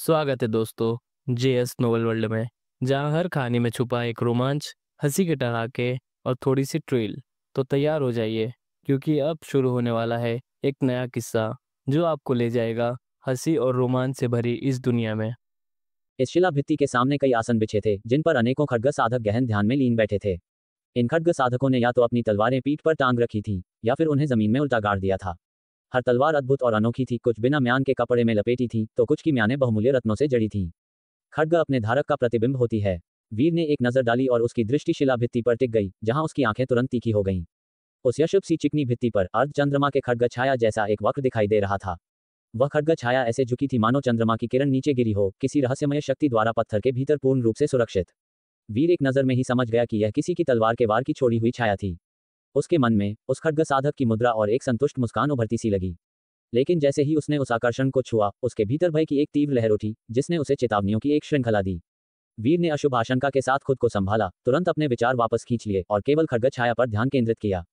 स्वागत है दोस्तों जेएस नोवेल वर्ल्ड में, जहां हर कहानी में छुपा एक रोमांच, हंसी के ठहाके और थोड़ी सी थ्रिल। तो तैयार हो जाइए, क्योंकि अब शुरू होने वाला है एक नया किस्सा जो आपको ले जाएगा हंसी और रोमांच से भरी इस दुनिया में। इस शिला भित्ति के सामने कई आसन बिछे थे जिन पर अनेकों खड्ग साधक गहन ध्यान में लीन बैठे थे। इन खड्ग साधकों ने या तो अपनी तलवारें पीठ पर टांग रखी थी या फिर उन्हें जमीन में उल्टा गाड़ दिया था। हर तलवार अद्भुत और अनोखी थी, कुछ बिना म्यान के कपड़े में लपेटी थी तो कुछ की म्यानें बहुमूल्य रत्नों से जड़ी थी। खड्ग अपने धारक का प्रतिबिंब होती है। वीर ने एक नजर डाली और उसकी दृष्टि शिला भित्ति पर टिक गई, जहां उसकी आंखें तुरंत तीखी हो गईं। उस यशस्वी सी चिकनी भित्ति पर अर्ध चंद्रमा के खड्ग छाया जैसा एक वक्र दिखाई दे रहा था। वह खड्ग छाया ऐसे झुकी थी मानो चंद्रमा की किरण नीचे गिरी हो, किसी रहस्यमय शक्ति द्वारा पत्थर के भीतर पूर्ण रूप से सुरक्षित। वीर एक नजर में ही समझ गया कि यह किसी की तलवार के वार की छोड़ी हुई छाया थी। उसके मन में उस खड्ग साधक की मुद्रा और एक संतुष्ट मुस्कान उभरती सी लगी। लेकिन जैसे ही उसने उस आकर्षण को छुआ, उसके भीतर भय की एक तीव्र लहर उठी, जिसने उसे चेतावनियों की एक श्रृंखला दी। वीर ने अशुभ आशंका के साथ खुद को संभाला, तुरंत अपने विचार वापस खींच लिए और केवल खड्ग छाया पर ध्यान केंद्रित किया।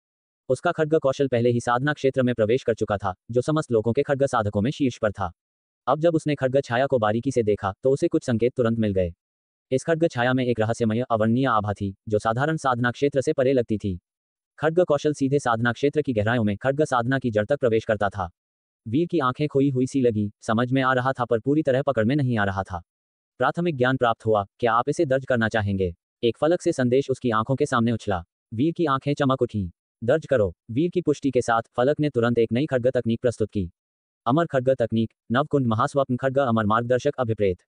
उसका खड्ग कौशल पहले ही साधना क्षेत्र में प्रवेश कर चुका था, जो समस्त लोगों के खड्ग साधकों में शीर्ष पर था। अब जब उसने खड्ग छाया को बारीकी से देखा तो उसे कुछ संकेत तुरंत मिल गए। इस खड्ग छाया में एक रहस्यमय अवर्णनीय आभा थी, जो साधारण साधना क्षेत्र से परे लगती थी। खड्ग कौशल सीधे साधना क्षेत्र की गहराइयों में खड्ग साधना की जड़ तक प्रवेश करता था। वीर की आंखें खोई हुई सी लगी, समझ में आ रहा था पर पूरी तरह पकड़ में नहीं आ रहा था। प्राथमिक ज्ञान प्राप्त हुआ, क्या आप इसे दर्ज करना चाहेंगे? एक फलक से संदेश उसकी आंखों के सामने उछला। वीर की आंखें चमक उठीं। दर्ज करो। वीर की पुष्टि के साथ फलक ने तुरंत एक नई खड्ग तकनीक प्रस्तुत की। अमर खड्ग तकनीक, नवकुंड महास्वप्न खड्ग अमर मार्गदर्शक अभिप्रेत।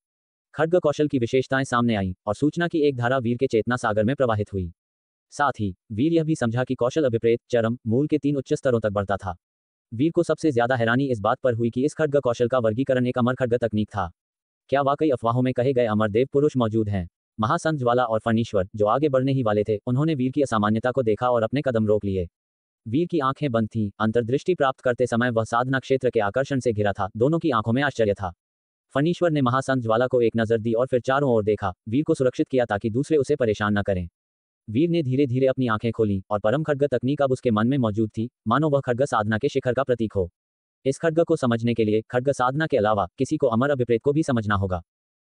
खड्ग कौशल की विशेषताएं सामने आईं और सूचना की एक धारा वीर के चेतना सागर में प्रवाहित हुई। साथ ही वीर यह भी समझा कि कौशल अभिप्रेत चरम मूल के 3 उच्च स्तरों तक बढ़ता था। वीर को सबसे ज्यादा हैरानी इस बात पर हुई कि इस खड्ग कौशल का वर्गीकरण एक अमर खड्ग तकनीक था। क्या वाकई अफवाहों में कहे गए अमर देव पुरुष मौजूद हैं? महासंत ज्वाला और फणीश्वर, जो आगे बढ़ने ही वाले थे, उन्होंने वीर की असामान्यता को देखा और अपने कदम रोक लिए। वीर की आंखें बंद थीं, अंतर्दृष्टि प्राप्त करते समय वह साधना क्षेत्र के आकर्षण से घिरा था, दोनों की आंखों में आश्चर्य था। फणीश्वर ने महासंत ज्वाला को एक नजर दी और फिर चारों ओर देखा, वीर को सुरक्षित किया ताकि दूसरे उसे परेशान न करें। वीर ने धीरे धीरे अपनी आंखें खोलीं और परम खड्ग तकनीक अब उसके मन में मौजूद थी, मानो वह खड्ग साधना के शिखर का प्रतीक हो। इस खड्ग को समझने के लिए खड्ग साधना के अलावा किसी को अमर अभिप्रेत को भी समझना होगा।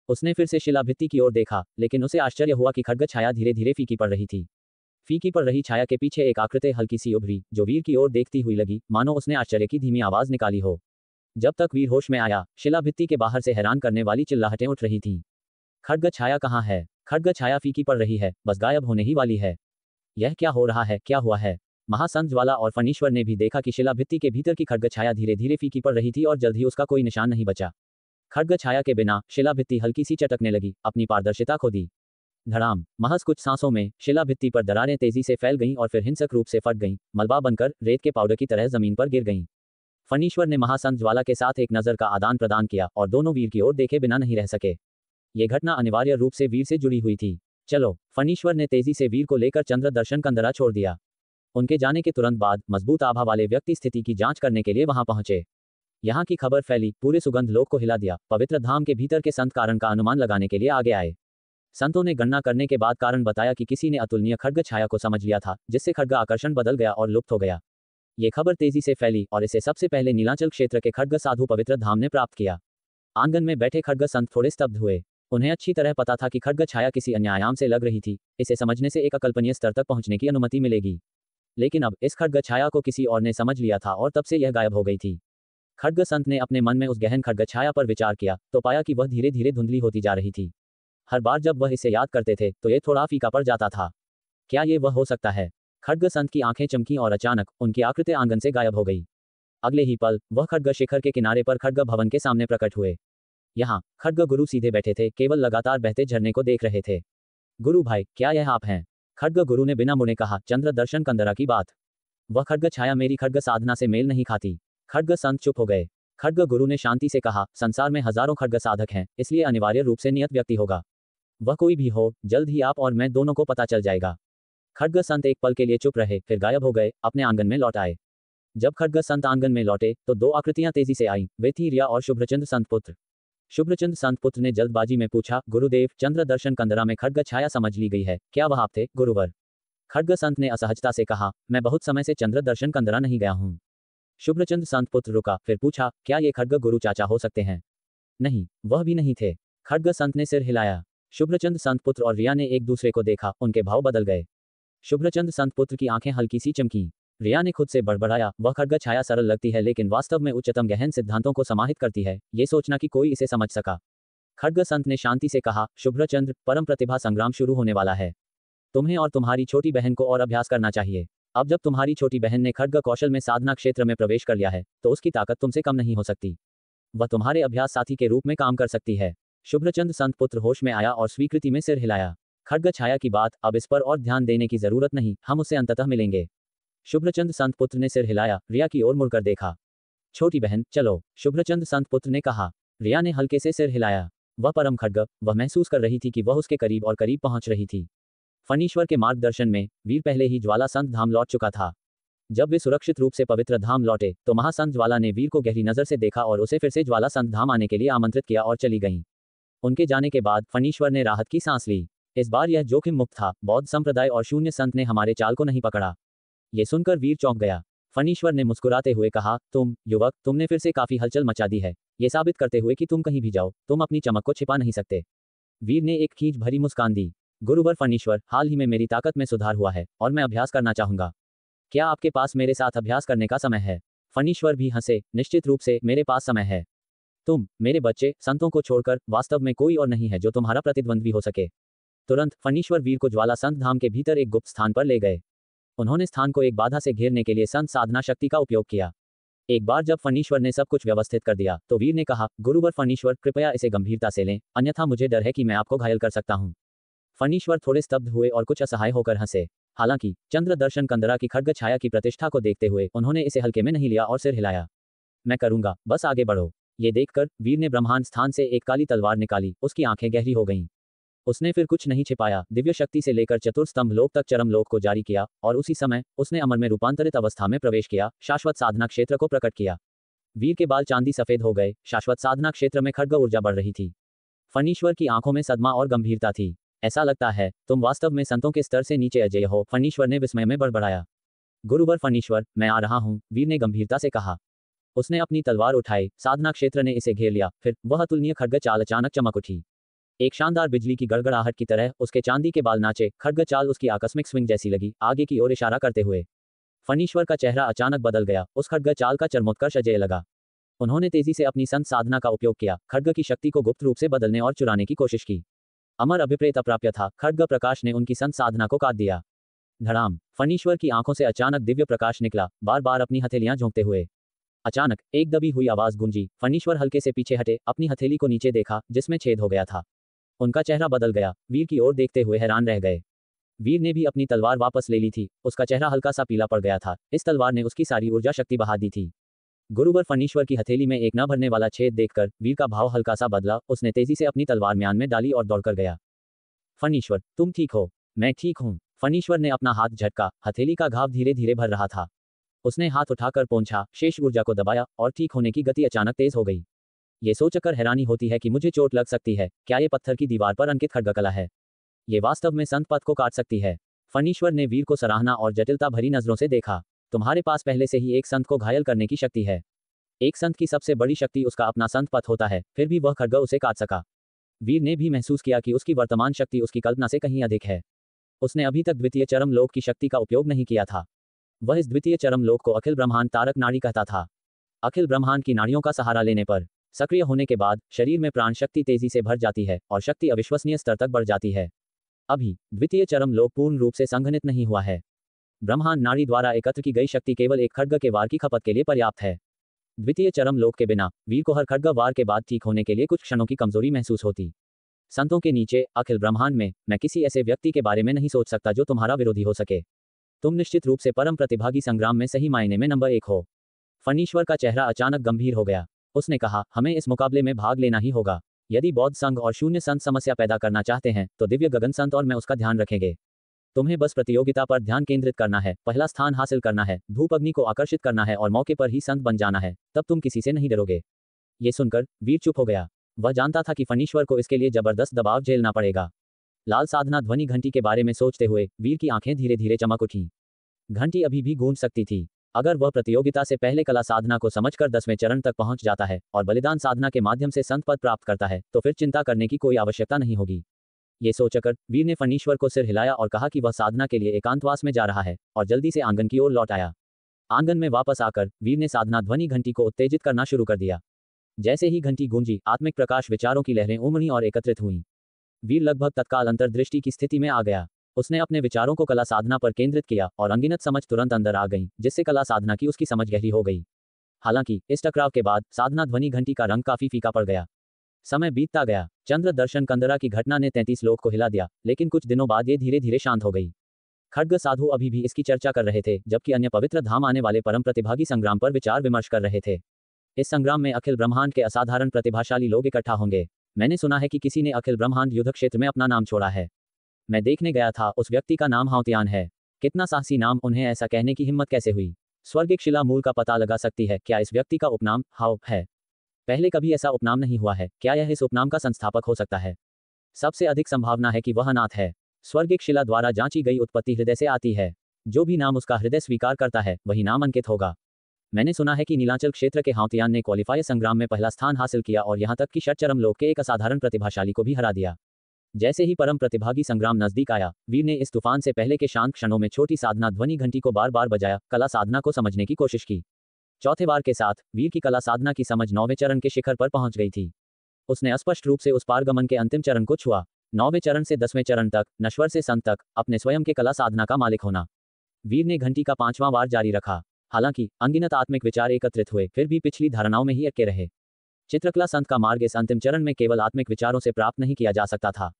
उसने फिर से शिला भित्ति की ओर देखा, लेकिन उसे आश्चर्य हुआ कि खड्ग छाया धीरे धीरे फीकी पड़ रही थी। फीकी पड़ रही छाया के पीछे एक आकृति हल्की सी उभरी, जो वीर की ओर देखती हुई लगी, मानो उसने आश्चर्य की धीमी आवाज निकाली हो। जब तक वीर होश में आया, शिला भित्ति के बाहर से हैरान करने वाली चिल्लाहटें उठ रही थीं। खड्ग छाया कहाँ है? खड्ग छाया फीकी पड़ रही है, बस गायब होने ही वाली है। यह क्या हो रहा है? क्या हुआ है? महासंत ज्वाला और फणीश्वर ने भी देखा कि शिला भित्ति के भीतर की खड्ग छाया धीरे धीरे फीकी पड़ रही थी और जल्द ही उसका कोई निशान नहीं बचा। खड्ग छाया के बिना शिला भित्ति हल्की सी चटकने लगी, अपनी पारदर्शिता खो दी। धड़ाम, महज कुछ सांसों में शिला भित्ति पर दरारें तेजी से फैल गईं और फिर हिंसक रूप से फट गईं, मलबा बनकर रेत के पाउडर की तरह जमीन पर गिर गईं। फणीश्वर ने महासंत ज्वाला के साथ एक नजर का आदान प्रदान किया और दोनों वीर की ओर देखे बिना नहीं रह सके। ये घटना अनिवार्य रूप से वीर से जुड़ी हुई थी। चलो, फणीश्वर ने तेजी से वीर को लेकर चंद्र दर्शन कंदरा छोड़ दिया। उनके जाने के तुरंत बाद मजबूत आभा वाले व्यक्ति स्थिति की जांच करने के लिए वहां पहुंचे। यहाँ की खबर फैली, पूरे सुगंध लोक को हिला दिया। पवित्र धाम के भीतर के संत कारण का अनुमान लगाने के लिए आगे आए। संतों ने गणना करने के बाद कारण बताया कि किसी ने अतुलनीय खड्ग छाया को समझ लिया था, जिससे खड्ग आकर्षण बदल गया और लुप्त हो गया। ये खबर तेजी से फैली और इसे सबसे पहले नीलांचल क्षेत्र के खड्ग साधु पवित्र धाम ने प्राप्त किया। आंगन में बैठे खड्ग संत थोड़े स्तब्ध हुए। उन्हें अच्छी तरह पता था कि खड्ग छाया किसी अन्य आयाम से लग रही थी, इसे समझने से एक अकल्पनीय स्तर तक पहुंचने की अनुमति मिलेगी। लेकिन अब इस खड्ग छाया को किसी और ने समझ लिया था और तब से यह गायब हो गई थी। खड्ग संत ने अपने मन में उस गहन खड्ग छाया पर विचार किया तो पाया कि वह धीरे धीरे धुंधली होती जा रही थी। हर बार जब वह इसे याद करते थे तो ये थोड़ा फीका पड़ जाता था। क्या ये वह हो सकता है? खड्ग संत की आंखें चमकी और अचानक उनकी आकृति आंगन से गायब हो गई। अगले ही पल वह खड्ग शिखर के किनारे पर खड्ग भवन के सामने प्रकट हुए। यहाँ खड्ग गुरु सीधे बैठे थे, केवल लगातार बहते झरने को देख रहे थे। गुरु भाई, क्या यह आप हैं? खड्ग गुरु ने बिना मुड़े कहा, चंद्र दर्शन कंदरा की बात। वह खड्ग छाया मेरी खड्ग साधना से मेल नहीं खाती। खड्ग संत चुप हो गए। खड्ग गुरु ने शांति से कहा, संसार में हजारों खड्ग साधक हैं, इसलिए अनिवार्य रूप से नियत व्यक्ति होगा। वह कोई भी हो, जल्द ही आप और मैं दोनों को पता चल जाएगा। खड्ग संत एक पल के लिए चुप रहे, फिर गायब हो गए, अपने आंगन में लौट आए। जब खड्ग संत आंगन में लौटे तो 2 आकृतियां तेजी से आईं, वे थी रिया और शुभ्रचंद संत पुत्र। शुभ्रचंद संत पुत्र ने जल्दबाजी में पूछा, गुरुदेव, चंद्र दर्शन कंदरा में खड्ग छाया समझ ली गई है, क्या वह आप थे, गुरुवर? खड्ग संत ने असहजता से कहा, मैं बहुत समय से चंद्र दर्शन कंदरा नहीं गया हूँ। शुभ्रचंद संत पुत्र रुका, फिर पूछा, क्या ये खड्ग गुरु चाचा हो सकते हैं? नहीं, वह भी नहीं थे। खड्ग संत ने सिर हिलाया। शुभ्रचंद संत पुत्र और रिया ने एक दूसरे को देखा, उनके भाव बदल गए। शुभ्रचंद संत पुत्र की आंखें हल्की सी चमकी। रिया ने खुद से बड़बड़ाया, वह खड्ग छाया सरल लगती है लेकिन वास्तव में उच्चतम गहन सिद्धांतों को समाहित करती है, ये सोचना कि कोई इसे समझ सका। खड्ग संत ने शांति से कहा, शुभ्रचंद्र, परम प्रतिभा संग्राम शुरू होने वाला है। तुम्हें और तुम्हारी छोटी बहन को और अभ्यास करना चाहिए। अब जब तुम्हारी छोटी बहन ने खड्ग कौशल में साधना क्षेत्र में प्रवेश कर लिया है, तो उसकी ताकत तुमसे कम नहीं हो सकती। वह तुम्हारे अभ्यास साथी के रूप में काम कर सकती है। शुभ्रचंद संत पुत्र होश में आया और स्वीकृति में सिर हिलाया। खड्ग छाया की बात, अब इस पर और ध्यान देने की जरूरत नहीं, हम उससे अंततः मिलेंगे। शुभ्रचंद संत पुत्र ने सिर हिलाया, रिया की ओर मुड़कर देखा। छोटी बहन, चलो, शुभ्रचंद संत पुत्र ने कहा। रिया ने हल्के से सिर हिलाया। वह परम खड्ग, वह महसूस कर रही थी कि वह उसके करीब और करीब पहुंच रही थी। फणीश्वर के मार्गदर्शन में वीर पहले ही ज्वाला संत धाम लौट चुका था। जब वे सुरक्षित रूप से पवित्र धाम लौटे तो महासंत ज्वाला ने वीर को गहरी नजर से देखा और उसे फिर से ज्वाला संत धाम आने के लिए आमंत्रित किया और चली गईं। उनके जाने के बाद फणीश्वर ने राहत की सांस ली। इस बार यह जोखिम मुक्त था, बौद्ध संप्रदाय और शून्य संत ने हमारे चाल को नहीं पकड़ा। ये सुनकर वीर चौंक गया। फणीश्वर ने मुस्कुराते हुए कहा, तुम युवक, तुमने फिर से काफी हलचल मचा दी है, ये साबित करते हुए कि तुम कहीं भी जाओ, तुम अपनी चमक को छिपा नहीं सकते। वीर ने एक खींच भरी मुस्कान दी। गुरुवर फणीश्वर, हाल ही में मेरी ताकत में सुधार हुआ है और मैं अभ्यास करना चाहूंगा। क्या आपके पास मेरे साथ अभ्यास करने का समय है? फणीश्वर भी हंसे, निश्चित रूप से मेरे पास समय है। तुम, मेरे बच्चे, संतों को छोड़कर वास्तव में कोई और नहीं है जो तुम्हारा प्रतिद्वंद्वी हो सके। तुरंत फणीश्वर वीर को ज्वाला संत धाम के भीतर एक गुप्त स्थान पर ले गए। उन्होंने स्थान को एक बाधा से घेरने के लिए संत साधना शक्ति का उपयोग किया। एक बार जब फणीश्वर ने सब कुछ व्यवस्थित कर दिया तो वीर ने कहा, गुरुवर फणीश्वर, कृपया इसे गंभीरता से लें, अन्यथा मुझे डर है कि मैं आपको घायल कर सकता हूं। फणीश्वर थोड़े स्तब्ध हुए और कुछ असहाय होकर हंसे। हालांकि चंद्र दर्शन कंदरा की खड्ग छाया की प्रतिष्ठा को देखते हुए उन्होंने इसे हल्के में नहीं लिया और सिर हिलाया। मैं करूंगा, बस आगे बढ़ो। ये देखकर वीर ने ब्रह्मांड स्थान से एक काली तलवार निकाली, उसकी आंखें गहरी हो गईं। उसने फिर कुछ नहीं छिपाया, दिव्य शक्ति से लेकर चतुर्स्तंभ लोक तक चरम लोक को जारी किया और उसी समय उसने अमर में रूपांतरित अवस्था में प्रवेश किया, शाश्वत साधना क्षेत्र को प्रकट किया। वीर के बाल चांदी सफेद हो गए, शाश्वत साधना क्षेत्र में खड्ग ऊर्जा बढ़ रही थी। फणीश्वर की आंखों में सदमा और गंभीरता थी। ऐसा लगता है तुम वास्तव में संतों के स्तर से नीचे अजेय हो, फणीश्वर ने विस्मय में बड़बड़ाया। गुरुवर फणीश्वर, मैं आ रहा हूं, वीर ने गंभीरता से कहा। उसने अपनी तलवार उठाई, साधना क्षेत्र ने इसे घेर लिया, फिर वह अतुलनीय खड्ग चाल अचानक चमक उठी। एक शानदार बिजली की गड़गड़ाहट की तरह उसके चांदी के बाल नाचे, खड्ग चाल उसकी आकस्मिक स्विंग जैसी लगी, आगे की ओर इशारा करते हुए। फणीश्वर का चेहरा अचानक बदल गया, उस खड्ग चाल का चरमोत्कर्ष अजेय लगा। उन्होंने तेजी से अपनी संत साधना का उपयोग किया, खड्ग की शक्ति को गुप्त रूप से बदलने और चुराने की कोशिश की। अमर अभिप्रेत अप्राप्य था, खड्ग प्रकाश ने उनकी संत साधना को काट दिया। धड़ाम, फणीश्वर की आंखों से अचानक दिव्य प्रकाश निकला, बार बार अपनी हथेलियां झोंकते हुए। अचानक एक दबी हुई आवाज गूंजी, फणीश्वर हल्के से पीछे हटे, अपनी हथेली को नीचे देखा जिसमें छेद हो गया था। उनका चेहरा बदल गया, वीर की ओर देखते हुए हैरान रह गए। वीर ने भी अपनी तलवार वापस ले ली थी, उसका चेहरा हल्का सा पीला पड़ गया था, इस तलवार ने उसकी सारी ऊर्जा शक्ति बहा दी थी। गुरुवर फणीश्वर की हथेली में एक न भरने वाला छेद देखकर वीर का भाव हल्का सा बदला, उसने तेजी से अपनी तलवार म्यान में डाली और दौड़कर गया। फणीश्वर, तुम ठीक हो? मैं ठीक हूं। फणीश्वर ने अपना हाथ झटका, हथेली का घाव धीरे धीरे भर रहा था। उसने हाथ उठाकर पोंछा, शेष ऊर्जा को दबाया और ठीक होने की गति अचानक तेज हो गई। ये सोचकर हैरानी होती है कि मुझे चोट लग सकती है, क्या ये पत्थर की दीवार पर अंकित खड्गकला है? ये वास्तव में संत पथ को काट सकती है। फणीश्वर ने वीर को सराहना और जटिलता भरी नजरों से देखा। तुम्हारे पास पहले से ही एक संत को घायल करने की शक्ति है। एक संत की सबसे बड़ी शक्ति उसका अपना संत पथ होता है, फिर भी वह खड्ग उसे काट सका। वीर ने भी महसूस किया कि उसकी वर्तमान शक्ति उसकी कल्पना से कहीं अधिक है। उसने अभी तक द्वितीय चरम लोक की शक्ति का उपयोग नहीं किया था। वह इस द्वितीय चरम लोक को अखिल ब्रह्मांड तारक नाड़ी कहता था। अखिल ब्रह्मांड की नाड़ियों का सहारा लेने पर सक्रिय होने के बाद शरीर में प्राण शक्ति तेजी से भर जाती है और शक्ति अविश्वसनीय स्तर तक बढ़ जाती है। अभी द्वितीय चरम लोक पूर्ण रूप से संघनित नहीं हुआ है। ब्रह्मांड नाड़ी द्वारा एकत्र की गई शक्ति केवल एक खड्ग के वार की खपत के लिए पर्याप्त है। द्वितीय चरम लोक के बिना वीर को हर खड्ग वार के बाद ठीक होने के लिए कुछ क्षणों की कमजोरी महसूस होती। संतों के नीचे अखिल ब्रह्मांड में मैं किसी ऐसे व्यक्ति के बारे में नहीं सोच सकता जो तुम्हारा विरोधी हो सके। तुम निश्चित रूप से परम प्रतिभागी संग्राम में सही मायने में नंबर 1 हो। फणीश्वर का चेहरा अचानक गंभीर हो गया। उसने कहा, हमें इस मुकाबले में भाग लेना ही होगा। यदि बौद्ध संघ और शून्य संत समस्या पैदा करना चाहते हैं तो दिव्य गगन संत और मैं उसका ध्यान रखेंगे। तुम्हें बस प्रतियोगिता पर ध्यान केंद्रित करना है, पहला स्थान हासिल करना है, धूप अग्नि को आकर्षित करना है और मौके पर ही संत बन जाना है, तब तुम किसी से नहीं डरोगे। ये सुनकर वीर चुप हो गया। वह जानता था कि फणीश्वर को इसके लिए जबरदस्त दबाव झेलना पड़ेगा। लाल साधना ध्वनि घंटी के बारे में सोचते हुए वीर की आंखें धीरे धीरे चमक उठीं। घंटी अभी भी गूंज सकती थी। अगर वह प्रतियोगिता से पहले कला साधना को समझकर 10वें चरण तक पहुंच जाता है और बलिदान साधना के माध्यम से संत पद प्राप्त करता है तो फिर चिंता करने की कोई आवश्यकता नहीं होगी। ये सोचकर वीर ने फणीश्वर को सिर हिलाया और कहा कि वह साधना के लिए एकांतवास में जा रहा है और जल्दी से आंगन की ओर लौट आया। आंगन में वापस आकर वीर ने साधना ध्वनि घंटी को उत्तेजित करना शुरू कर दिया। जैसे ही घंटी गूंजी, आत्मिक प्रकाश विचारों की लहरें उमड़ी और एकत्रित हुईं। वीर लगभग तत्काल अंतर्दृष्टि की स्थिति में आ गया। उसने अपने विचारों को कला साधना पर केंद्रित किया और अनगिनत समझ तुरंत अंदर आ गई, जिससे कला साधना की उसकी समझ गहरी हो गई। हालांकि इस टकराव के बाद साधना ध्वनि घंटी का रंग काफी फीका पड़ गया। समय बीतता गया। चंद्र दर्शन कंदरा की घटना ने 33 लोक को हिला दिया, लेकिन कुछ दिनों बाद ये धीरे धीरे शांत हो गई। खड्ग साधु अभी भी इसकी चर्चा कर रहे थे, जबकि अन्य पवित्र धाम आने वाले परम प्रतिभागी संग्राम पर विचार विमर्श कर रहे थे। इस संग्राम में अखिल ब्रह्मांड के असाधारण प्रतिभाशाली लोग इकट्ठा होंगे। मैंने सुना है कि किसी ने अखिल ब्रह्मांड युद्ध क्षेत्र में अपना नाम छोड़ा है। मैं देखने गया था, उस व्यक्ति का नाम हाउतियान है। कितना साहसी नाम, उन्हें ऐसा कहने की हिम्मत कैसे हुई? स्वर्गिक शिला मूल का पता लगा सकती है क्या इस व्यक्ति का उपनाम हाउ है? पहले कभी ऐसा उपनाम नहीं हुआ है। क्या यह इस उपनाम का संस्थापक हो सकता है? सबसे अधिक संभावना है कि वह अनाथ है। स्वर्गिक शिला द्वारा जांची गई उत्पत्ति हृदय से आती है। जो भी नाम उसका हृदय स्वीकार करता है वही नाम अंकित होगा। मैंने सुना है कि नीलांचल क्षेत्र के हाउतियान ने क्वालिफायर संग्राम में पहला स्थान हासिल किया और यहां तक कि षटचरम लोक के एक असाधारण प्रतिभाशाली को भी हरा दिया। जैसे ही परम प्रतिभागी संग्राम नजदीक आया, वीर ने इस तूफान से पहले के शांत क्षणों में छोटी साधना ध्वनि घंटी को बार बार बजाया, कला साधना को समझने की कोशिश की। चौथे बार के साथ वीर की कला साधना की समझ 9वें चरण के शिखर पर पहुंच गई थी। उसने स्पष्ट रूप से उस पारगमन के अंतिम चरण को छुआ। 9वें चरण से 10वें चरण तक, नश्वर से संत तक, अपने स्वयं के कला साधना का मालिक होना। वीर ने घंटी का 5वां वार जारी रखा। हालांकि अनगिनत आत्मिक विचार एकत्रित हुए, फिर भी पिछली धारणाओं में ही अटके रहे। चित्रकला संत का मार्ग इस अंतिम चरण में केवल आत्मिक विचारों से प्राप्त नहीं किया जा सकता था।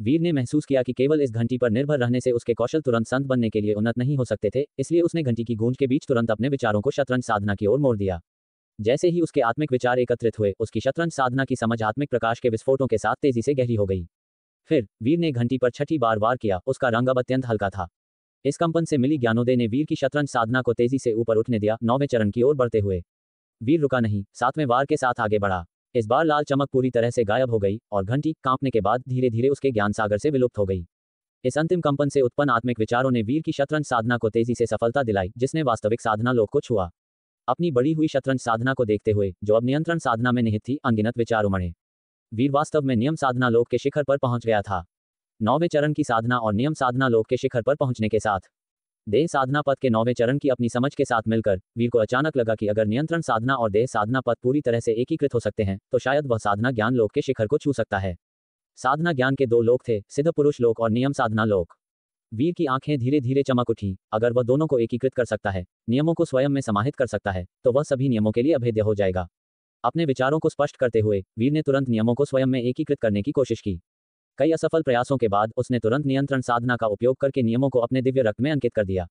वीर ने महसूस किया कि केवल इस घंटी पर निर्भर रहने से उसके कौशल तुरंत संत बनने के लिए उन्नत नहीं हो सकते थे, इसलिए उसने घंटी की गूंज के बीच तुरंत अपने विचारों को शतरंज साधना की ओर मोड़ दिया। जैसे ही उसके आत्मिक विचार एकत्रित हुए, उसकी शतरंज साधना की समझ आत्मिक प्रकाश के विस्फोटों के साथ तेजी से गहरी हो गई। फिर वीर ने घंटी पर 6ठी बार वार किया। उसका रंग अब अत्यंत हल्का था। इस कंपन से मिली ज्ञानोदय ने वीर की शतरंज साधना को तेजी से ऊपर उठने दिया। 9वें चरण की ओर बढ़ते हुए वीर रुका नहीं, 7वें वार के साथ आगे बढ़ा। इस बार लाल चमक पूरी तरह से गायब हो गई और घंटी कांपने के बाद धीरे धीरे उसके ज्ञान सागर से विलुप्त हो गई। इस अंतिम कंपन से उत्पन्न आत्मिक विचारों ने वीर की शतरंज साधना को तेजी से सफलता दिलाई, जिसने वास्तविक साधना लोक को छुआ। अपनी बढ़ी हुई शतरंज साधना को देखते हुए, जो अब नियंत्रण साधना में निहित थी, अनगिनत विचार उमड़े। वीर वास्तव में नियम साधना लोक के शिखर पर पहुंच गया था। 9वें चरण की साधना और नियम साधना लोक के शिखर पर पहुंचने के साथ देह साधना पद के 9वें चरण की अपनी समझ के साथ मिलकर वीर को अचानक लगा कि अगर नियंत्रण साधना और देह साधना पद पूरी तरह से एकीकृत हो सकते हैं तो शायद वह साधना ज्ञान लोक के शिखर को छू सकता है। साधना ज्ञान के 2 लोक थे, सिद्ध पुरुष लोक और नियम साधना लोक। वीर की आंखें धीरे धीरे चमक उठीं। अगर वह दोनों को एकीकृत कर सकता है, नियमों को स्वयं में समाहित कर सकता है, तो वह सभी नियमों के लिए अभेद्य हो जाएगा। अपने विचारों को स्पष्ट करते हुए वीर ने तुरंत नियमों को स्वयं में एकीकृत करने की कोशिश की। कई असफल प्रयासों के बाद उसने तुरंत नियंत्रण साधना का उपयोग करके नियमों को अपने दिव्य रक्त में अंकित कर दिया।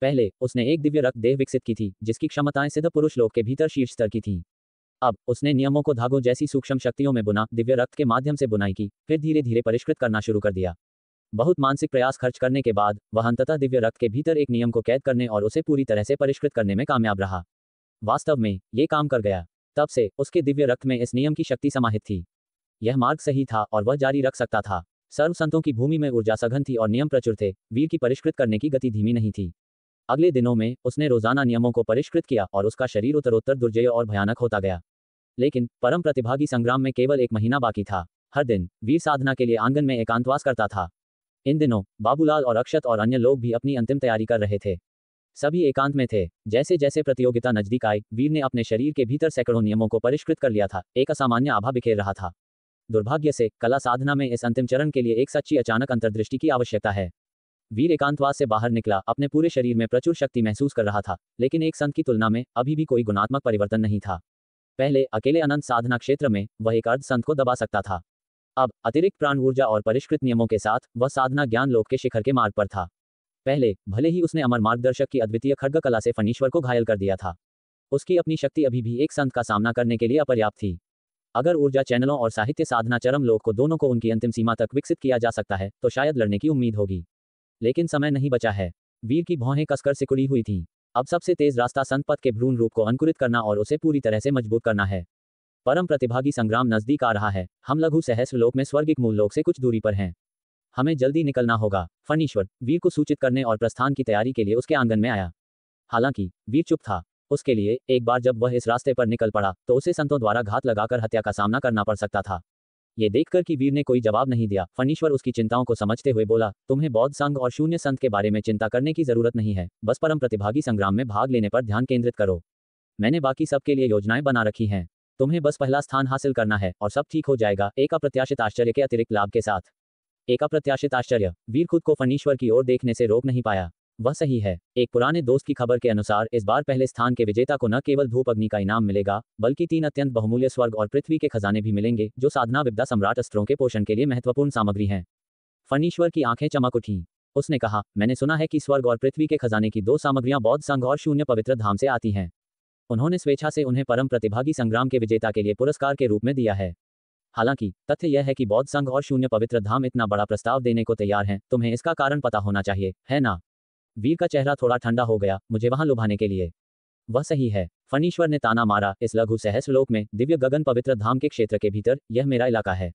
पहले उसने एक दिव्य रक्त देह विकसित की थी, जिसकी क्षमताएं सिद्ध पुरुष लोक के भीतर शीर्ष स्तर की थीं। अब उसने नियमों को धागों जैसी सूक्ष्म शक्तियों में बुना, दिव्य रक्त के माध्यम से बुनाई की, फिर धीरे धीरे परिष्कृत करना शुरू कर दिया। बहुत मानसिक प्रयास खर्च करने के बाद वह अंततः दिव्य रक्त के भीतर एक नियम को कैद करने और उसे पूरी तरह से परिष्कृत करने में कामयाब रहा। वास्तव में ये काम कर गया। तब से उसके दिव्य रक्त में इस नियम की शक्ति समाहित थी। यह मार्ग सही था और वह जारी रख सकता था। सर्व संतों की भूमि में ऊर्जा सघन थी और नियम प्रचुर थे। वीर की परिष्कृत करने की गति धीमी नहीं थी। अगले दिनों में उसने रोजाना नियमों को परिष्कृत किया और उसका शरीर उत्तरोत्तर दुर्जय और भयानक होता गया। लेकिन परम प्रतिभागी संग्राम में केवल 1 महीना बाकी था। हर दिन वीर साधना के लिए आंगन में एकांतवास करता था। इन दिनों बाबूलाल और अक्षत और अन्य लोग भी अपनी अंतिम तैयारी कर रहे थे। सभी एकांत में थे। जैसे जैसे प्रतियोगिता नजदीक आई, वीर ने अपने शरीर के भीतर सैकड़ों नियमों को परिष्कृत कर लिया था। एक असामान्य आभा बिखेर रहा था। दुर्भाग्य से कला साधना में इस अंतिम चरण के लिए एक सच्ची अचानक अंतर्दृष्टि की आवश्यकता है। वीर एकांतवास से बाहर निकला, अपने पूरे शरीर में प्रचुर शक्ति महसूस कर रहा था, लेकिन एक संत की तुलना में अभी भी कोई गुणात्मक परिवर्तन नहीं था। पहले अकेले अनंत साधना क्षेत्र में वह एक अर्ध संत को दबा सकता था। अब अतिरिक्त प्राण ऊर्जा और परिष्कृत नियमों के साथ वह साधना ज्ञान लोक के शिखर के मार्ग पर था। पहले भले ही उसने अमर मार्गदर्शक की अद्वितीय खड्ग कला से फणीश्वर को घायल कर दिया था, उसकी अपनी शक्ति अभी भी एक संत का सामना करने के लिए अपर्याप्त थी। अगर ऊर्जा चैनलों और साहित्य साधना चरम लोक को दोनों को उनकी अंतिम सीमा तक विकसित किया जा सकता है तो शायद लड़ने की उम्मीद होगी। लेकिन समय नहीं बचा है। वीर की भौहें कसकर सिकुड़ी हुई थीं। अब सबसे तेज रास्ता संत पद के भ्रूण रूप को अंकुरित करना और उसे पूरी तरह से मजबूत करना है। परम प्रतिभागी संग्राम नजदीक आ रहा है। हम लघु सहस्र लोक में स्वर्गिक मूल लोक से कुछ दूरी पर हैं। हमें जल्दी निकलना होगा। फणीश्वर वीर को सूचित करने और प्रस्थान की तैयारी के लिए उसके आंगन में आया। हालांकि वीर चुप था। उसके लिए एक बार जब वह इस रास्ते पर निकल पड़ा तो उसे संतों द्वारा घात लगाकर हत्या का सामना करना पड़ सकता था। ये देखकर कि वीर ने कोई जवाब नहीं दिया, फणीश्वर उसकी चिंताओं को समझते हुए बोला, तुम्हें बौद्ध संघ और शून्य संत के बारे में चिंता करने की जरूरत नहीं है, बस परम प्रतिभागी संग्राम में भाग लेने पर ध्यान केंद्रित करो। मैंने बाकी सबके लिए योजनाएं बना रखी हैं। तुम्हें बस पहला स्थान हासिल करना है और सब ठीक हो जाएगा, एक अप्रत्याशित आश्चर्य के अतिरिक्त लाभ के साथ। एक अप्रत्याशित आश्चर्य। वीर खुद को फणीश्वर की ओर देखने से रोक नहीं पाया। वह सही है। एक पुराने दोस्त की खबर के अनुसार इस बार पहले स्थान के विजेता को न केवल धूप अग्नि का इनाम मिलेगा, बल्कि 3 अत्यंत बहुमूल्य स्वर्ग और पृथ्वी के खजाने भी मिलेंगे, जो साधना विद्या सम्राट अस्त्रों के पोषण के लिए महत्वपूर्ण सामग्री हैं। फणीश्वर की आंखें चमक उठी। उसने कहा, मैंने सुना है कि स्वर्ग और पृथ्वी के खजाने की 2 सामग्रियां बौद्ध संघ और शून्य पवित्र धाम से आती हैं। उन्होंने स्वेच्छा से उन्हें परम प्रतिभागी संग्राम के विजेता के लिए पुरस्कार के रूप में दिया है। हालांकि तथ्य यह है कि बौद्ध संघ और शून्य पवित्र धाम इतना बड़ा प्रस्ताव देने को तैयार हैं, तुम्हें इसका कारण पता होना चाहिए, है ना? वीर का चेहरा थोड़ा ठंडा हो गया, मुझे वहां लुभाने के लिए। वह सही है। फणीश्वर ने ताना मारा, इस लघु सहस्रलोक में दिव्य गगन पवित्र धाम के क्षेत्र के भीतर यह मेरा इलाका है।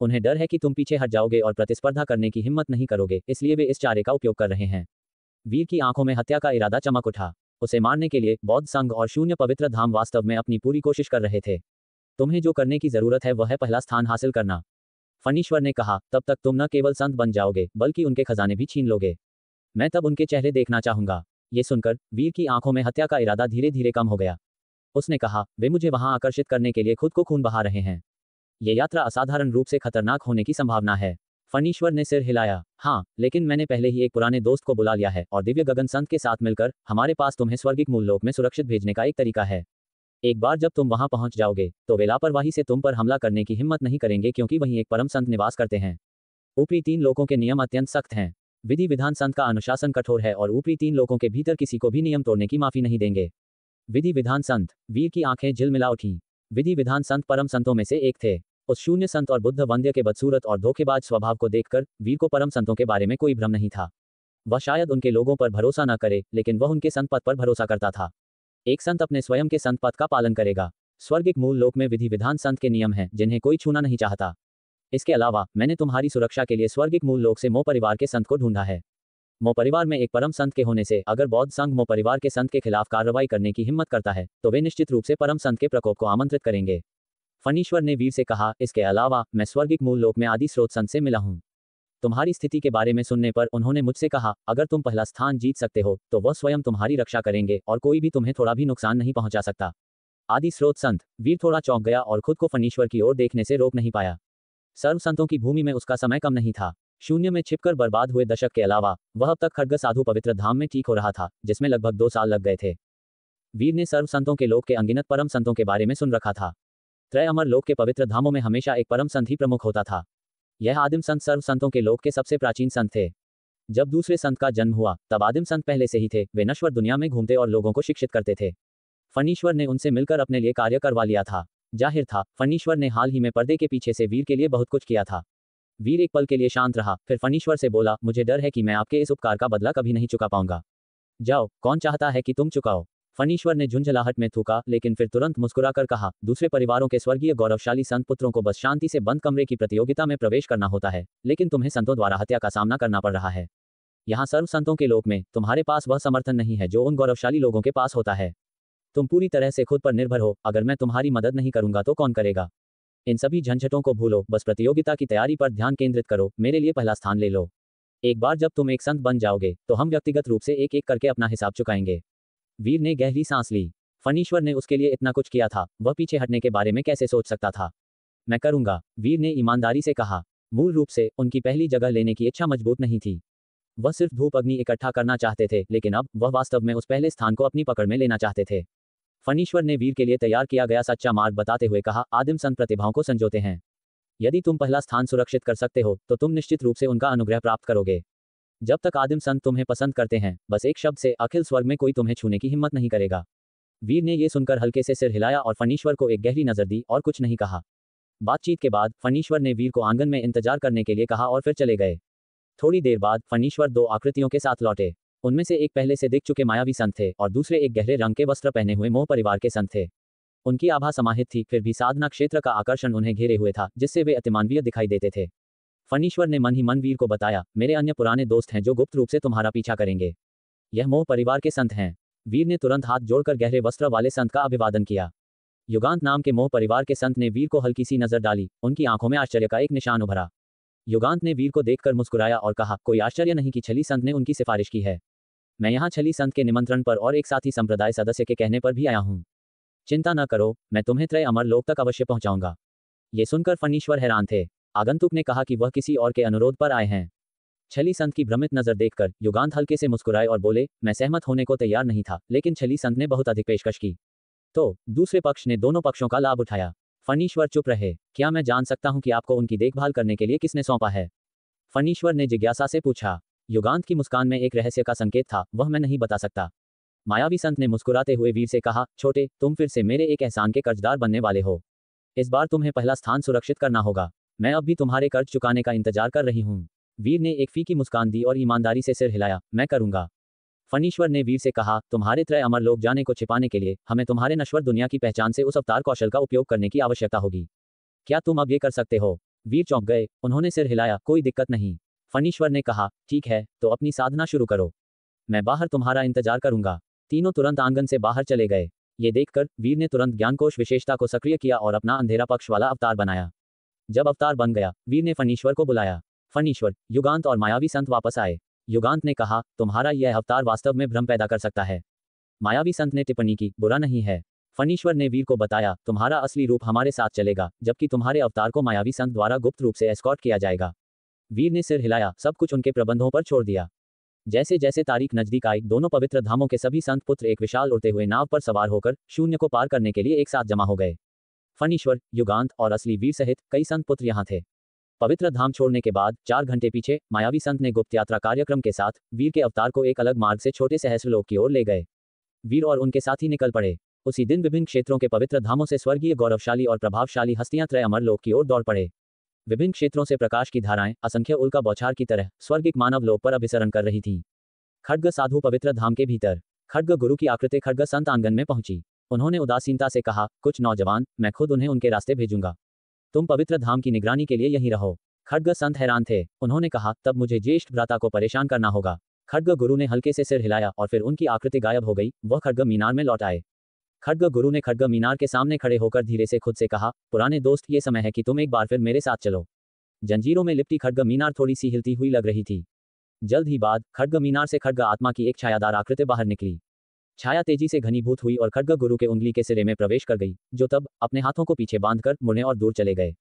उन्हें डर है कि तुम पीछे हट जाओगे और प्रतिस्पर्धा करने की हिम्मत नहीं करोगे, इसलिए वे इस चारे का उपयोग कर रहे हैं। वीर की आंखों में हत्या का इरादा चमक उठा। उसे मारने के लिए बौद्ध संघ और शून्य पवित्र धाम वास्तव में अपनी पूरी कोशिश कर रहे थे। तुम्हें जो करने की जरूरत है वह है पहला स्थान हासिल करना। फणीश्वर ने कहा, तब तक तुम न केवल संत बन जाओगे बल्कि उनके खजाने भी छीन लोगे। मैं तब उनके चेहरे देखना चाहूंगा। ये सुनकर वीर की आंखों में हत्या का इरादा धीरे धीरे कम हो गया। उसने कहा, वे मुझे वहां आकर्षित करने के लिए खुद को खून बहा रहे हैं। ये यात्रा असाधारण रूप से खतरनाक होने की संभावना है। फणीश्वर ने सिर हिलाया। हाँ, लेकिन मैंने पहले ही एक पुराने दोस्त को बुला लिया है और दिव्य गगन संत के साथ मिलकर हमारे पास तुम्हें स्वर्गिक मूललोक में सुरक्षित भेजने का एक तरीका है। एक बार जब तुम वहां पहुंच जाओगे तो वे लापरवाही से तुम पर हमला करने की हिम्मत नहीं करेंगे, क्योंकि वहीं एक परम संत निवास करते हैं। ऊपरी 3 लोकों के नियम अत्यंत सख्त हैं। विधि विधान संत का अनुशासन कठोर है और ऊपरी 3 लोकों के भीतर किसी को भी नियम तोड़ने की माफी नहीं देंगे। विधि विधान संत। वीर की आंखें झिलमिला उठीं। विधि विधान संत परम संतों में से एक थे। उस शून्य संत और बुद्ध वंद्य के बदसूरत और धोखेबाज स्वभाव को देखकर वीर को परम संतों के बारे में कोई भ्रम नहीं था। वह शायद उनके लोगों पर भरोसा न करे, लेकिन वह उनके संत पद पर भरोसा करता था। एक संत अपने स्वयं के संत पद का पालन करेगा। स्वर्गिक मूल लोक में विधि विधान संत के नियम हैं जिन्हें कोई छूना नहीं चाहता। इसके अलावा मैंने तुम्हारी सुरक्षा के लिए स्वर्गिक मूल लोक से मो परिवार के संत को ढूंढा है। मो परिवार में एक परम संत के होने से अगर बौद्ध संघ मो परिवार के संत के खिलाफ कार्रवाई करने की हिम्मत करता है तो वे निश्चित रूप से परम संत के प्रकोप को आमंत्रित करेंगे। फणीश्वर ने वीर से कहा, इसके अलावा मैं स्वर्गिक मूल लोक में आदि स्रोत संत से मिला हूं। तुम्हारी स्थिति के बारे में सुनने पर उन्होंने मुझसे कहा, अगर तुम पहला स्थान जीत सकते हो तो वह स्वयं तुम्हारी रक्षा करेंगे और कोई भी तुम्हें थोड़ा भी नुकसान नहीं पहुंचा सकता। आदि स्रोत संत। वीर थोड़ा चौंक गया और खुद को फणीश्वर की ओर देखने से रोक नहीं पाया। सर्व संतों की भूमि में उसका समय कम नहीं था। शून्य में छिपकर बर्बाद हुए दशक के अलावा वह अब तक खड्ग साधु पवित्र धाम में ठीक हो रहा था, जिसमें लगभग 2 साल लग गए थे। वीर ने सर्व संतों के लोक के अनगिनत परम संतों के बारे में सुन रखा था। त्रय अमर लोक के पवित्र धामों में हमेशा एक परम संत ही प्रमुख होता था। यह आदिम संत सर्व संतों के लोक के सबसे प्राचीन संत थे। जब दूसरे संत का जन्म हुआ तब आदिम संत पहले से ही थे। वे नश्वर दुनिया में घूमते और लोगों को शिक्षित करते थे। फणीश्वर ने उनसे मिलकर अपने लिए कार्य करवा लिया था। जाहिर था फणीश्वर ने हाल ही में पर्दे के पीछे से वीर के लिए बहुत कुछ किया था। वीर एक पल के लिए शांत रहा, फिर फणीश्वर से बोला, मुझे डर है कि मैं आपके इस उपकार का बदला कभी नहीं चुका पाऊंगा। जाओ, कौन चाहता है कि तुम चुकाओ? फणीश्वर ने झुंझलाहट में थूका, लेकिन फिर तुरंत मुस्कुराकर कहा, दूसरे परिवारों के स्वर्गीय गौरवशाली संत पुत्रों को बस शांति से बंद कमरे की प्रतियोगिता में प्रवेश करना होता है, लेकिन तुम्हें संतों द्वारा हत्या का सामना करना पड़ रहा है। यहाँ सर्व संतों के लोक में तुम्हारे पास वह समर्थन नहीं है जो उन गौरवशाली लोगों के पास होता है। तुम पूरी तरह से खुद पर निर्भर हो। अगर मैं तुम्हारी मदद नहीं करूंगा तो कौन करेगा? इन सभी झंझटों को भूलो, बस प्रतियोगिता की तैयारी पर ध्यान केंद्रित करो। मेरे लिए पहला स्थान ले लो। एक बार जब तुम एक संत बन जाओगे तो हम व्यक्तिगत रूप से एक एक करके अपना हिसाब चुकाएंगे। वीर ने गहरी सांस ली। फणीश्वर ने उसके लिए इतना कुछ किया था, वह पीछे हटने के बारे में कैसे सोच सकता था? मैं करूंगा, वीर ने ईमानदारी से कहा। मूल रूप से उनकी पहली जगह लेने की इच्छा मजबूत नहीं थी। वह सिर्फ धूप अग्नि इकट्ठा करना चाहते थे, लेकिन अब वह वास्तव में उस पहले स्थान को अपनी पकड़ में लेना चाहते थे। फणीश्वर ने वीर के लिए तैयार किया गया सच्चा मार्ग बताते हुए कहा, आदिम संत प्रतिभाओं को संजोते हैं। यदि तुम पहला स्थान सुरक्षित कर सकते हो तो तुम निश्चित रूप से उनका अनुग्रह प्राप्त करोगे। जब तक आदिम संत तुम्हें पसंद करते हैं, बस एक शब्द से अखिल स्वर्ग में कोई तुम्हें छूने की हिम्मत नहीं करेगा। वीर ने यह सुनकर हल्के से सिर हिलाया और फणीश्वर को एक गहरी नजर दी और कुछ नहीं कहा। बातचीत के बाद फणीश्वर ने वीर को आंगन में इंतजार करने के लिए कहा और फिर चले गए। थोड़ी देर बाद फणीश्वर 2 आकृतियों के साथ लौटे। उनमें से एक पहले से दिख चुके मायावी संत थे और दूसरे एक गहरे रंग के वस्त्र पहने हुए मोह परिवार के संत थे। उनकी आभा समाहित थी, फिर भी साधना क्षेत्र का आकर्षण उन्हें घेरे हुए था, जिससे वे अतिमानवीय दिखाई देते थे। फणीश्वर ने मन ही मन वीर को बताया, मेरे अन्य पुराने दोस्त हैं जो गुप्त रूप से तुम्हारा पीछा करेंगे। यह मोह परिवार के संत हैं। वीर ने तुरंत हाथ जोड़कर गहरे वस्त्र वाले संत का अभिवादन किया। युगांत नाम के मोह परिवार के संत ने वीर को हल्की सी नजर डाली, उनकी आंखों में आश्चर्य का एक निशान उभरा। युगांत ने वीर को देखकर मुस्कुराया और कहा, कोई आश्चर्य नहीं कि छली संत ने उनकी सिफारिश की है। मैं यहाँ छली संत के निमंत्रण पर और एक साथी संप्रदाय सदस्य के कहने पर भी आया हूँ। चिंता न करो, मैं तुम्हें त्रय अमर लोक तक अवश्य पहुंचाऊंगा। ये सुनकर फणीश्वर हैरान थे। आगंतुक ने कहा कि वह किसी और के अनुरोध पर आए हैं। छली संत की भ्रमित नजर देखकर युगांत हल्के से मुस्कुराए और बोले, मैं सहमत होने को तैयार नहीं था, लेकिन छली संत ने बहुत अधिक पेशकश की तो दूसरे पक्ष ने दोनों पक्षों का लाभ उठाया। फणीश्वर चुप रहे। क्या मैं जान सकता हूं कि आपको उनकी देखभाल करने के लिए किसने सौंपा है? फणीश्वर ने जिज्ञासा से पूछा। युगांत की मुस्कान में एक रहस्य का संकेत था, वह मैं नहीं बता सकता। मायावी संत ने मुस्कुराते हुए वीर से कहा, छोटे, तुम फिर से मेरे एक एहसान के कर्जदार बनने वाले हो। इस बार तुम्हें पहला स्थान सुरक्षित करना होगा। मैं अब भी तुम्हारे कर्ज चुकाने का इंतजार कर रही हूँ। वीर ने एक फीकी मुस्कान दी और ईमानदारी से सिर हिलाया, मैं करूंगा। फणीश्वर ने वीर से कहा, तुम्हारे त्रय अमर लोक जाने को छिपाने के लिए हमें तुम्हारे नश्वर दुनिया की पहचान से उस अवतार कौशल का उपयोग करने की आवश्यकता होगी। क्या तुम अब ये कर सकते हो? वीर चौंक गए, उन्होंने सिर हिलाया, कोई दिक्कत नहीं। फणीश्वर ने कहा, ठीक है, तो अपनी साधना शुरू करो। मैं बाहर तुम्हारा इंतजार करूंगा। तीनों तुरंत आंगन से बाहर चले गए। ये देखकर वीर ने तुरंत ज्ञानकोश विशेषता को सक्रिय किया और अपना अंधेरा पक्ष वाला अवतार बनाया। जब अवतार बन गया, वीर ने फणीश्वर को बुलाया। फणीश्वर, युगांत और मायावी संत वापस आए। युगांत ने कहा, तुम्हारा यह अवतार वास्तव में भ्रम पैदा कर सकता है। मायावी संत ने टिप्पणी की, बुरा नहीं है। फणीश्वर ने वीर को बताया, तुम्हारा असली रूप हमारे साथ चलेगा, जबकि तुम्हारे अवतार को मायावी संत द्वारा गुप्त रूप से एस्कॉर्ट किया जाएगा। वीर ने सिर हिलाया, सब कुछ उनके प्रबंधों पर छोड़ दिया। जैसे जैसे तारीख नजदीक आई, दोनों पवित्र धामों के सभी संत पुत्र एक विशाल उड़ते हुए नाव पर सवार होकर शून्य को पार करने के लिए एक साथ जमा हो गए। फणीश्वर, युगांत और असली वीर सहित कई संत पुत्र यहाँ थे। पवित्र धाम छोड़ने के बाद 4 घंटे पीछे मायावी संत ने गुप्त यात्रा कार्यक्रम के साथ वीर के अवतार को एक अलग मार्ग से छोटे सहस्रलोक की ओर ले गए। वीर और उनके साथी निकल पड़े। उसी दिन विभिन्न क्षेत्रों के पवित्र धामों से स्वर्गीय गौरवशाली और प्रभावशाली हस्तियां त्रय अमर लोक की ओर दौड़ पड़े। विभिन्न क्षेत्रों से प्रकाश की धाराएं असंख्य उल्का बौछार की तरह स्वर्गिक मानव लोक पर अभिसरण कर रही थीं। खड्ग साधु पवित्र धाम के भीतर। खड्ग गुरु की आकृति खड्ग संत आंगन में पहुंची। उन्होंने उदासीनता से कहा, कुछ नौजवान, मैं खुद उन्हें उनके रास्ते भेजूंगा। तुम पवित्र धाम की निगरानी के लिए यहीं रहो। खड्ग संत हैरान थे। उन्होंने कहा, तब मुझे ज्येष्ठ भ्राता को परेशान करना होगा। खड्ग गुरु ने हल्के से सिर हिलाया और फिर उनकी आकृति गायब हो गई। वह खड्ग मीनार में लौट आए। खड्ग गुरु ने खड्ग मीनार के सामने खड़े होकर धीरे से खुद से कहा, पुराने दोस्त, ये समय है कि तुम एक बार फिर मेरे साथ चलो। जंजीरों में लिपटी खड्ग मीनार थोड़ी सी हिलती हुई लग रही थी। जल्द ही बाद खड्ग मीनार से खड्ग आत्मा की एक छायादार आकृति बाहर निकली। छाया तेजी से घनीभूत हुई और खड्ग गुरु के उंगली के सिरे में प्रवेश कर गई, जो तब अपने हाथों को पीछे बांधकर मुड़ने और दूर चले गए।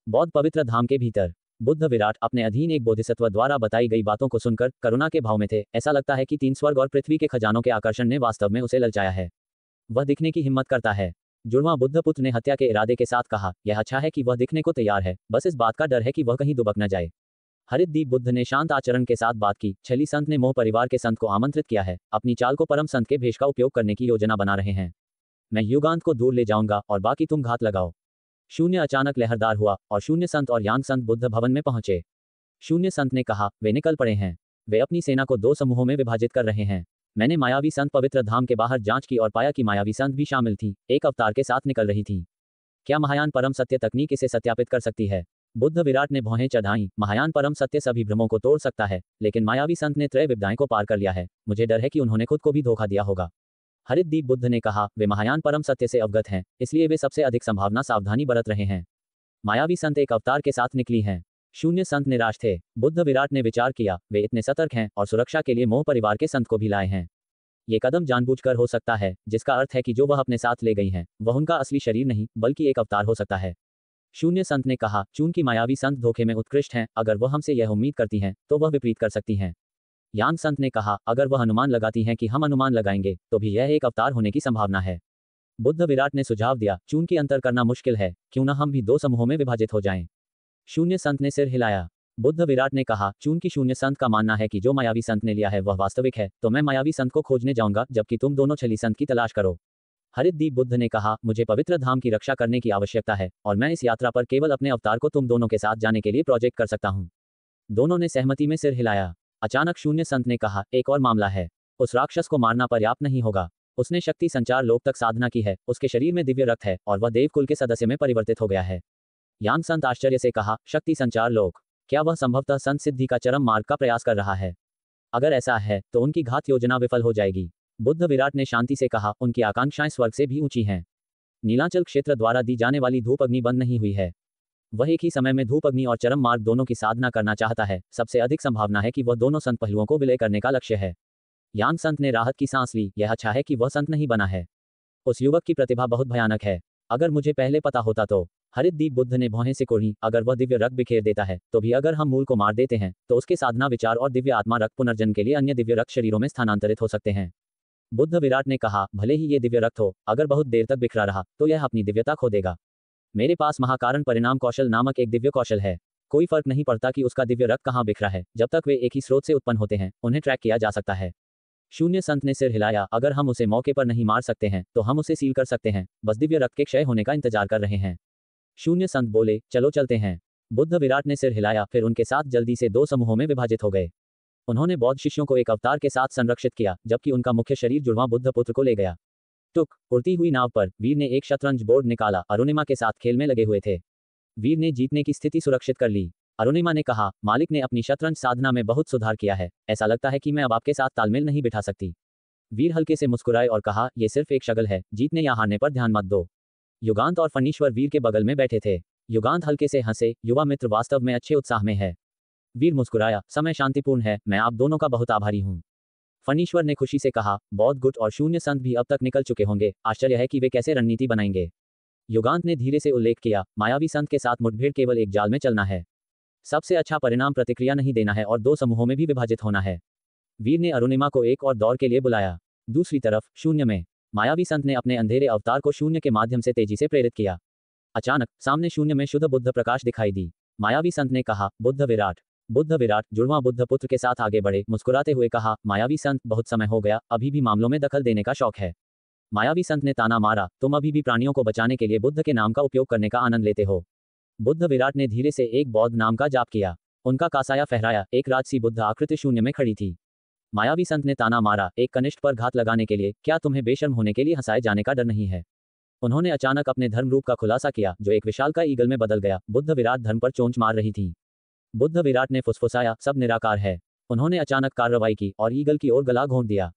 बौद्ध पवित्र धाम के भीतर। बुद्ध विराट अपने अधीन एक बोधिसत्व द्वारा बताई गई बातों को सुनकर करुणा के भाव में थे। ऐसा लगता है कि 3 स्वर्ग और पृथ्वी के खजानों के आकर्षण ने वास्तव में उसे ललचाया है। वह दिखने की हिम्मत करता है। जुड़वां बुद्ध पुत्र ने हत्या के इरादे के साथ कहा, यह अच्छा है कि वह दिखने को तैयार है, बस इस बात का डर है कि वह कहीं दुबक न जाए। हरिद्दीप बुद्ध ने शांत आचरण के साथ बात की। छली संत ने मोह परिवार के संत को आमंत्रित किया है। अपनी चाल को परम संत के भेष का उपयोग करने की योजना बना रहे हैं। मैं युगांत को दूर ले जाऊंगा और बाकी तुम घात लगाओ। शून्य अचानक लहरदार हुआ और शून्य संत और यांग संत बुद्ध भवन में पहुंचे। शून्य संत ने कहा, वे निकल पड़े हैं। वे अपनी सेना को 2 समूहों में विभाजित कर रहे हैं। मैंने मायावी संत पवित्र धाम के बाहर जांच की और पाया कि मायावी संत भी शामिल थी, एक अवतार के साथ निकल रही थी। क्या महायान परम सत्य तकनीक इसे सत्यापित कर सकती है? बुद्ध विराट ने भौहें चढ़ाई। महायान परम सत्य सभी भ्रमों को तोड़ सकता है, लेकिन मायावी संत ने त्रय विद्याएं को पार कर लिया है। मुझे डर है कि उन्होंने खुद को भी धोखा दिया होगा। हरिद्दीप बुद्ध ने कहा, वे महायान परम सत्य से अवगत हैं, इसलिए वे सबसे अधिक संभावना सावधानी बरत रहे हैं। मायावी संत एक अवतार के साथ निकली हैं। शून्य संत निराश थे। बुद्ध विराट ने विचार किया, वे इतने सतर्क हैं और सुरक्षा के लिए मोह परिवार के संत को भी लाए हैं। ये कदम जानबूझकर हो सकता है, जिसका अर्थ है कि जो वह अपने साथ ले गई हैं, वह उनका असली शरीर नहीं बल्कि एक अवतार हो सकता है। शून्य संत ने कहा, चूंकि मायावी संत धोखे में उत्कृष्ट हैं, अगर वह हमसे यह उम्मीद करती हैं, तो वह विपरीत कर सकती हैं। यांग संत ने कहा, अगर वह अनुमान लगाती हैं कि हम अनुमान लगाएंगे, तो भी यह एक अवतार होने की संभावना है। बुद्ध विराट ने सुझाव दिया, चूंकि अंतर करना मुश्किल है, क्यों न हम भी 2 समूहों में विभाजित हो जाएं। शून्य संत ने सिर हिलाया। बुद्ध विराट ने कहा, चूंकि शून्य संत का मानना है कि जो मायावी संत ने लिया है वह वास्तविक है, तो मैं मायावी संत को खोजने जाऊंगा, जबकि तुम दोनों छली संत की तलाश करो। हरिद्दीप बुद्ध ने कहा, मुझे पवित्र धाम की रक्षा करने की आवश्यकता है और मैं इस यात्रा पर केवल अपने अवतार को तुम दोनों के साथ जाने के लिए प्रोजेक्ट कर सकता हूँ। दोनों ने सहमति में सिर हिलाया। अचानक शून्य संत ने कहा, एक और मामला है। उस राक्षस को मारना पर्याप्त नहीं होगा। उसने शक्ति संचार लोक तक साधना की है, उसके शरीर में दिव्य रक्त है और वह देवकुल के सदस्य में परिवर्तित हो गया है। यांग संत आश्चर्य से कहा, शक्ति संचार लोक? क्या वह संभवतः संत सिद्धि का चरम मार्ग का प्रयास कर रहा है? अगर ऐसा है तो उनकी घात योजना विफल हो जाएगी। बुद्ध विराट ने शांति से कहा, उनकी आकांक्षाएं स्वर्ग से भी ऊंची हैं। नीलांचल क्षेत्र द्वारा दी जाने वाली धूप अग्नि बंद नहीं हुई है। वह एक ही समय में धूप अग्नि और चरम मार्ग दोनों की साधना करना चाहता है। सबसे अधिक संभावना है कि वह दोनों संत पहलुओं को विलय करने का लक्ष्य है। यांग संत ने राहत की सांस ली। यह अच्छा है कि वह संत नहीं बना है। उस युवक की प्रतिभा बहुत भयानक है। अगर मुझे पहले पता होता तो। हरितदीप बुद्ध ने भौहें सिकोड़ी। अगर वह दिव्य रक्त बिखेर देता है तो भी अगर हम मूल को मार देते हैं तो उसके साधना विचार और दिव्य आत्मा रक्त पुनर्जन्म के लिए अन्य दिव्य रक्त शरीरों में स्थानांतरित हो सकते हैं। बुद्ध विराट ने कहा, भले ही ये दिव्य रक्त हो, अगर बहुत देर तक बिखरा रहा तो यह अपनी दिव्यता खो देगा। मेरे पास महाकारण परिणाम कौशल नामक एक दिव्य कौशल है। कोई फर्क नहीं पड़ता कि उसका दिव्य रक्त कहाँ बिखरा है, जब तक वे एक ही स्रोत से उत्पन्न होते हैं उन्हें ट्रैक किया जा सकता है। शून्य संत ने सिर हिलाया। अगर हम उसे मौके पर नहीं मार सकते हैं तो हम उसे सील कर सकते हैं, बस दिव्य रक्त के क्षय होने का इंतजार कर रहे हैं। शून्य संत बोले, चलो चलते हैं। बुद्ध विराट ने सिर हिलाया, फिर उनके साथ जल्दी से दो समूहों में विभाजित हो गए। उन्होंने बौद्ध शिष्यों को एक अवतार के साथ संरक्षित किया, जबकि उनका मुख्य शरीर जुड़वां बुद्ध पुत्र को ले गया। टुक उड़ती हुई नाव पर वीर ने एक शतरंज बोर्ड निकाला। अरुणिमा के साथ खेल में लगे हुए थे। वीर ने जीतने की स्थिति सुरक्षित कर ली। अरुणिमा ने कहा, मालिक ने अपनी शतरंज साधना में बहुत सुधार किया है। ऐसा लगता है कि मैं अब आपके साथ तालमेल नहीं बिठा सकती। वीर हल्के से मुस्कुराए और कहा, यह सिर्फ एक शगल है, जीतने या हारने पर ध्यान मत दो। युगांत और फणीश्वर वीर के बगल में बैठे थे। युगांत हल्के से हंसे, युवा मित्र वास्तव में अच्छे उत्साह में है। वीर मुस्कुराया, समय शांतिपूर्ण है, मैं आप दोनों का बहुत आभारी हूँ। फणीश्वर ने खुशी से कहा, बौद्ध गुट और शून्य संत भी अब तक निकल चुके होंगे, आश्चर्य है कि वे कैसे रणनीति बनाएंगे। युगांत ने धीरे से उल्लेख किया, मायावी संत के साथ मुठभेड़ केवल एक जाल में चलना है। सबसे अच्छा परिणाम प्रतिक्रिया नहीं देना है और दो समूहों में भी विभाजित होना है। वीर ने अरुणिमा को एक और दौर के लिए बुलाया। दूसरी तरफ शून्य में मायावी संत ने अपने अंधेरे अवतार को शून्य के माध्यम से तेजी से प्रेरित किया। अचानक सामने शून्य में शुद्ध बुद्ध प्रकाश दिखाई दी। मायावी संत ने कहा, बुद्ध विराट जुड़वां बुद्ध पुत्र के साथ आगे बढ़े। मुस्कुराते हुए कहा, मायावी संत, बहुत समय हो गया, अभी भी मामलों में दखल देने का शौक है। मायावी संत ने ताना मारा, तुम अभी भी प्राणियों को बचाने के लिए बुद्ध के नाम का उपयोग करने का आनंद लेते हो। बुद्ध विराट ने धीरे से एक बौद्ध नाम का जाप किया। उनका कासाया फहराया। एक राजसी बुद्ध आकृति शून्य में खड़ी थी। मायावी संत ने ताना मारा, एक कनिष्ठ पर घात लगाने के लिए क्या तुम्हें बेशर्म होने के लिए हंसाए जाने का डर नहीं है। उन्होंने अचानक अपने धर्म रूप का खुलासा किया, जो एक विशालकाय ईगल में बदल गया। बुद्ध विराट धर्म पर चोंच मार रही थी। बुद्ध विराट ने फुसफुसाया, सब निराकार है। उन्होंने अचानक कार्रवाई की और ईगल की ओर गला घोंट दिया।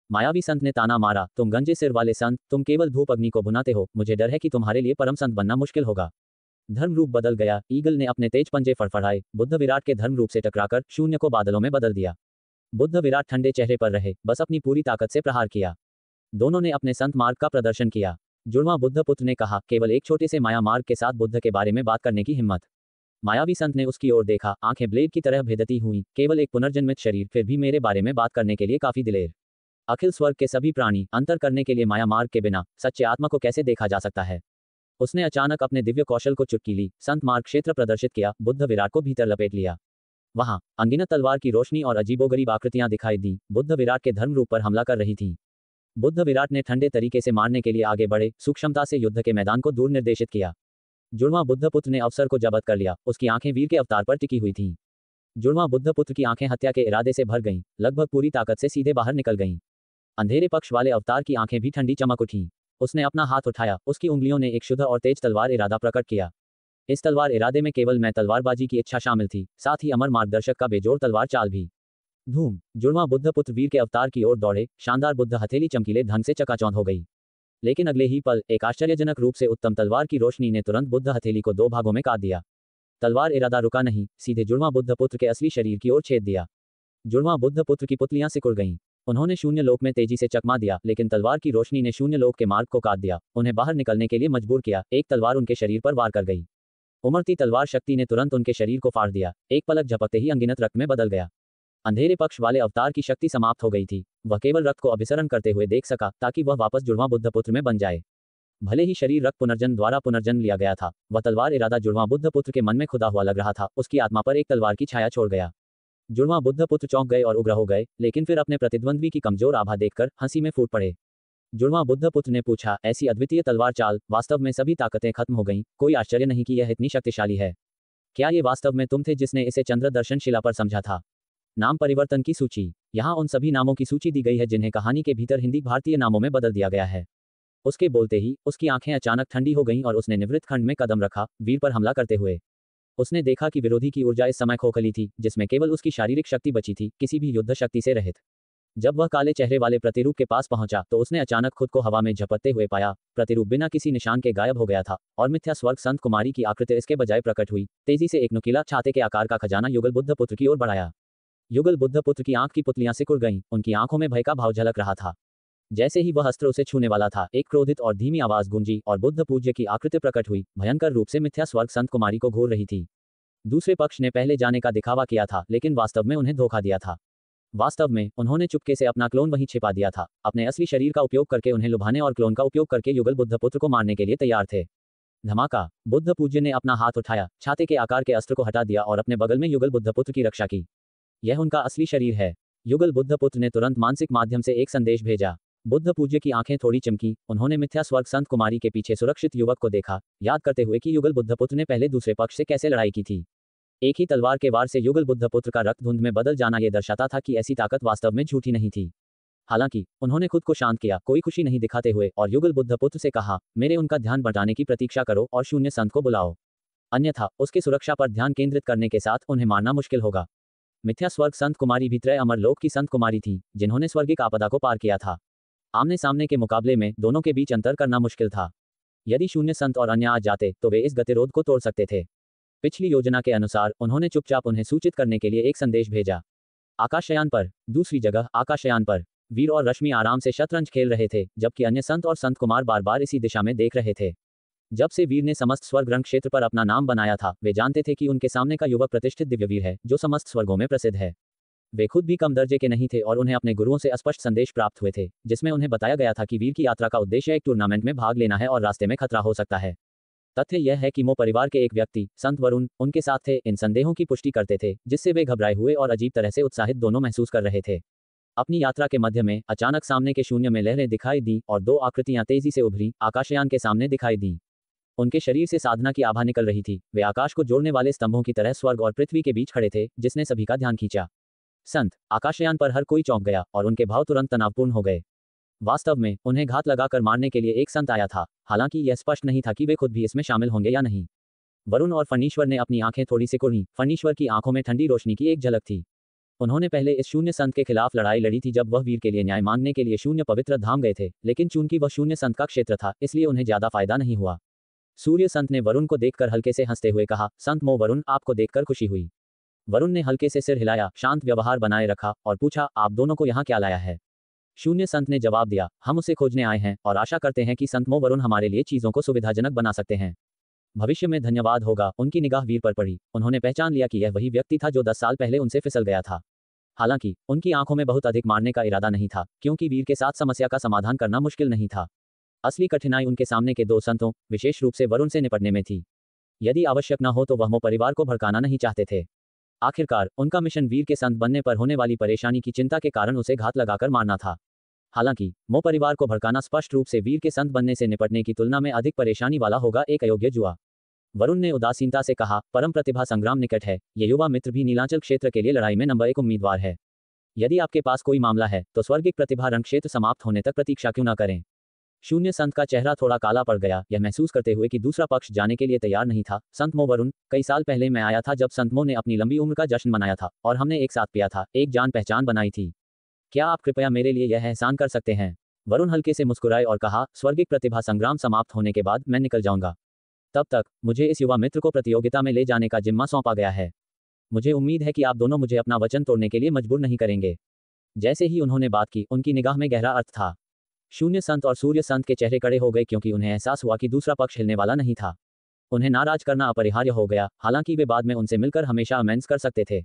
मायावी संत ने ताना मारा, तुम गंजे सिर वाले संत, तुम केवल धूप अग्नि को भुनाते हो, मुझे डर है कि तुम्हारे लिए परम संत बनना मुश्किल होगा। धर्म रूप बदल गया। ईगल ने अपने तेज पंजे फड़फड़ाए, बुद्ध विराट के धर्म रूप से टकराकर शून्य को बादलों में बदल दिया। बुद्ध विराट ठंडे चेहरे पर रहे, बस अपनी पूरी ताकत से प्रहार किया। दोनों ने अपने संत मार्ग का प्रदर्शन किया। जुड़वां बुद्ध पुत्र ने कहा, केवल एक छोटे से माया मार्ग के साथ बुद्ध के बारे में बात करने की हिम्मत। मायावी संत ने उसकी ओर देखा, आंखें ब्लेड की तरह भेदती हुई। केवल एक पुनर्जन्मित शरीर, फिर भी मेरे बारे में बात करने के लिए काफी दिलेर। अखिल स्वर्ग के सभी प्राणी अंतर करने के लिए माया मार्ग के बिना सच्चे आत्मा को कैसे देखा जा सकता है। उसने अचानक अपने दिव्य कौशल को चुटकी ली, संत मार्ग क्षेत्र प्रदर्शित किया, बुद्ध विराट को भीतर लपेट लिया। वहां अनगिनत तलवार की रोशनी और अजीबोगरीब आकृतियां दिखाई दी, बुद्ध विराट के धर्म रूप पर हमला कर रही थीं। बुद्ध विराट ने ठंडे तरीके से मारने के लिए आगे बढ़े, सूक्ष्मता से युद्ध के मैदान को दूर निर्देशित किया। जुड़वां बुद्ध पुत्र ने अवसर को जब्त कर लिया। उसकी आंखें वीर के अवतार पर टिकी हुई थीं। जुड़वां बुद्ध पुत्र की आंखें हत्या के इरादे से भर गईं, लगभग पूरी ताकत से सीधे बाहर निकल गईं। अंधेरे पक्ष वाले अवतार की आंखें भी ठंडी चमक उठीं। उसने अपना हाथ उठाया, उसकी उंगलियों ने एक शुद्ध और तेज तलवार इरादा प्रकट किया। इस तलवार इरादे में केवल मैं तलवारबाजी की इच्छा शामिल थी, साथ ही अमर मार्गदर्शक का बेजोड़ तलवार चाल भी। धूम! जुड़वां बुद्ध पुत्र वीर के अवतार की ओर दौड़े। शानदार बुद्ध हथेली चमकीले ढंग से चकाचौंध हो गई। लेकिन अगले ही पल एक आश्चर्यजनक रूप से उत्तम तलवार की रोशनी ने तुरंत बुद्ध हथेली को दो भागों में काट दिया। तलवार इरादा रुका नहीं, सीधे जुड़वां बुद्ध पुत्र के असली शरीर की ओर छेद दिया। जुड़वां बुद्ध पुत्र की पुतलियां सिकुड़ गईं। उन्होंने शून्य लोक में तेजी से चकमा दिया, लेकिन तलवार की रोशनी ने शून्य लोक के मार्ग को काट दिया, उन्हें बाहर निकलने के लिए मजबूर किया। एक तलवार उनके शरीर पर वार कर गई। उमड़ती तलवार शक्ति ने तुरंत उनके शरीर को फाड़ दिया। एक पलक झपकते ही अनगिनत रक्त में बदल गया। अंधेरे पक्ष वाले अवतार की शक्ति समाप्त हो गई थी। वह केवल रक्त को अभिसरण करते हुए देख सका, ताकि वह वापस जुड़वां बुद्ध पुत्र में बन जाए। भले ही शरीर रक्त पुनर्जन्म द्वारा पुनर्जन्म लिया गया था, वह तलवार इरादा जुड़वां बुद्ध पुत्र के मन में खुदा हुआ लग रहा था। उसकी आत्मा पर एक तलवार की छाया छोड़ गया। जुड़वां बुद्ध पुत्र चौंक गए और उग्र हो गए, लेकिन फिर अपने प्रतिद्वंद्वी की कमजोर आभा देखकर हंसी में फूट पड़े। जुड़वां बुद्ध पुत्र ने पूछा, ऐसी अद्वितीय तलवार चाल, वास्तव में सभी ताकतें खत्म हो गईं, कोई आश्चर्य नहीं कि यह इतनी शक्तिशाली है। क्या ये वास्तव में तुम थे जिसने इसे चंद्र दर्शन शिला पर समझा था? नाम परिवर्तन की सूची। यहाँ उन सभी नामों की सूची दी गई है जिन्हें कहानी के भीतर हिंदी भारतीय नामों में बदल दिया गया है। उसके बोलते ही उसकी आंखें अचानक ठंडी हो गईं और उसने निवृत्त खंड में कदम रखा, वीर पर हमला करते हुए। उसने देखा कि विरोधी की ऊर्जा इस समय खोखली थी, जिसमें केवल उसकी शारीरिक शक्ति बची थी, किसी भी युद्ध शक्ति से रहित। जब वह काले चेहरे वाले प्रतिरूप के पास पहुंचा तो उसने अचानक खुद को हवा में झपटते हुए पाया। प्रतिरूप बिना किसी निशान के गायब हो गया था और मिथ्या स्वर्ग संत कुमारी की आकृति इसके बजाय प्रकट हुई। तेजी से एक नुकीला छाते के आकार का खजाना युगल बुद्ध पुत्र की ओर बढ़ाया। युगल बुद्ध पुत्र की आंख की पुतलियां सिकुड़ गईं, उनकी आंखों में भय का भाव झलक रहा था। जैसे ही वह अस्त्र उसे छूने वाला था, एक क्रोधित और धीमी आवाज गूंजी और बुद्ध पूज्य की आकृति प्रकट हुई, भयंकर रूप से मिथ्या स्वर्ग संत कुमारी को घूर रही थी। दूसरे पक्ष ने पहले जाने का दिखावा किया था, लेकिन वास्तव में उन्हें धोखा दिया था। वास्तव में उन्होंने चुपके से अपना क्लोन वहीं छिपा दिया था। अपने असली शरीर का उपयोग करके उन्हें लुभाने और क्लोन का उपयोग करके युगल बुद्ध पुत्र को मारने के लिए तैयार थे। धमाका! बुद्ध पूज्य ने अपना हाथ उठाया, छाते के आकार के अस्त्र को हटा दिया और अपने बगल में युगल बुद्ध पुत्र की रक्षा की। यह उनका असली शरीर है। युगल बुद्ध पुत्र ने तुरंत मानसिक माध्यम से एक संदेश भेजा। बुद्ध पूज्य की आंखें थोड़ी चमकी। उन्होंने मिथ्या स्वर्ग संत कुमारी के पीछे सुरक्षित युवक को देखा, याद करते हुए कि युगल बुद्ध पुत्र ने पहले दूसरे पक्ष से कैसे लड़ाई की थी। एक ही तलवार के वार से युगल बुद्ध पुत्र का रक्त धुंध में बदल जाना यह दर्शाता था कि ऐसी ताकत वास्तव में झूठी नहीं थी। हालांकि उन्होंने खुद को शांत किया, कोई खुशी नहीं दिखाते हुए, और युगल बुद्ध पुत्र से कहा, मेरे उनका ध्यान बटाने की प्रतीक्षा करो और शून्य संत को बुलाओ, अन्यथा उसकी सुरक्षा पर ध्यान केंद्रित करने के साथ उन्हें मारना मुश्किल होगा। मिथ्या स्वर्ग संत कुमारी भी त्रय अमरलोक की संत कुमारी थी, जिन्होंने स्वर्गिक आपदा को पार किया था। आमने सामने के मुकाबले में दोनों के बीच अंतर करना मुश्किल था। यदि शून्य संत और अन्य आ जाते तो वे इस गतिरोध को तोड़ सकते थे। पिछली योजना के अनुसार उन्होंने चुपचाप उन्हें सूचित करने के लिए एक संदेश भेजा। आकाशयान पर, दूसरी जगह आकाशयान पर, वीर और रश्मि आराम से शतरंज खेल रहे थे, जबकि अन्य संत और संत कुमार बार बार इसी दिशा में देख रहे थे। जब से वीर ने समस्त स्वर्ग रंग क्षेत्र पर अपना नाम बनाया था, वे जानते थे कि उनके सामने का युवक प्रतिष्ठित दिव्यवीर है, जो समस्त स्वर्गों में प्रसिद्ध है। वे खुद भी कम दर्जे के नहीं थे और उन्हें अपने गुरुओं से स्पष्ट संदेश प्राप्त हुए थे, जिसमें उन्हें बताया गया था कि वीर की यात्रा का उद्देश्य एक टूर्नामेंट में भाग लेना है और रास्ते में खतरा हो सकता है। तथ्य यह है कि मो परिवार के एक व्यक्ति, संत वरुण, उनके साथ थे। इन संदेहों की पुष्टि करते थे, जिससे वे घबराए हुए और अजीब तरह से उत्साहित दोनों महसूस कर रहे थे। अपनी यात्रा के मध्य में अचानक सामने के शून्य में लहरें दिखाई दी और दो आकृतियां तेजी से उभरी, आकाशयान के सामने दिखाई दी। उनके शरीर से साधना की आभा निकल रही थी। वे आकाश को जोड़ने वाले स्तंभों की तरह स्वर्ग और पृथ्वी के बीच खड़े थे, जिसने सभी का ध्यान खींचा। संत आकाशयान पर हर कोई चौंक गया और उनके भाव तुरंत तनावपूर्ण हो गए। वास्तव में उन्हें घात लगाकर मारने के लिए एक संत आया था, हालांकि यह स्पष्ट नहीं था कि वे खुद भी इसमें शामिल होंगे या नहीं। वरुण और फणीश्वर ने अपनी आंखें थोड़ी सिकुड़ी। फणीश्वर की आंखों में ठंडी रोशनी की एक झलक थी। उन्होंने पहले इस शून्य संत के खिलाफ लड़ाई लड़ी थी जब वह वीर के लिए न्याय मांगने के लिए शून्य पवित्र धाम गए थे, लेकिन चूंकि वह शून्य संत का क्षेत्र था, इसलिए उन्हें ज्यादा फायदा नहीं हुआ। सूर्य संत ने वरुण को देखकर हल्के से हंसते हुए कहा, संत मो वरुण, आपको देखकर खुशी हुई। वरुण ने हल्के से सिर हिलाया, शांत व्यवहार बनाए रखा और पूछा, आप दोनों को यहाँ क्या लाया है? शून्य संत ने जवाब दिया, हम उसे खोजने आए हैं और आशा करते हैं कि संत मो वरुण हमारे लिए चीजों को सुविधाजनक बना सकते हैं। भविष्य में धन्यवाद होगा। उनकी निगाह वीर पर पड़ी। उन्होंने पहचान लिया कि यह वही व्यक्ति था जो 10 साल पहले उनसे फिसल गया था। हालांकि उनकी आंखों में बहुत अधिक मारने का इरादा नहीं था, क्योंकि वीर के साथ समस्या का समाधान करना मुश्किल नहीं था। असली कठिनाई उनके सामने के दो संतों, विशेष रूप से वरुण से निपटने में थी। यदि आवश्यक न हो तो वह मो परिवार को भड़काना नहीं चाहते थे। आखिरकार उनका मिशन वीर के संत बनने पर होने वाली परेशानी की चिंता के कारण उसे घात लगाकर मारना था। हालांकि मो परिवार को भड़काना स्पष्ट रूप से वीर के संत बनने से निपटने की तुलना में अधिक परेशानी वाला होगा, एक अयोग्य जुआ। वरुण ने उदासीनता से कहा, परम प्रतिभा संग्राम निकट है। ये युवा मित्र भी नीलांचल क्षेत्र के लिए लड़ाई में नंबर 1 उम्मीदवार है। यदि आपके पास कोई मामला है तो स्वर्गिक प्रतिभा रंग क्षेत्र समाप्त होने तक प्रतीक्षा क्यों न करें। शून्य संत का चेहरा थोड़ा काला पड़ गया, यह महसूस करते हुए कि दूसरा पक्ष जाने के लिए तैयार नहीं था। संत मो वरुण, कई साल पहले मैं आया था जब संत मो ने अपनी लंबी उम्र का जश्न मनाया था और हमने एक साथ पिया था, एक जान पहचान बनाई थी। क्या आप कृपया मेरे लिए यह एहसान कर सकते हैं? वरुण हल्के से मुस्कुराए और कहा, स्वर्गिक प्रतिभा संग्राम समाप्त होने के बाद मैं निकल जाऊंगा। तब तक मुझे इस युवा मित्र को प्रतियोगिता में ले जाने का जिम्मा सौंपा गया है। मुझे उम्मीद है कि आप दोनों मुझे अपना वचन तोड़ने के लिए मजबूर नहीं करेंगे। जैसे ही उन्होंने बात की, उनकी निगाह में गहरा अर्थ था। शून्य संत और सूर्य संत के चेहरे कड़े हो गए, क्योंकि उन्हें एहसास हुआ कि दूसरा पक्ष हिलने वाला नहीं था। उन्हें नाराज करना अपरिहार्य हो गया, हालांकि वे बाद में उनसे मिलकर हमेशा अमेंस कर सकते थे।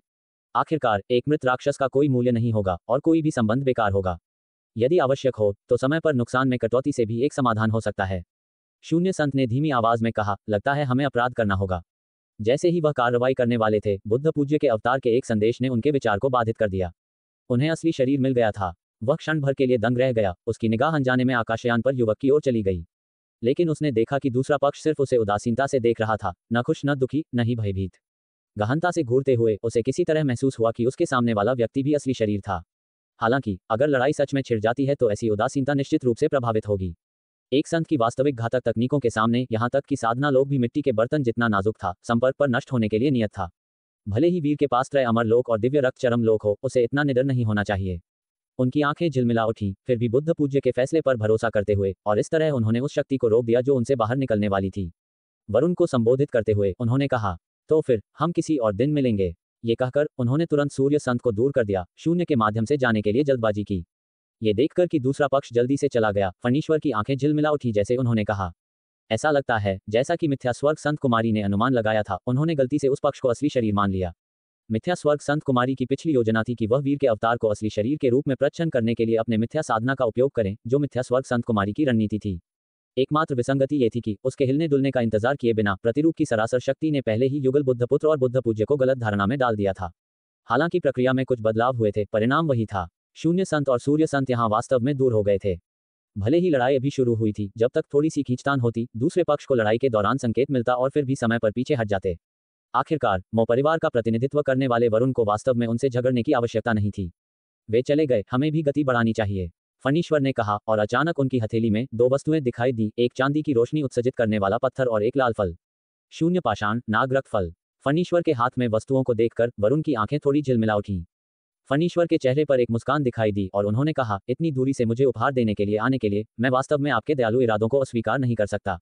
आखिरकार एक मृत राक्षस का कोई मूल्य नहीं होगा और कोई भी संबंध बेकार होगा। यदि आवश्यक हो तो समय पर नुकसान में कटौती से भी एक समाधान हो सकता है। शून्य संत ने धीमी आवाज में कहा, लगता है हमें अपराध करना होगा। जैसे ही वह कार्रवाई करने वाले थे, बुद्ध पूज्य के अवतार के एक संदेश ने उनके विचार को बाधित कर दिया। उन्हें असली शरीर मिल गया था। वह क्षण भर के लिए दंग रह गया। उसकी निगाह अनजाने में आकाशयान पर युवक की ओर चली गई, लेकिन उसने देखा कि दूसरा पक्ष सिर्फ उसे उदासीनता से देख रहा था, न खुश, न दुखी, न ही भयभीत। गहनता से घूरते हुए उसे किसी तरह महसूस हुआ कि उसके सामने वाला व्यक्ति भी असली शरीर था। हालांकि अगर लड़ाई सच में छिड़ जाती है तो ऐसी उदासीनता निश्चित रूप से प्रभावित होगी। एक संत की वास्तविक घातक तकनीकों के सामने, यहां तक कि साधना लोग भी मिट्टी के बर्तन जितना नाजुक था, संपर्क पर नष्ट होने के लिए नियत था। भले ही वीर के पास त्रय अमर लोक और दिव्य रक्त चरम लोक हो, उसे इतना निडर नहीं होना चाहिए। उनकी आंखें झिलमिला उठी, फिर भी बुद्ध पूज्य के फैसले पर भरोसा करते हुए, और इस तरह उन्होंने उस शक्ति को रोक दिया जो उनसे बाहर निकलने वाली थी। वरुण को संबोधित करते हुए उन्होंने कहा, तो फिर हम किसी और दिन मिलेंगे। ये कहकर उन्होंने तुरंत सूर्य संत को दूर कर दिया, शून्य के माध्यम से जाने के लिए जल्दबाजी की। ये देखकर कि दूसरा पक्ष जल्दी से चला गया, फणीश्वर की आंखें झिलमिला उठी जैसे उन्होंने कहा, ऐसा लगता है जैसा कि मिथ्या स्वर्ग संत कुमारी ने अनुमान लगाया था, उन्होंने गलती से उस पक्ष को असली शरीर मान लिया। मिथ्या स्वर्ग संत कुमारी की पिछली योजना थी कि वह वीर के अवतार को असली शरीर के रूप में प्रच्छन्न करने के लिए अपने मिथ्या साधना का उपयोग करें, जो मिथ्या स्वर्ग संत कुमारी की रणनीति थी। एकमात्र विसंगति ये थी कि उसके हिलने डुलने का इंतजार किए बिना प्रतिरूप की सरासर शक्ति ने पहले ही युगल बुद्धपुत्र और बुद्ध पूज्य को गलत धारणा में डाल दिया था। हालांकि प्रक्रिया में कुछ बदलाव हुए थे, परिणाम वही था। शून्य संत और सूर्य संत यहाँ वास्तव में दूर हो गए थे। भले ही लड़ाई अभी शुरू हुई थी, जब तक थोड़ी सी खींचतान होती, दूसरे पक्ष को लड़ाई के दौरान संकेत मिलता और फिर भी समय पर पीछे हट जाते। आखिरकार मो परिवार का प्रतिनिधित्व करने वाले वरुण को वास्तव में उनसे झगड़ने की आवश्यकता नहीं थी। वे चले गए, हमें भी गति बढ़ानी चाहिए, फणीश्वर ने कहा, और अचानक उनकी हथेली में दो वस्तुएं दिखाई दी, एक चांदी की रोशनी उत्सर्जित करने वाला पत्थर और एक लाल फल, शून्य पाषाण नागरक्त फल। फणीश्वर के हाथ में वस्तुओं को देखकर वरुण की आंखें थोड़ी झिलमिला उठीं। फणीश्वर के चेहरे पर एक मुस्कान दिखाई दी और उन्होंने कहा, इतनी दूरी से मुझे उपहार देने के लिए आने के लिए मैं वास्तव में आपके दयालु इरादों को अस्वीकार नहीं कर सकता।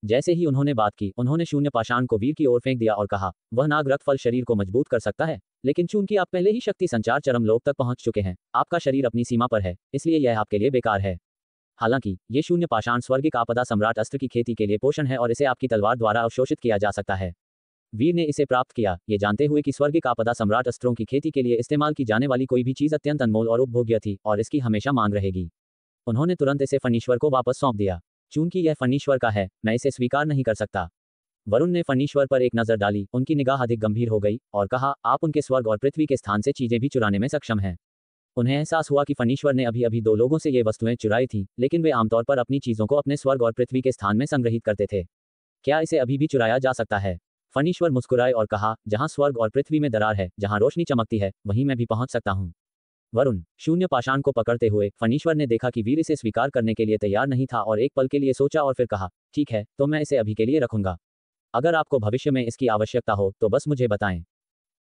जैसे ही उन्होंने बात की, उन्होंने शून्य पाषाण को वीर की ओर फेंक दिया और कहा, वह नागरक्त फल शरीर को मजबूत कर सकता है, लेकिन चूंकि आप पहले ही शक्ति संचार चरम लोक तक पहुंच चुके हैं, आपका शरीर अपनी सीमा पर है, इसलिए यह आपके लिए बेकार है। हालांकि ये शून्य पाषाण स्वर्गिक आपदा सम्राट अस्त्र की खेती के लिए पोषण है और इसे आपकी तलवार द्वारा अवशोषित किया जा सकता है। वीर ने इसे प्राप्त किया, ये जानते हुए कि स्वर्गिक आपदा सम्राट अस्त्रों की खेती के लिए इस्तेमाल की जाने वाली कोई भी चीज अत्यंत अनमोल और उपभोग्य थी और इसकी हमेशा मांग रहेगी। उन्होंने तुरंत इसे फणीश्वर को वापस सौंप दिया। चूंकि यह फणीश्वर का है, मैं इसे स्वीकार नहीं कर सकता। वरुण ने फणीश्वर पर एक नजर डाली, उनकी निगाह अधिक गंभीर हो गई और कहा, आप उनके स्वर्ग और पृथ्वी के स्थान से चीजें भी चुराने में सक्षम हैं। उन्हें एहसास हुआ कि फणीश्वर ने अभी अभी दो लोगों से ये वस्तुएं चुराई थी, लेकिन वे आमतौर पर अपनी चीजों को अपने स्वर्ग और पृथ्वी के स्थान में संग्रहित करते थे। क्या इसे अभी भी चुराया जा सकता है? फणीश्वर मुस्कुराए और कहा, जहां स्वर्ग और पृथ्वी में दरार है, जहां रोशनी चमकती है, वहीं मैं भी पहुंच सकता हूं। वरुण शून्य पाषाण को पकड़ते हुए फणीश्वर ने देखा कि वीर इसे स्वीकार करने के लिए तैयार नहीं था और एक पल के लिए सोचा और फिर कहा, ठीक है, तो मैं इसे अभी के लिए रखूंगा। अगर आपको भविष्य में इसकी आवश्यकता हो तो बस मुझे बताएं।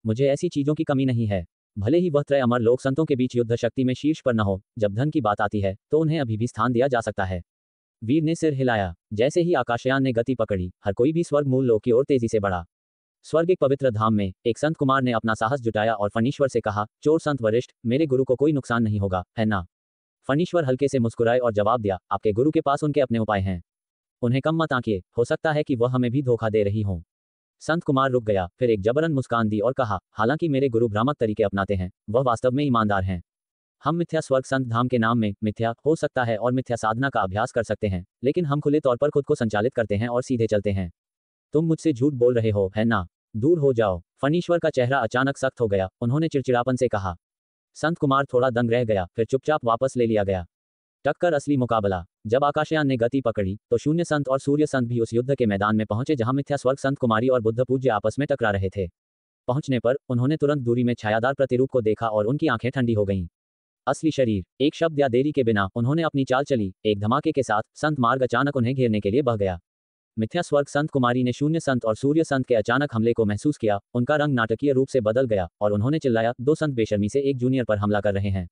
मुझे ऐसी चीजों की कमी नहीं है। भले ही वह त्रय अमर लोक संतों के बीच युद्ध शक्ति में शीर्ष पर न हो, जब धन की बात आती है तो उन्हें अभी भी स्थान दिया जा सकता है। वीर ने सिर हिलाया। जैसे ही आकाशयान ने गति पकड़ी, हर कोई भी स्वर्ग मूल लोक की ओर तेजी से बढ़ा। स्वर्ग एक पवित्र धाम में एक संत कुमार ने अपना साहस जुटाया और फणीश्वर से कहा, चोर संत वरिष्ठ, मेरे गुरु को कोई नुकसान नहीं होगा, है ना? फणीश्वर हल्के से मुस्कुराए और जवाब दिया, आपके गुरु के पास उनके अपने उपाय हैं, उन्हें कम मत आंकिए, हो सकता है कि वह हमें भी धोखा दे रही हो। संत कुमार रुक गया, फिर एक जबरन मुस्कान दी और कहा, हालांकि मेरे गुरु भ्रामक तरीके अपनाते हैं, वह वास्तव में ईमानदार हैं। हम मिथ्या स्वर्ग संत धाम के नाम में मिथ्या हो सकता है और मिथ्या साधना का अभ्यास कर सकते हैं, लेकिन हम खुले तौर पर खुद को संचालित करते हैं और सीधे चलते हैं। तुम मुझसे झूठ बोल रहे हो, है ना? दूर हो जाओ। फणीश्वर का चेहरा अचानक सख्त हो गया, उन्होंने चिड़चिड़ापन से कहा। संत कुमार थोड़ा दंग रह गया, फिर चुपचाप वापस ले लिया गया। टक्कर असली मुकाबला। जब आकाशयान ने गति पकड़ी तो शून्य संत और सूर्य संत भी उस युद्ध के मैदान में पहुंचे जहां मिथ्या स्वर्ग संत कुमारी और बुद्ध पूज्य आपस में टकरा रहे थे। पहुंचने पर उन्होंने तुरंत दूरी में छायादार प्रतिरूप को देखा और उनकी आंखें ठंडी हो गईं। असली शरीर। एक शब्द या देरी के बिना उन्होंने अपनी चाल चली। एक धमाके के साथ संत मार्ग अचानक उन्हें घेरने के लिए बह गया। मिथ्या स्वर्ग संत कुमारी ने शून्य संत और सूर्य संत के अचानक हमले को महसूस किया, उनका रंग नाटकीय रूप से बदल गया और उन्होंने चिल्लाया, दो संत बेशर्मी से एक जूनियर पर हमला कर रहे हैं।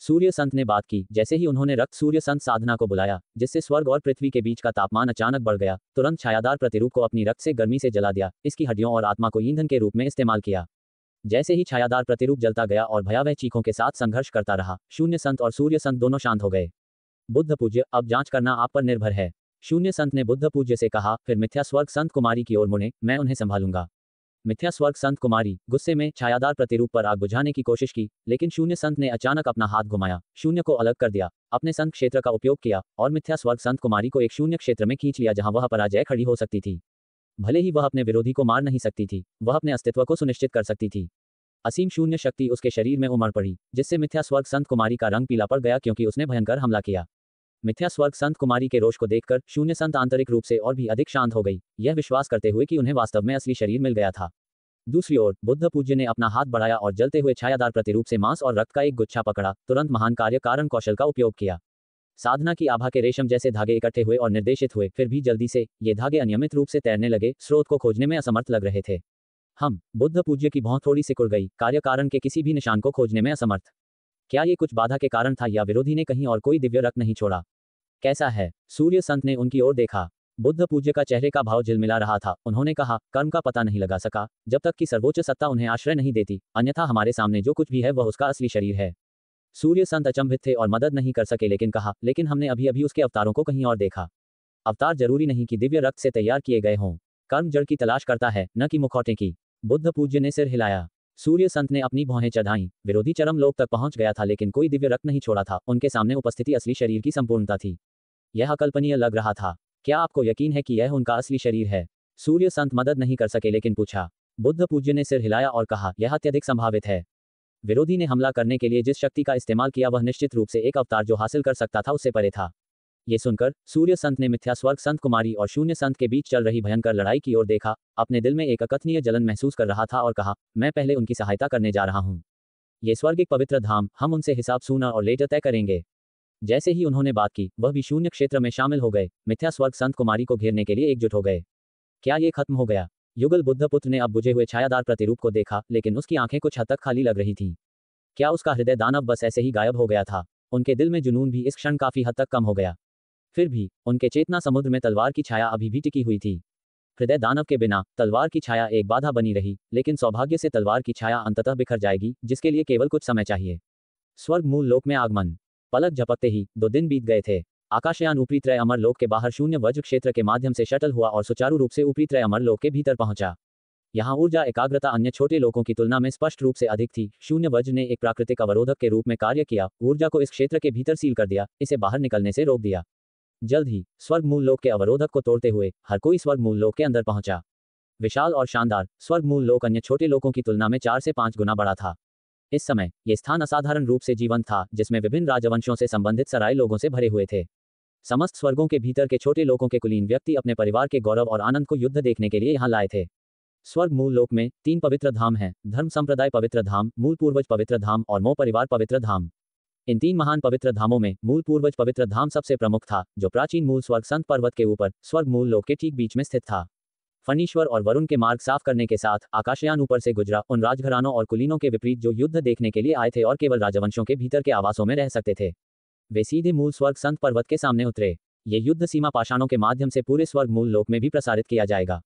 सूर्य संत ने बात की। जैसे ही उन्होंने रक्त सूर्य संत साधना को बुलाया, जिससे स्वर्ग और पृथ्वी के बीच का तापमान अचानक बढ़ गया, तुरंत छायादार प्रतिरूप को अपनी रक्त से गर्मी से जला दिया, इसकी हड्डियों और आत्मा को ईंधन के रूप में इस्तेमाल किया। जैसे ही छायादार प्रतिरूप जलता गया और भयावह चीखों के साथ संघर्ष करता रहा, शून्य संत और सूर्य संत दोनों शांत हो गए। बुद्ध पूज्य, अब जांच करना आप पर निर्भर है, शून्य संत ने बुद्ध पूज्य से कहा, फिर मिथ्या स्वर्ग संत कुमारी की ओर मुड़े, मैं उन्हें संभालूंगा। मिथ्या स्वर्ग संत कुमारी गुस्से में छायादार प्रतिरूप पर आग बुझाने की कोशिश की, लेकिन शून्य संत ने अचानक अपना हाथ घुमाया, शून्य को अलग कर दिया, अपने संत क्षेत्र का उपयोग किया और मिथ्या स्वर्ग संत कुमारी को एक शून्य क्षेत्र में खींच लिया जहां वह पराजय खड़ी हो सकती थी। भले ही वह अपने विरोधी को मार नहीं सकती थी, वह अपने अस्तित्व को सुनिश्चित कर सकती थी। असीम शून्य शक्ति उसके शरीर में उमड़ पड़ी, जिससे मिथ्या स्वर्ग संत कुमारी का रंग पीला पड़ गया क्योंकि उसने भयंकर हमला किया। मिथ्या स्वर्ग संत कुमारी के रोष को देखकर शून्य संत आंतरिक रूप से और भी अधिक शांत हो गई, यह विश्वास करते हुए कि उन्हें वास्तव में असली शरीर मिल गया था। दूसरी ओर बुद्ध पूज्य ने अपना हाथ बढ़ाया और जलते हुए छायादार प्रतिरूप से मांस और रक्त का एक गुच्छा पकड़ा, तुरंत महान कार्य कारण कौशल का उपयोग किया। साधना की आभा के रेशम जैसे धागे इकट्ठे हुए और निर्देशित हुए, फिर भी जल्दी से ये धागे अनियमित रूप से तैरने लगे, स्रोत को खोजने में असमर्थ लग रहे थे। हम बुद्ध पूज्य की भौं थोड़ी सिकुड़ गई, कार्य कारण के किसी भी निशान को खोजने में असमर्थ। क्या ये कुछ बाधा के कारण था या विरोधी ने कहीं और कोई दिव्य रक्त नहीं छोड़ा? कैसा है? सूर्य संत ने उनकी ओर देखा। बुद्ध पूज्य का चेहरे का भाव झिलमिला रहा था। उन्होंने कहा, कर्म का पता नहीं लगा सका जब तक कि सर्वोच्च सत्ता उन्हें आश्रय नहीं देती, अन्यथा हमारे सामने जो कुछ भी है वह उसका असली शरीर है। सूर्य संत अचंभित थे और मदद नहीं कर सके, लेकिन कहा, लेकिन हमने अभी अभी उसके अवतारों को कहीं और देखा। अवतार जरूरी नहीं कि दिव्य रक्त से तैयार किए गए हों। कर्म जड़ की तलाश करता है, न कि मुखौटे की। बुद्ध पूज्य ने सिर हिलाया। सूर्य संत ने अपनी भौहें चढ़ाईं। विरोधी चरम लोक तक पहुंच गया था, लेकिन कोई दिव्य रक्त नहीं छोड़ा था। उनके सामने उपस्थिति असली शरीर की संपूर्णता थी। यह अकल्पनीय लग रहा था। क्या आपको यकीन है कि यह उनका असली शरीर है? सूर्य संत मदद नहीं कर सके, लेकिन पूछा। बुद्ध पूज्य ने सिर हिलाया और कहा, यह अत्यधिक संभावित है। विरोधी ने हमला करने के लिए जिस शक्ति का इस्तेमाल किया वह निश्चित रूप से एक अवतार जो हासिल कर सकता था उससे परे था। ये सुनकर सूर्य संत ने मिथ्या स्वर्ग संत कुमारी और शून्य संत के बीच चल रही भयंकर लड़ाई की ओर देखा। अपने दिल में एक अकथनीय जलन महसूस कर रहा था और कहा, मैं पहले उनकी सहायता करने जा रहा हूँ। ये स्वर्गिक पवित्र धाम, हम उनसे हिसाब सूना और लेटर तय करेंगे। जैसे ही उन्होंने बात की, वह भी शून्य क्षेत्र में शामिल हो गए। मिथ्या स्वर्ग संत कुमारी को घेरने के लिए एकजुट हो गए। क्या ये खत्म हो गया? युगल बुद्धपुत्र ने अब बुझे हुए छायादार प्रतिरूप को देखा, लेकिन उसकी आंखें कुछ हद तक खाली लग रही थीं। क्या उसका हृदय दानव बस ऐसे ही गायब हो गया था? उनके दिल में जुनून भी इस क्षण काफी हद तक कम हो गया। फिर भी उनके चेतना समुद्र में तलवार की छाया अभी भी टिकी हुई थी। हृदय दानव के बिना तलवार की छाया एक बाधा बनी रही, लेकिन सौभाग्य से तलवार की छाया अंततः बिखर जाएगी, जिसके लिए केवल कुछ समय चाहिए। स्वर्ग मूल लोक में आगमन। पलक झपकते ही 2 दिन बीत गए थे। आकाशयान ऊपरी त्रय अमर लोक के बाहर शून्य वज्र क्षेत्र के माध्यम से शटल हुआ और सुचारू रूप से ऊपरी त्रय अमर लोक के भीतर पहुंचा। यहाँ ऊर्जा एकाग्रता अन्य छोटे लोकों की तुलना में स्पष्ट रूप से अधिक थी। शून्य वज्र ने एक प्राकृतिक अवरोधक के रूप में कार्य किया, ऊर्जा को इस क्षेत्र के भीतर सील कर दिया, इसे बाहर निकलने से रोक दिया। जल्द ही स्वर्ग मूल लोक के अवरोधक को तोड़ते हुए हर कोई स्वर्ग मूल लोक के अंदर पहुंचा। विशाल और शानदार स्वर्ग मूल लोक अन्य छोटे लोकों की तुलना में 4 से 5 गुना बड़ा था। इस समय यह स्थान असाधारण रूप से जीवंत था, जिसमें विभिन्न राजवंशों से संबंधित सराय लोगों से भरे हुए थे। समस्त स्वर्गों के भीतर के छोटे लोगों के कुलीन व्यक्ति अपने परिवार के गौरव और आनंद को युद्ध देखने के लिए यहाँ लाए थे। स्वर्ग मूल लोक में 3 पवित्र धाम हैं: धर्म संप्रदाय पवित्र धाम, मूल पूर्वज पवित्र धाम और मोह परिवार पवित्र धाम। इन 3 महान पवित्र धामों में मूल पूर्वज पवित्र धाम सबसे प्रमुख था, जो प्राचीन मूल स्वर्ग संत पर्वत के ऊपर स्वर्ग मूल लोक के ठीक बीच में स्थित था। फणीश्वर और वरुण के मार्ग साफ करने के साथ आकाशयान ऊपर से गुजरा। उन राजघरानों और कुलीनों के विपरीत जो युद्ध देखने के लिए आए थे और केवल राजवंशों के भीतर के आवासों में रह सकते थे, वे सीधे मूल स्वर्ग संत पर्वत के सामने उतरे। ये युद्ध सीमा पाषाणों के माध्यम से पूरे स्वर्ग मूल लोक में भी प्रसारित किया जाएगा।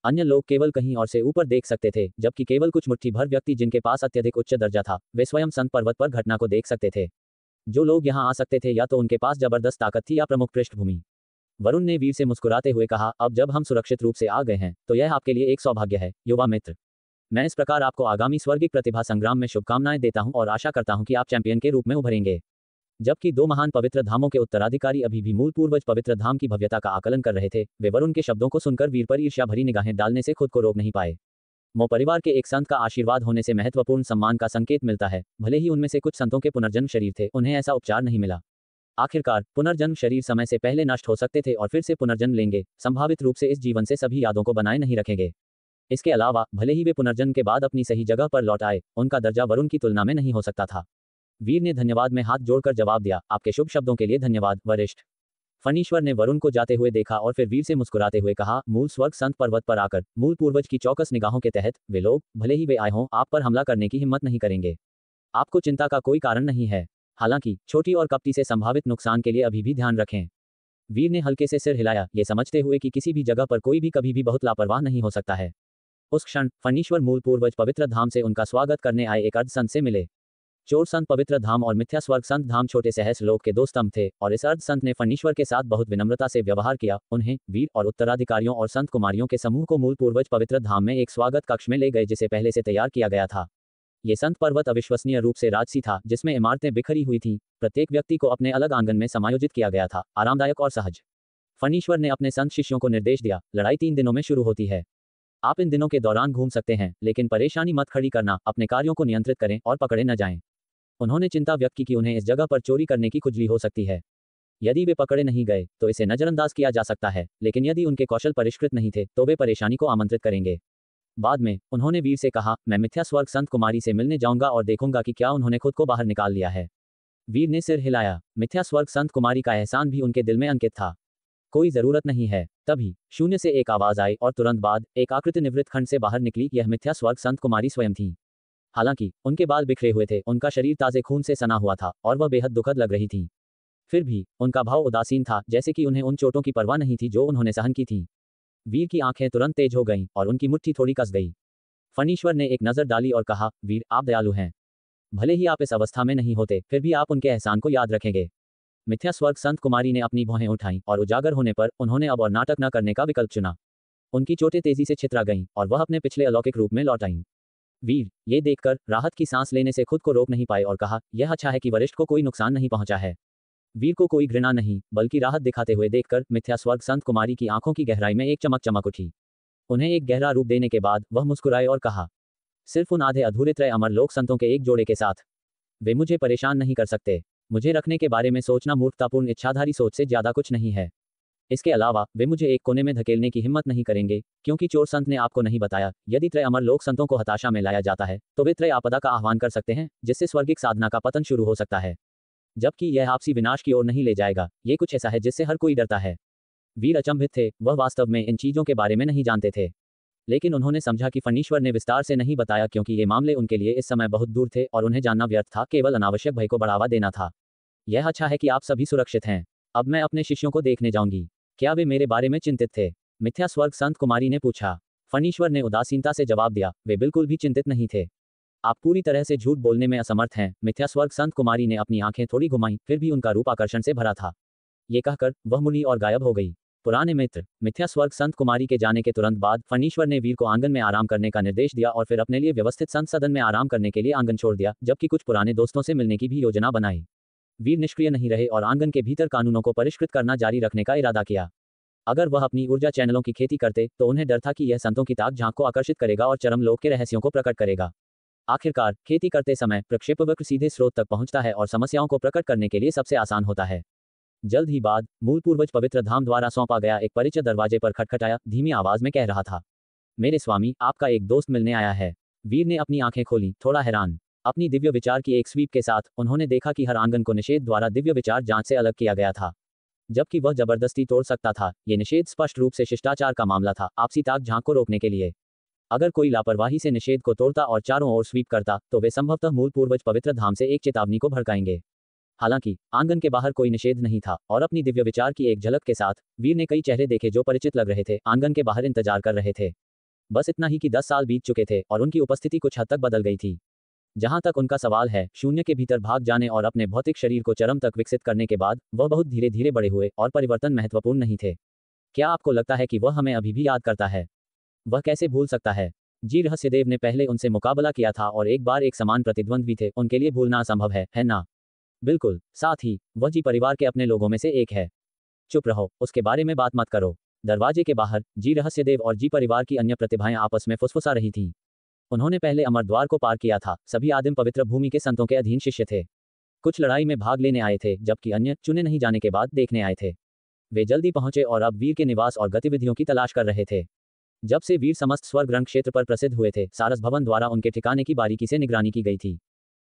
अन्य लोग केवल कहीं और से ऊपर देख सकते थे, जबकि केवल कुछ मुट्ठी भर व्यक्ति जिनके पास अत्यधिक उच्च दर्जा था, वे स्वयं संत पर्वत पर घटना को देख सकते थे। जो लोग यहाँ आ सकते थे या तो उनके पास जबरदस्त ताकत थी या प्रमुख पृष्ठभूमि। वरुण ने वीर से मुस्कुराते हुए कहा, अब जब हम सुरक्षित रूप से आ गए हैं, तो यह आपके लिए एक सौभाग्य है, युवा मित्र। मैं इस प्रकार आपको आगामी स्वर्गिक प्रतिभा संग्राम में शुभकामनाएं देता हूं और आशा करता हूं कि आप चैंपियन के रूप में उभरेंगे। जबकि 2 महान पवित्र धामों के उत्तराधिकारी अभी भी मूल पूर्वज पवित्र धाम की भव्यता का आकलन कर रहे थे, वे वरुण के शब्दों को सुनकर वीर पर ईर्ष्या भरी निगाहें डालने से खुद को रोक नहीं पाए। मोह परिवार के एक संत का आशीर्वाद होने से महत्वपूर्ण सम्मान का संकेत मिलता है। भले ही उनमें से कुछ संतों के पुनर्जन्म शरीर थे, उन्हें ऐसा उपचार नहीं मिला। आखिरकार पुनर्जन्म शरीर समय से पहले नष्ट हो सकते थे और फिर से पुनर्जन्म लेंगे, संभावित रूप से इस जीवन से सभी यादों को बनाए नहीं रखेंगे। इसके अलावा भले ही वे पुनर्जन्म के बाद अपनी सही जगह पर लौट आए, उनका दर्जा वरुण की तुलना में नहीं हो सकता था। वीर ने धन्यवाद में हाथ जोड़कर जवाब दिया, आपके शुभ शब्दों के लिए धन्यवाद वरिष्ठ। फणीश्वर ने वरुण को जाते हुए देखा और फिर वीर से मुस्कुराते हुए कहा, मूल स्वर्ग संत पर्वत पर आकर मूल पूर्वज की चौकस निगाहों के तहत वे लोग, भले ही वे आए हों, आप पर हमला करने की हिम्मत नहीं करेंगे। आपको चिंता का कोई कारण नहीं है। हालांकि छोटी और कपटी से संभावित नुकसान के लिए अभी भी ध्यान रखें। वीर ने हल्के से सिर हिलाया, ये समझते हुए कि किसी भी जगह पर कोई भी कभी भी बहुत लापरवाह नहीं हो सकता है। उस क्षण फणीश्वर मूल पूर्वज पवित्र धाम से उनका स्वागत करने आए एक अर्ध संत से मिले। चोर संत पवित्र धाम और मिथ्या स्वर्ग संत धाम छोटे सहस्र लोक के 2 स्तंभ थे, और इस अर्ध संत ने फणीश्वर के साथ बहुत विनम्रता से व्यवहार किया। उन्हें वीर और उत्तराधिकारियों और संत कुमारियों के समूह को मूल पूर्वज पवित्र धाम में एक स्वागत कक्ष में ले गए, जिसे पहले से तैयार किया गया था। ये संत पर्वत अविश्वसनीय रूप से राजसी था, जिसमें इमारतें बिखरी हुई थीं। प्रत्येक व्यक्ति को अपने अलग आंगन में समायोजित किया गया था, आरामदायक और सहज। फणीश्वर ने अपने संत शिष्यों को निर्देश दिया, लड़ाई 3 दिनों में शुरू होती है। आप इन दिनों के दौरान घूम सकते हैं, लेकिन परेशानी मत खड़ी करना, अपने कार्यों को नियंत्रित करें और पकड़े न जाएं। उन्होंने चिंता व्यक्त की कि उन्हें इस जगह पर चोरी करने की खुजली हो सकती है। यदि वे पकड़े नहीं गए तो इसे नजरअंदाज किया जा सकता है, लेकिन यदि उनके कौशल परिष्कृत नहीं थे तो वे परेशानी को आमंत्रित करेंगे। बाद में उन्होंने वीर से कहा, मैं मिथ्या स्वर्ग संत कुमारी से मिलने जाऊंगा और देखूंगा कि क्या उन्होंने खुद को बाहर निकाल लिया है। वीर ने सिर हिलाया। मिथ्या स्वर्ग संत कुमारी का एहसान भी उनके दिल में अंकित था। कोई जरूरत नहीं है। तभी शून्य से एक आवाज आई और तुरंत बाद एक आकृति निवृत्त खंड से बाहर निकली। यह मिथ्या स्वर्ग संत कुमारी स्वयं थी। हालांकि उनके बाल बिखरे हुए थे, उनका शरीर ताजे खून से सना हुआ था और वह बेहद दुखद लग रही थी। फिर भी उनका भाव उदासीन था, जैसे कि उन्हें उन चोटों की परवाह नहीं थी जो उन्होंने सहन की थी। वीर की आंखें तुरंत तेज हो गईं और उनकी मुट्ठी थोड़ी कस गई। फणीश्वर ने एक नजर डाली और कहा, वीर, आप दयालु हैं। भले ही आप इस अवस्था में नहीं होते, फिर भी आप उनके एहसान को याद रखेंगे। मिथ्या स्वर्ग संत कुमारी ने अपनी भौहें उठाईं और उजागर होने पर उन्होंने अब और नाटक न करने का विकल्प चुना। उनकी चोटें तेजी से छितरा गईं और वह अपने पिछले अलौकिक रूप में लौट आईं। वीर ये देखकर राहत की सांस लेने से खुद को रोक नहीं पाए और कहा, यह अच्छा है कि वरिष्ठ को कोई नुकसान नहीं पहुंचा है। वीर को कोई घृणा नहीं बल्कि राहत दिखाते हुए देखकर मिथ्या स्वर्ग संत कुमारी की आंखों की गहराई में एक चमक चमक उठी। उन्हें एक गहरा रूप देने के बाद वह मुस्कुराए और कहा, सिर्फ उन आधे अधूरे त्रय अमर लोक संतों के एक जोड़े के साथ वे मुझे परेशान नहीं कर सकते। मुझे रखने के बारे में सोचना मूर्खतापूर्ण इच्छाधारी सोच से ज्यादा कुछ नहीं है। इसके अलावा वे मुझे एक कोने में धकेलने की हिम्मत नहीं करेंगे, क्योंकि चोर संत ने आपको नहीं बताया, यदि त्रय अमर लोक संतों को हताशा में लाया जाता है तो वे त्रय आपदा का आह्वान कर सकते हैं, जिससे स्वर्गिक साधना का पतन शुरू हो सकता है, जबकि यह आपसी विनाश की ओर नहीं ले जाएगा। ये कुछ ऐसा है जिससे हर कोई डरता है। वीर अचंभित थे, वह वास्तव में इन चीजों के बारे में नहीं जानते थे, लेकिन उन्होंने समझा कि फणीश्वर ने विस्तार से नहीं बताया क्योंकि ये मामले उनके लिए इस समय बहुत दूर थे और उन्हें जानना व्यर्थ था, केवल अनावश्यक भय को बढ़ावा देना था। यह अच्छा है कि आप सभी सुरक्षित हैं। अब मैं अपने शिष्यों को देखने जाऊंगी। क्या वे मेरे बारे में चिंतित थे? मिथ्या स्वर्ग संत कुमारी ने पूछा। फणीश्वर ने उदासीनता से जवाब दिया, वे बिल्कुल भी चिंतित नहीं थे। आप पूरी तरह से झूठ बोलने में असमर्थ हैं। मिथ्या स्वर्ग संत कुमारी ने अपनी आंखें थोड़ी घुमाई, फिर भी उनका रूप आकर्षण से भरा था। ये कहकर वह मुड़ी और गायब हो गई। पुराने मित्र। मिथ्या स्वर्ग संत कुमारी के जाने के तुरंत बाद फणीश्वर ने वीर को आंगन में आराम करने का निर्देश दिया और फिर अपने लिए व्यवस्थित संत सदन में आराम करने के लिए आंगन छोड़ दिया, जबकि कुछ पुराने दोस्तों से मिलने की भी योजना बनाई। वीर निष्क्रिय नहीं रहे और आंगन के भीतर कानूनों को परिष्कृत करना जारी रखने का इरादा किया। अगर वह अपनी ऊर्जा चैनलों की खेती करते तो उन्हें डर था कि यह संतों की ताक झांक को आकर्षित करेगा और चरम लोक के रहस्यों को प्रकट करेगा। आखिरकार खेती करते समय प्रक्षेपवक्र सीधे स्रोत तक पहुंचता है और समस्याओं को प्रकट करने के लिए सबसे आसान होता है। जल्द ही बाद मूल पूर्वज पवित्र धाम द्वारा सौंपा गया एक परिचित दरवाजे पर खटखटाया, धीमी आवाज में कह रहा था, मेरे स्वामी, आपका एक दोस्त मिलने आया है। वीर ने अपनी आंखें खोली, थोड़ा हैरान। अपनी दिव्य विचार की एक स्वीप के साथ उन्होंने देखा कि हर आंगन को निषेध द्वारा दिव्य विचार जांच से अलग किया गया था, जबकि वह जबरदस्ती तोड़ सकता था। ये निषेध स्पष्ट रूप से शिष्टाचार का मामला था, आपसी ताक झांक को रोकने के लिए। अगर कोई लापरवाही से निषेध को तोड़ता और चारों ओर स्वीप करता तो वे संभवतः मूल पूर्वज पवित्र धाम से एक चेतावनी को भड़काएंगे। हालांकि आंगन के बाहर कोई निषेध नहीं था और अपनी दिव्य विचार की एक झलक के साथ वीर ने कई चेहरे देखे जो परिचित लग रहे थे, आंगन के बाहर इंतजार कर रहे थे। बस इतना ही कि 10 साल बीत चुके थे और उनकी उपस्थिति कुछ हद तक बदल गई थी। जहां तक उनका सवाल है, शून्य के भीतर भाग जाने और अपने भौतिक शरीर को चरम तक विकसित करने के बाद वह बहुत धीरे धीरे बड़े हुए और परिवर्तन महत्वपूर्ण नहीं थे। क्या आपको लगता है कि वह हमें अभी भी याद करता है? वह कैसे भूल सकता है? जी रहस्यदेव ने पहले उनसे मुकाबला किया था और एक बार एक समान प्रतिद्वंद्वी थे, उनके लिए भूलना असंभव है ना? बिल्कुल, साथ ही वह जी परिवार के अपने लोगों में से एक है। चुप रहो, उसके बारे में बात मत करो। दरवाजे के बाहर जी रहस्यदेव और जी परिवार की अन्य प्रतिभाएं आपस में फुसफुसा रही थीं। उन्होंने पहले अमर द्वार को पार किया था, सभी आदिम पवित्र भूमि के संतों के अधीन शिष्य थे। कुछ लड़ाई में भाग लेने आए थे, जबकि अन्य चुने नहीं जाने के बाद देखने आए थे। वे जल्दी पहुंचे और अब वीर के निवास और गतिविधियों की तलाश कर रहे थे। जब से वीर समस्त स्वर्ग रंग क्षेत्र पर प्रसिद्ध हुए थे, सारस भवन द्वारा उनके ठिकाने की बारीकी से निगरानी की गई थी।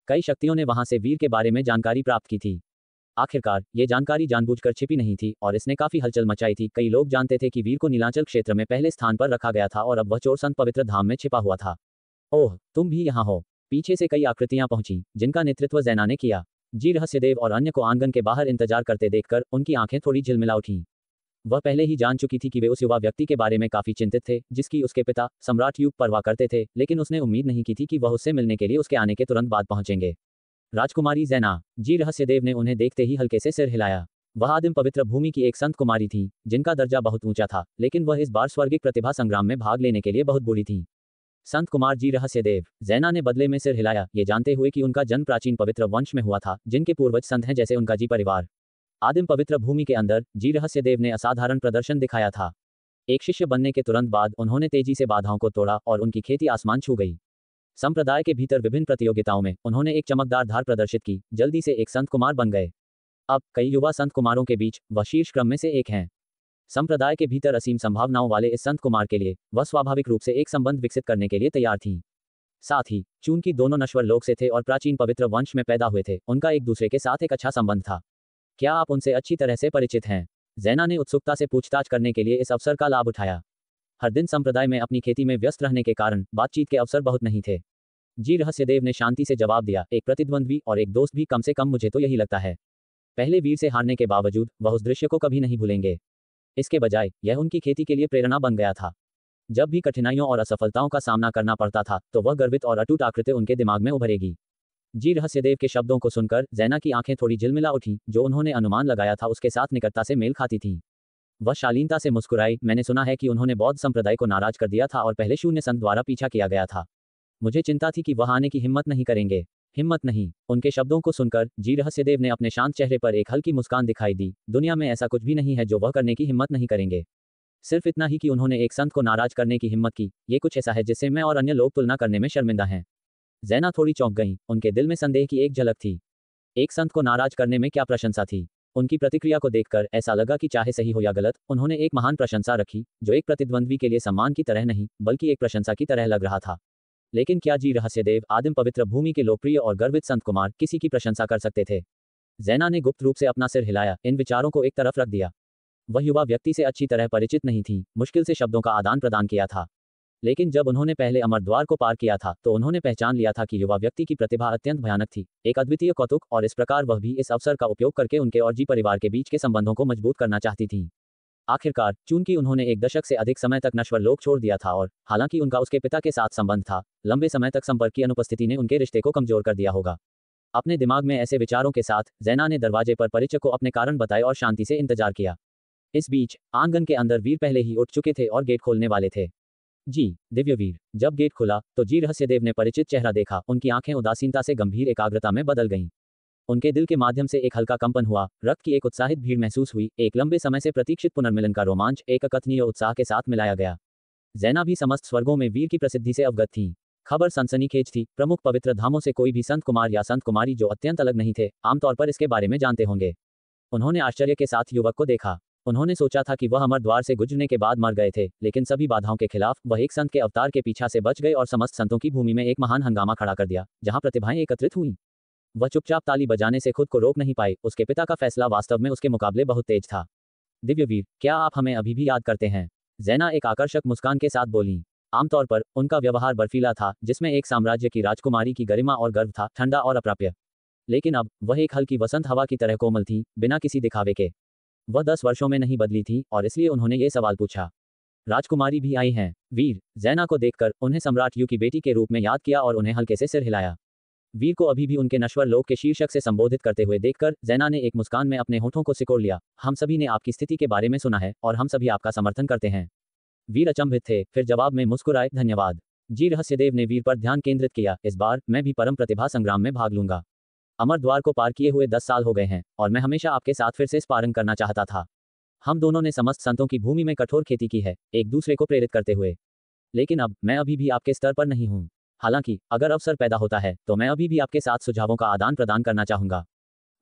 कई शक्तियों ने वहां से वीर के बारे में जानकारी प्राप्त की थी। आखिरकार ये जानकारी जानबूझकर छिपी नहीं थी और इसने काफी हलचल मचाई थी। कई लोग जानते थे कि वीर को नीलांचल क्षेत्र में पहले स्थान पर रखा गया था और अब वह चोर संत पवित्र धाम में छिपा हुआ था। ओह, तुम भी यहाँ हो। पीछे से कई आकृतियां पहुंची, जिनका नेतृत्व जैना ने किया। जी रहस्यदेव और अन्य को आंगन के बाहर इंतजार करते देखकर उनकी आंखें थोड़ी झिलमिला उठीं। वह पहले ही जान चुकी थी कि वे उस युवा व्यक्ति के बारे में काफी चिंतित थे, जिसकी उसके पिता सम्राट युग परवाह करते थे, लेकिन उसने उम्मीद नहीं की थी कि वह उससे मिलने के लिए उसके आने के तुरंत बाद पहुंचेंगे। राजकुमारी जैना। जी रहस्यदेव ने उन्हें देखते ही हल्के से सिर हिलाया। वह आदिम पवित्र भूमि की एक संत कुमारी थी, जिनका दर्जा बहुत ऊंचा था, लेकिन वह इस बार स्वर्गिक प्रतिभा संग्राम में भाग लेने के लिए बहुत बूढ़ी थी। संत कुमार जी रहस्यदेव। जैना ने बदले में सिर हिलाया, ये जानते हुए कि उनका जन्म प्राचीन पवित्र वंश में हुआ था, जिनके पूर्वज संत हैं जैसे उनका जी परिवार। आदिम पवित्र भूमि के अंदर जी रहस्यदेव ने असाधारण प्रदर्शन दिखाया था। एक शिष्य बनने के तुरंत बाद उन्होंने तेजी से बाधाओं को तोड़ा और उनकी खेती आसमान छू गई। संप्रदाय के भीतर विभिन्न प्रतियोगिताओं में उन्होंने एक चमकदार धार प्रदर्शित की, जल्दी से एक संत कुमार बन गए। अब कई युवा संत कुमारों के बीच वह शीर्ष क्रम में से एक हैं। संप्रदाय के भीतर असीम संभावनाओं वाले इस संत कुमार के लिए वह स्वाभाविक रूप से एक संबंध विकसित करने के लिए तैयार थीं। साथ ही चूंकि दोनों नश्वर लोक से थे और प्राचीन पवित्र वंश में पैदा हुए थे, उनका एक दूसरे के साथ एक अच्छा संबंध था। क्या आप उनसे अच्छी तरह से परिचित हैं? जैना ने उत्सुकता से पूछताछ करने के लिए इस अवसर का लाभ उठाया। हर दिन संप्रदाय में अपनी खेती में व्यस्त रहने के कारण बातचीत के अवसर बहुत नहीं थे। जी रहस्यदेव ने शांति से जवाब दिया, एक प्रतिद्वंद्वी और एक दोस्त भी, कम से कम मुझे तो यही लगता है। पहले वीर से हारने के बावजूद वह उस दृश्य को कभी नहीं भूलेंगे। इसके बजाय यह उनकी खेती के लिए प्रेरणा बन गया था। जब भी कठिनाइयों और असफलताओं का सामना करना पड़ता था तो वह गर्वित और अटूट आकृति उनके दिमाग में उभरेगी। जी रहस्यदेव के शब्दों को सुनकर ज़ैना की आंखें थोड़ी झिलमिला उठी, जो उन्होंने अनुमान लगाया था उसके साथ निकटता से मेल खाती थीं। वह शालीनता से मुस्कुराई, मैंने सुना है कि उन्होंने बौद्ध संप्रदाय को नाराज कर दिया था और पहले शून्य संत द्वारा पीछा किया गया था। मुझे चिंता थी कि वह आने की हिम्मत नहीं करेंगे। हिम्मत नहीं। उनके शब्दों को सुनकर जी रहस्यदेव ने अपने शांत चेहरे पर एक हल्की मुस्कान दिखाई दी। दुनिया में ऐसा कुछ भी नहीं है जो वह करने की हिम्मत नहीं करेंगे। सिर्फ इतना ही कि उन्होंने एक संत को नाराज करने की हिम्मत की, ये कुछ ऐसा है जिससे मैं और अन्य लोग तुलना करने में शर्मिंदा हैं। ज़ैना थोड़ी चौंक गईं, उनके दिल में संदेह की एक झलक थी। एक संत को नाराज करने में क्या प्रशंसा थी? उनकी प्रतिक्रिया को देखकर ऐसा लगा कि चाहे सही हो या गलत, उन्होंने एक महान प्रशंसा रखी, जो एक प्रतिद्वंद्वी के लिए सम्मान की तरह नहीं, बल्कि एक प्रशंसा की तरह लग रहा था। लेकिन क्या जी रहस्यदेव, आदिम पवित्र भूमि के लोकप्रिय और गर्वित संत कुमार, किसी की प्रशंसा कर सकते थे? ज़ैना ने गुप्त रूप से अपना सिर हिलाया, इन विचारों को एक तरफ रख दिया। वह युवा व्यक्ति से अच्छी तरह परिचित नहीं थी, मुश्किल से शब्दों का आदान प्रदान किया था। लेकिन जब उन्होंने पहले अमर द्वार को पार किया था तो उन्होंने पहचान लिया था कि युवा व्यक्ति की प्रतिभा अत्यंत भयानक थी, एक अद्वितीय कौतुक, और इस प्रकार वह भी इस अवसर का उपयोग करके उनके और जी परिवार के बीच के संबंधों को मजबूत करना चाहती थी। आखिरकार, चूंकि उन्होंने एक दशक से अधिक समय तक नश्वर लोक छोड़ दिया था और हालांकि उनका उसके पिता के साथ संबंध था, लंबे समय तक संपर्क की अनुपस्थिति ने उनके रिश्ते को कमजोर कर दिया होगा। अपने दिमाग में ऐसे विचारों के साथ ज़ैना ने दरवाजे पर परिचय को अपने कारण बताए और शांति से इंतजार किया। इस बीच आंगन के अंदर वीर पहले ही उठ चुके थे और गेट खोलने वाले थे। जी दिव्यवीर। जब गेट खुला तो जी रहस्यदेव ने परिचित चेहरा देखा, उनकी आंखें उदासीनता से गंभीर एकाग्रता में बदल गईं। उनके दिल के माध्यम से एक हल्का कंपन हुआ, रक्त की एक उत्साहित भीड़ महसूस हुई, एक लंबे समय से प्रतीक्षित पुनर्मिलन का रोमांच एक अकथनीय उत्साह के साथ मिलाया गया। ज़ैना भी समस्त स्वर्गों में वीर की प्रसिद्धि से अवगत थी। खबर सनसनीखेज थी, प्रमुख पवित्र धामों से कोई भी संत कुमार या संत कुमारी जो अत्यंत अलग नहीं थे, आमतौर पर इसके बारे में जानते होंगे। उन्होंने आश्चर्य के साथ युवक को देखा। उन्होंने सोचा था कि वह अमर द्वार से गुजरने के बाद मर गए थे, लेकिन सभी बाधाओं के खिलाफ वह एक संत के अवतार के पीछा से बच गए और समस्त संतों की भूमि में एक महान हंगामा खड़ा कर दिया, जहां प्रतिभाएं एकत्रित हुईं। वह चुपचाप ताली बजाने से खुद को रोक नहीं पाए। उसके पिता का फैसला वास्तव में उसके मुकाबले बहुत तेज था। दिव्यवीर, क्या आप हमें अभी भी याद करते हैं? ज़ैना एक आकर्षक मुस्कान के साथ बोली। आमतौर पर उनका व्यवहार बर्फीला था, जिसमें एक साम्राज्य की राजकुमारी की गरिमा और गर्व था, ठंडा और अप्राप्य। लेकिन अब वह एक हल्की वसंत हवा की तरह कोमल थी, बिना किसी दिखावे के। वह 10 वर्षों में नहीं बदली थी और इसलिए उन्होंने ये सवाल पूछा। राजकुमारी भी आई हैं? वीर, ज़ैना को देखकर उन्हें सम्राट यू की बेटी के रूप में याद किया और उन्हें हल्के से सिर हिलाया। वीर को अभी भी उनके नश्वर लोक के शीर्षक से संबोधित करते हुए देखकर ज़ैना ने एक मुस्कान में अपने होठों को सिकोड़ लिया। हम सभी ने आपकी स्थिति के बारे में सुना है और हम सभी आपका समर्थन करते हैं। वीर अचंभित थे, फिर जवाब में मुस्कुराए, धन्यवाद। जी रहस्यदेव ने वीर पर ध्यान केंद्रित किया, इस बार मैं भी परम प्रतिभा संग्राम में भाग लूंगा। अमर द्वार को पार किए हुए 10 साल हो गए हैं और मैं हमेशा आपके साथ फिर से स्पारिंग करना चाहता था। हम दोनों ने समस्त संतों की भूमि में कठोर खेती की है, एक दूसरे को प्रेरित करते हुए। लेकिन अब मैं अभी भी आपके स्तर पर नहीं हूँ। हालांकि अगर अवसर पैदा होता है तो मैं अभी भी आपके साथ सुझावों का आदान प्रदान करना चाहूंगा।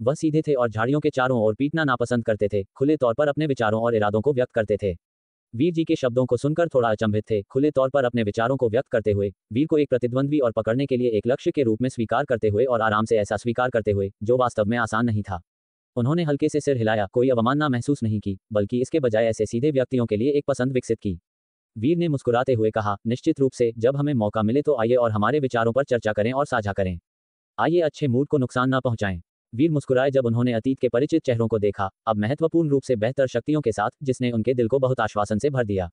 वह सीधे थे और झाड़ियों के चारों ओर पीटना नापसंद करते थे, खुले तौर पर अपने विचारों और इरादों को व्यक्त करते थे। वीर जी के शब्दों को सुनकर थोड़ा अचंभित थे। खुले तौर पर अपने विचारों को व्यक्त करते हुए, वीर को एक प्रतिद्वंद्वी और पकड़ने के लिए एक लक्ष्य के रूप में स्वीकार करते हुए और आराम से ऐसा स्वीकार करते हुए, जो वास्तव में आसान नहीं था। उन्होंने हल्के से सिर हिलाया, कोई अवमानना महसूस नहीं की, बल्कि इसके बजाय ऐसे सीधे व्यक्तियों के लिए एक पसंद विकसित की। वीर ने मुस्कुराते हुए कहा, निश्चित रूप से, जब हमें मौका मिले तो आइए और हमारे विचारों पर चर्चा करें और साझा करें। आइए अच्छे मूड को नुकसान न पहुंचाएं। वीर मुस्कुराए जब उन्होंने अतीत के परिचित चेहरों को देखा, अब महत्वपूर्ण रूप से बेहतर शक्तियों के साथ, जिसने उनके दिल को बहुत आश्वासन से भर दिया।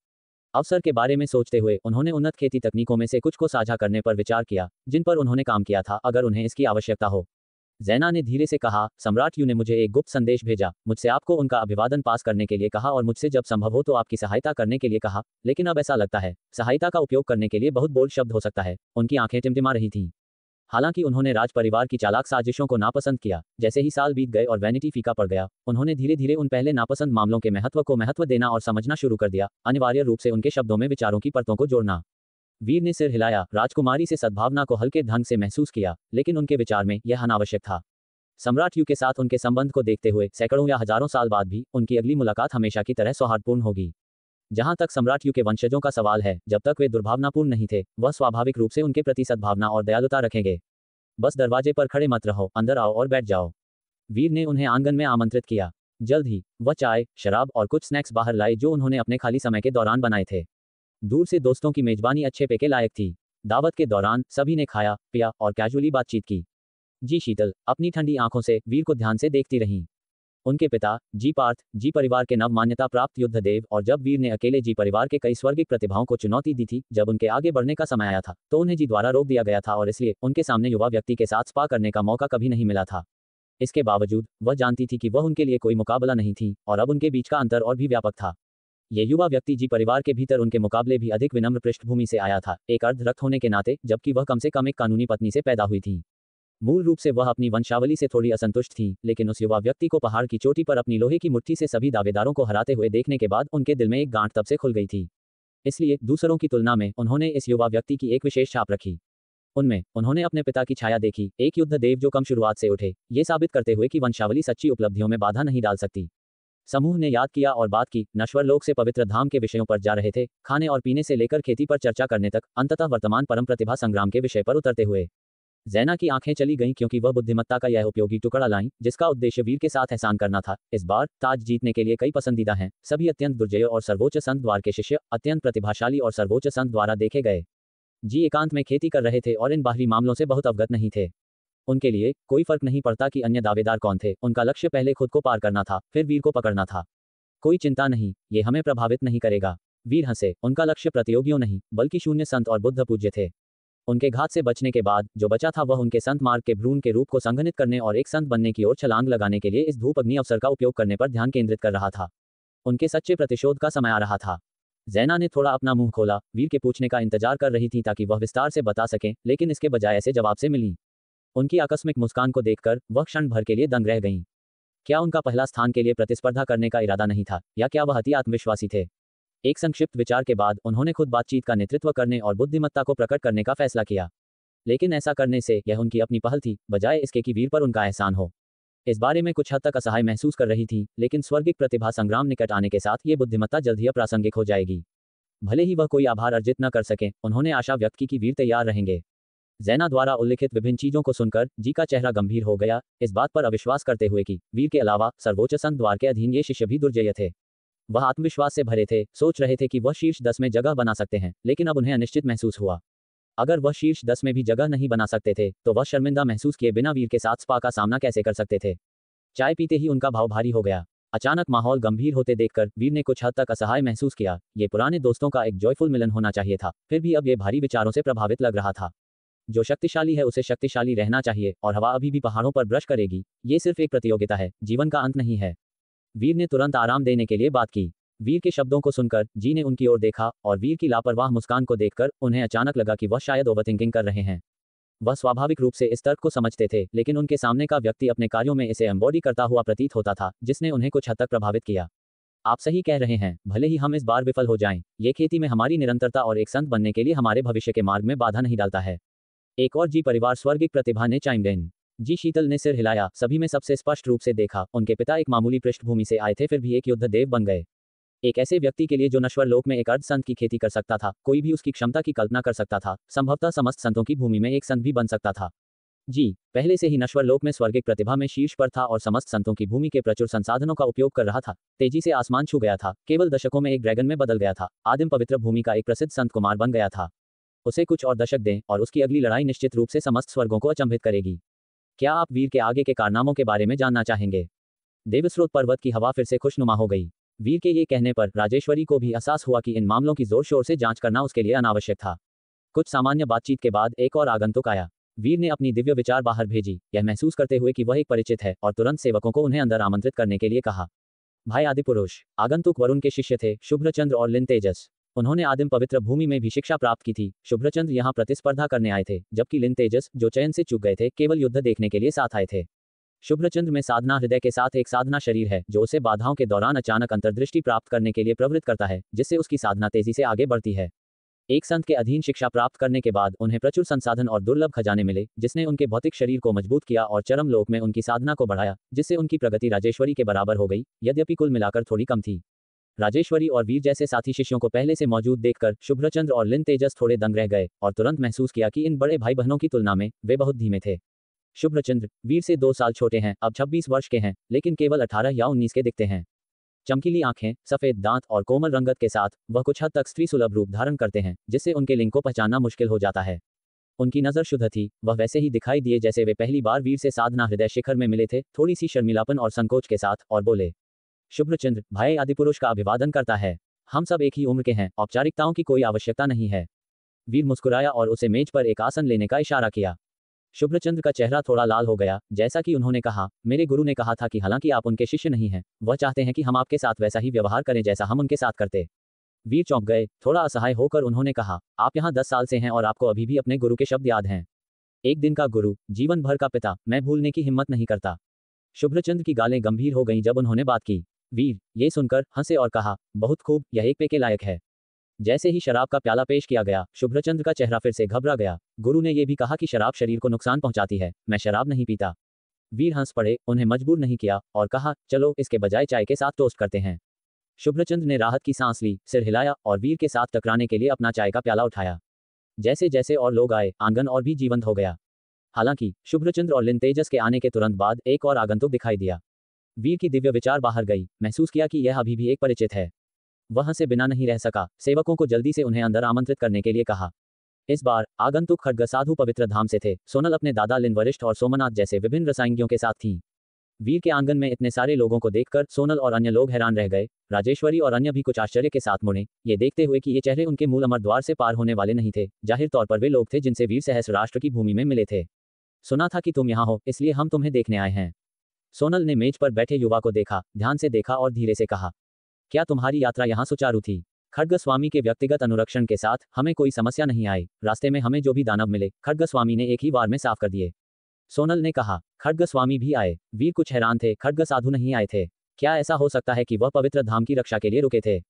अवसर के बारे में सोचते हुए उन्होंने उन्नत खेती तकनीकों में से कुछ को साझा करने पर विचार किया, जिन पर उन्होंने काम किया था, अगर उन्हें इसकी आवश्यकता हो। ज़ैना ने धीरे से कहा, सम्राट यू ने मुझे एक गुप्त संदेश भेजा, मुझसे आपको उनका अभिवादन पास करने के लिए कहा और मुझसे जब संभव हो तो आपकी सहायता करने के लिए कहा। लेकिन अब ऐसा लगता है, सहायता का उपयोग करने के लिए बहुत बोल्ड शब्द हो सकता है। उनकी आंखें टिमटिमा रही थीं। हालांकि उन्होंने राज परिवार की चालाक साजिशों को नापसंद किया। जैसे ही साल बीत गए और वैनिटी फीका पड़ गया, उन्होंने धीरे धीरे उन पहले नापसंद मामलों के महत्व को महत्व देना और समझना शुरू कर दिया, अनिवार्य रूप से उनके शब्दों में विचारों की परतों को जोड़ना। वीर ने सिर हिलाया, राजकुमारी से सद्भावना को हल्के ढंग से महसूस किया, लेकिन उनके विचार में यह अनावश्यक था। सम्राट यू के साथ उनके संबंध को देखते हुए सैकड़ों या हजारों साल बाद भी उनकी अगली मुलाकात हमेशा की तरह सौहार्दपूर्ण होगी। जहां तक सम्राट यू के वंशजों का सवाल है, जब तक वे दुर्भावनापूर्ण नहीं थे, वह स्वाभाविक रूप से उनके प्रति सद्भावना और दयालुता रखेंगे। बस दरवाजे पर खड़े मत रहो, अंदर आओ और बैठ जाओ। वीर ने उन्हें आंगन में आमंत्रित किया। जल्द ही वह चाय, शराब और कुछ स्नैक्स बाहर लाए जो उन्होंने अपने खाली समय के दौरान बनाए थे। दूर से दोस्तों की मेजबानी अच्छे पे के लायक थी। दावत के दौरान सभी ने खाया पिया और कैजुअली बातचीत की। जी शीतल अपनी ठंडी आंखों से वीर को ध्यान से देखती रहीं। उनके पिता जी पार्थ जी परिवार के नव मान्यता प्राप्त युद्धदेव, और जब वीर ने अकेले जी परिवार के कई स्वर्गिक प्रतिभाओं को चुनौती दी थी, जब उनके आगे बढ़ने का समय आया था तो उन्हें जी द्वारा रोक दिया गया था और इसलिए उनके सामने युवा व्यक्ति के साथ स्पा करने का मौका कभी नहीं मिला था। इसके बावजूद वह जानती थी कि वह उनके लिए कोई मुकाबला नहीं थी और अब उनके बीच का अंतर और भी व्यापक था। ये युवा व्यक्ति जी परिवार के भीतर उनके मुकाबले भी अधिक विनम्र पृष्ठभूमि से आया था, एक अर्धरक्त होने के नाते, जबकि वह कम से कम एक कानूनी पत्नी से पैदा हुई थी। मूल रूप से वह अपनी वंशावली से थोड़ी असंतुष्ट थी, लेकिन उस युवा व्यक्ति को पहाड़ की चोटी पर अपनी लोहे की मुट्ठी से सभी दावेदारों को हराते हुए देखने के बाद उनके दिल में एक गांठ तब से खुल गई थी। इसलिए दूसरों की तुलना में उन्होंने इस युवा व्यक्ति की एक विशेष छाप रखी। उनमें उन्होंने अपने पिता की छाया देखी, एक युद्धदेव जो कम शुरुआत से उठे, ये साबित करते हुए कि वंशावली सच्ची उपलब्धियों में बाधा नहीं डाल सकती। समूह ने याद किया और बात की, नश्वर लोक से पवित्र धाम के विषयों पर जा रहे थे, खाने और पीने से लेकर खेती पर चर्चा करने तक, अंततः वर्तमान परम प्रतिभा संग्राम के विषय पर उतरते हुए जैना की आंखें चली गईं, क्योंकि वह बुद्धिमत्ता का यह उपयोगी टुकड़ा लाई जिसका उद्देश्य वीर के साथ एहसान करना था। इस बार ताज जीतने के लिए कई पसंदीदा हैं, सभी अत्यंत दुर्जय और सर्वोच्च संत द्वार के शिष्य, अत्यंत प्रतिभाशाली और सर्वोच्च संत द्वारा देखे गए। जी एकांत में खेती कर रहे थे और इन बाहरी मामलों से बहुत अवगत नहीं थे। उनके लिए कोई फर्क नहीं पड़ता कि अन्य दावेदार कौन थे, उनका लक्ष्य पहले खुद को पार करना था, फिर वीर को पकड़ना था। कोई चिंता नहीं, ये हमें प्रभावित नहीं करेगा। वीर हंसे, उनका लक्ष्य प्रतियोगियों नहीं बल्कि शून्य संत और बुद्ध पूज्य थे। उनके घात से बचने के बाद जो बचा था वह उनके संत मार्ग के भ्रूण के रूप को संघनित करने और एक संत बनने की ओर छलांग लगाने के लिए इस धूप अग्नि अवसर का उपयोग करने पर ध्यान केंद्रित कर रहा था। उनके सच्चे प्रतिशोध का समय आ रहा था। जैना ने थोड़ा अपना मुंह खोला, वीर के पूछने का इंतजार कर रही थी ताकि वह विस्तार से बता सकें, लेकिन इसके बजाय ऐसे जवाब से मिली। उनकी आकस्मिक मुस्कान को देखकर वह क्षण भर के लिए दंग रह गईं। क्या उनका पहला स्थान के लिए प्रतिस्पर्धा करने का इरादा नहीं था, या क्या वह अति आत्मविश्वासी थे? एक संक्षिप्त विचार के बाद उन्होंने खुद बातचीत का नेतृत्व करने और बुद्धिमत्ता को प्रकट करने का फैसला किया। लेकिन ऐसा करने से यह उनकी अपनी पहल थी, बजाय इसके कि वीर पर उनका एहसान हो। इस बारे में कुछ हद तक असहाय महसूस कर रही थी, लेकिन स्वर्गिक प्रतिभा संग्राम निकट आने के साथ ये बुद्धिमत्ता जल्द ही अप्रासंगिक हो जाएगी। भले ही वह कोई आभार अर्जित न कर सकें, उन्होंने आशा व्यक्त की कि वीर तैयार रहेंगे। जैना द्वारा उल्लिखित विभिन्न चीजों को सुनकर जी का चेहरा गंभीर हो गया, इस बात पर अविश्वास करते हुए कि वीर के अलावा सर्वोच्च संत द्वार के अधीन ये शिष्य भी दुर्जय थे। वह आत्मविश्वास से भरे थे, सोच रहे थे कि वह शीर्ष 10 में जगह बना सकते हैं, लेकिन अब उन्हें अनिश्चित महसूस हुआ। अगर वह शीर्ष 10 में भी जगह नहीं बना सकते थे तो वह शर्मिंदा महसूस किए बिना वीर के साथ स्पा का सामना कैसे कर सकते थे? चाय पीते ही उनका भाव भारी हो गया। अचानक माहौल गंभीर होते देखकर वीर ने कुछ हद तक असहाय महसूस किया। ये पुराने दोस्तों का एक जॉयफुल मिलन होना चाहिए था, फिर भी अब ये भारी विचारों से प्रभावित लग रहा था। जो शक्तिशाली है उसे शक्तिशाली रहना चाहिए, और हवा अभी भी पहाड़ों पर ब्रश करेगी। ये सिर्फ एक प्रतियोगिता है, जीवन का अंत नहीं है। वीर ने तुरंत आराम देने के लिए बात की। वीर के शब्दों को सुनकर जी ने उनकी ओर देखा और वीर की लापरवाह मुस्कान को देखकर उन्हें अचानक लगा कि वह शायद ओवरथिंकिंग कर रहे हैं। वह स्वाभाविक रूप से इस तर्क को समझते थे, लेकिन उनके सामने का व्यक्ति अपने कार्यों में इसे एम्बॉडी करता हुआ प्रतीत होता था, जिसने उन्हें कुछ हद तक प्रभावित किया। आप सही कह रहे हैं, भले ही हम इस बार विफल हो जाएं, ये खेती में हमारी निरंतरता और एक संत बनने के लिए हमारे भविष्य के मार्ग में बाधा नहीं डालता है। एक और जी परिवार स्वर्गिक प्रतिभा ने चाइम्ड इन। जी शीतल ने सिर हिलाया। सभी में सबसे स्पष्ट रूप से देखा, उनके पिता एक मामूली पृष्ठभूमि से आए थे, फिर भी एक युद्धदेव बन गए। एक ऐसे व्यक्ति के लिए जो नश्वर लोक में एक अर्ध संत की खेती कर सकता था, कोई भी उसकी क्षमता की कल्पना कर सकता था, संभवतः समस्त संतों की भूमि में एक संत भी बन सकता था। जी पहले से ही नश्वर लोक में स्वर्गिक प्रतिभा में शीर्ष पर था और समस्त संतों की भूमि के प्रचुर संसाधनों का उपयोग कर रहा था। तेजी से आसमान छू गया था, केवल दशकों में एक ड्रैगन में बदल गया था, आदिम पवित्र भूमि का एक प्रसिद्ध संत कुमार बन गया था। उसे कुछ और दशक दें और उसकी अगली लड़ाई निश्चित रूप से समस्त स्वर्गों को अचंभित करेगी। क्या आप वीर के आगे के कारनामों के बारे में जानना चाहेंगे? देवस्रोत पर्वत की हवा फिर से खुशनुमा हो गई। वीर के ये कहने पर राजेश्वरी को भी एहसास हुआ कि इन मामलों की जोर शोर से जांच करना उसके लिए अनावश्यक था। कुछ सामान्य बातचीत के बाद एक और आगंतुक आया। वीर ने अपनी दिव्य विचार बाहर भेजी, यह महसूस करते हुए कि वह एक परिचित है, और तुरंत सेवकों को उन्हें अंदर आमंत्रित करने के लिए कहा। भाई आदिपुरुष। आगंतुक वरुण के शिष्य थे, शुभ्रचंद्र और लिन तेजस। उन्होंने आदिम पवित्र भूमि में भी शिक्षा प्राप्त की थी। शुभ्रचंद्र यहाँ प्रतिस्पर्धा करने आए थे, जबकि लिन तेजस, जो चयन से चूक गए थे, केवल युद्ध देखने के लिए साथ आए थे। शुभ्रचंद्र में साधना हृदय के साथ एक साधना शरीर है, जो उसे बाधाओं के दौरान अचानक अंतर्दृष्टि प्राप्त करने के लिए प्रवृत्त करता है, जिससे उसकी साधना तेजी से आगे बढ़ती है। एक संत के अधीन शिक्षा प्राप्त करने के बाद उन्हें प्रचुर संसाधन और दुर्लभ खजाने मिले, जिसने उनके भौतिक शरीर को मजबूत किया और चरम लोक में उनकी साधना को बढ़ाया, जिससे उनकी प्रगति राजेश्वरी के बराबर हो गई, यद्यपि कुल मिलाकर थोड़ी कम थी। राजेश्वरी और वीर जैसे साथी शिष्यों को पहले से मौजूद देखकर शुभ्रचंद्र और लिन तेजस थोड़े दंग रह गए और तुरंत महसूस किया कि इन बड़े भाई बहनों की तुलना में वे बहुत धीमे थे। शुभ्रचंद्र वीर से 2 साल छोटे हैं, अब 26 वर्ष के हैं, लेकिन केवल 18 या 19 के दिखते हैं। चमकीली आंखें, सफेद दांत और कोमल रंगत के साथ वह कुछ हद तक स्त्री सुलभ रूप धारण करते हैं, जिससे उनके लिंग को पहचानना मुश्किल हो जाता है। उनकी नज़र शुद्ध थी, वह वैसे ही दिखाई दिए जैसे वे पहली बार वीर से साधना हृदय शिखर में मिले थे, थोड़ी सी शर्मिलापन और संकोच के साथ, और बोले, शुभ्रचंद्र, भाई आदिपुरुष का अभिवादन करता है। हम सब एक ही उम्र के हैं, औपचारिकताओं की कोई आवश्यकता नहीं है। वीर मुस्कुराया और उसे मेज पर एक आसन लेने का इशारा किया। शुभ्रचंद्र का चेहरा थोड़ा लाल हो गया, जैसा कि उन्होंने कहा, मेरे गुरु ने कहा था कि हालांकि आप उनके शिष्य नहीं हैं, वह चाहते हैं कि हम आपके साथ वैसा ही व्यवहार करें जैसा हम उनके साथ करते। वीर चौंक गए, थोड़ा असहाय होकर उन्होंने कहा, आप यहाँ 10 साल से हैं और आपको अभी भी अपने गुरु के शब्द याद हैं। एक दिन का गुरु, जीवन भर का पिता, मैं भूलने की हिम्मत नहीं करता। शुभ्रचंद्र की गालें गंभीर हो गईं जब उन्होंने बात की। वीर ये सुनकर हंसे और कहा, बहुत खूब, यह एक पे के लायक है। जैसे ही शराब का प्याला पेश किया गया, शुभ्रचंद्र का चेहरा फिर से घबरा गया। गुरु ने यह भी कहा कि शराब शरीर को नुकसान पहुंचाती है, मैं शराब नहीं पीता। वीर हंस पड़े, उन्हें मजबूर नहीं किया और कहा, चलो इसके बजाय चाय के साथ टोस्ट करते हैं। शुभ्रचंद्र ने राहत की सांस ली, सिर हिलाया और वीर के साथ टकराने के लिए अपना चाय का प्याला उठाया। जैसे जैसे और लोग आए, आंगन और भी जीवंत हो गया। हालांकि शुभ्रचंद्र और लिन तेजस के आने के तुरंत बाद एक और आगंतुक दिखाई दिया। वीर की दिव्य विचार बाहर गई, महसूस किया कि यह अभी भी एक परिचित है। वह हंसे बिना नहीं रह सका, सेवकों को जल्दी से उन्हें अंदर आमंत्रित करने के लिए कहा। इस बार आगंतुक खड्ग साधु पवित्र धाम से थे। सोनल अपने दादा लिन वरिष्ठ और सोमनाथ जैसे विभिन्न रसायनियों के साथ थीं। वीर के आंगन में इतने सारे लोगों को देखकर सोनल और अन्य लोग हैरान रह गए। राजेश्वरी और अन्य भी कुछ आश्चर्य के साथ मुड़े, ये देखते हुए कि ये चेहरे उनके मूल अमर द्वार से पार होने वाले नहीं थे। जाहिर तौर पर वे लोग थे जिनसे वीर सहस्राष्ट्र की भूमि में मिले थे। सुना था कि तुम यहाँ हो, इसलिए हम तुम्हें देखने आए हैं। सोनल ने मेज पर बैठे युवा को देखा, ध्यान से देखा और धीरे से कहा, क्या तुम्हारी यात्रा यहाँ सुचारू थी? खड्ग स्वामी के व्यक्तिगत अनुरक्षण के साथ हमें कोई समस्या नहीं आई। रास्ते में हमें जो भी दानव मिले, खड्ग स्वामी ने एक ही बार में साफ कर दिए। सोनल ने कहा, खड्ग स्वामी भी आए? वीर कुछ हैरान थे, खड्ग साधु नहीं आए थे? क्या ऐसा हो सकता है कि वह पवित्र धाम की रक्षा के लिए रुके थे?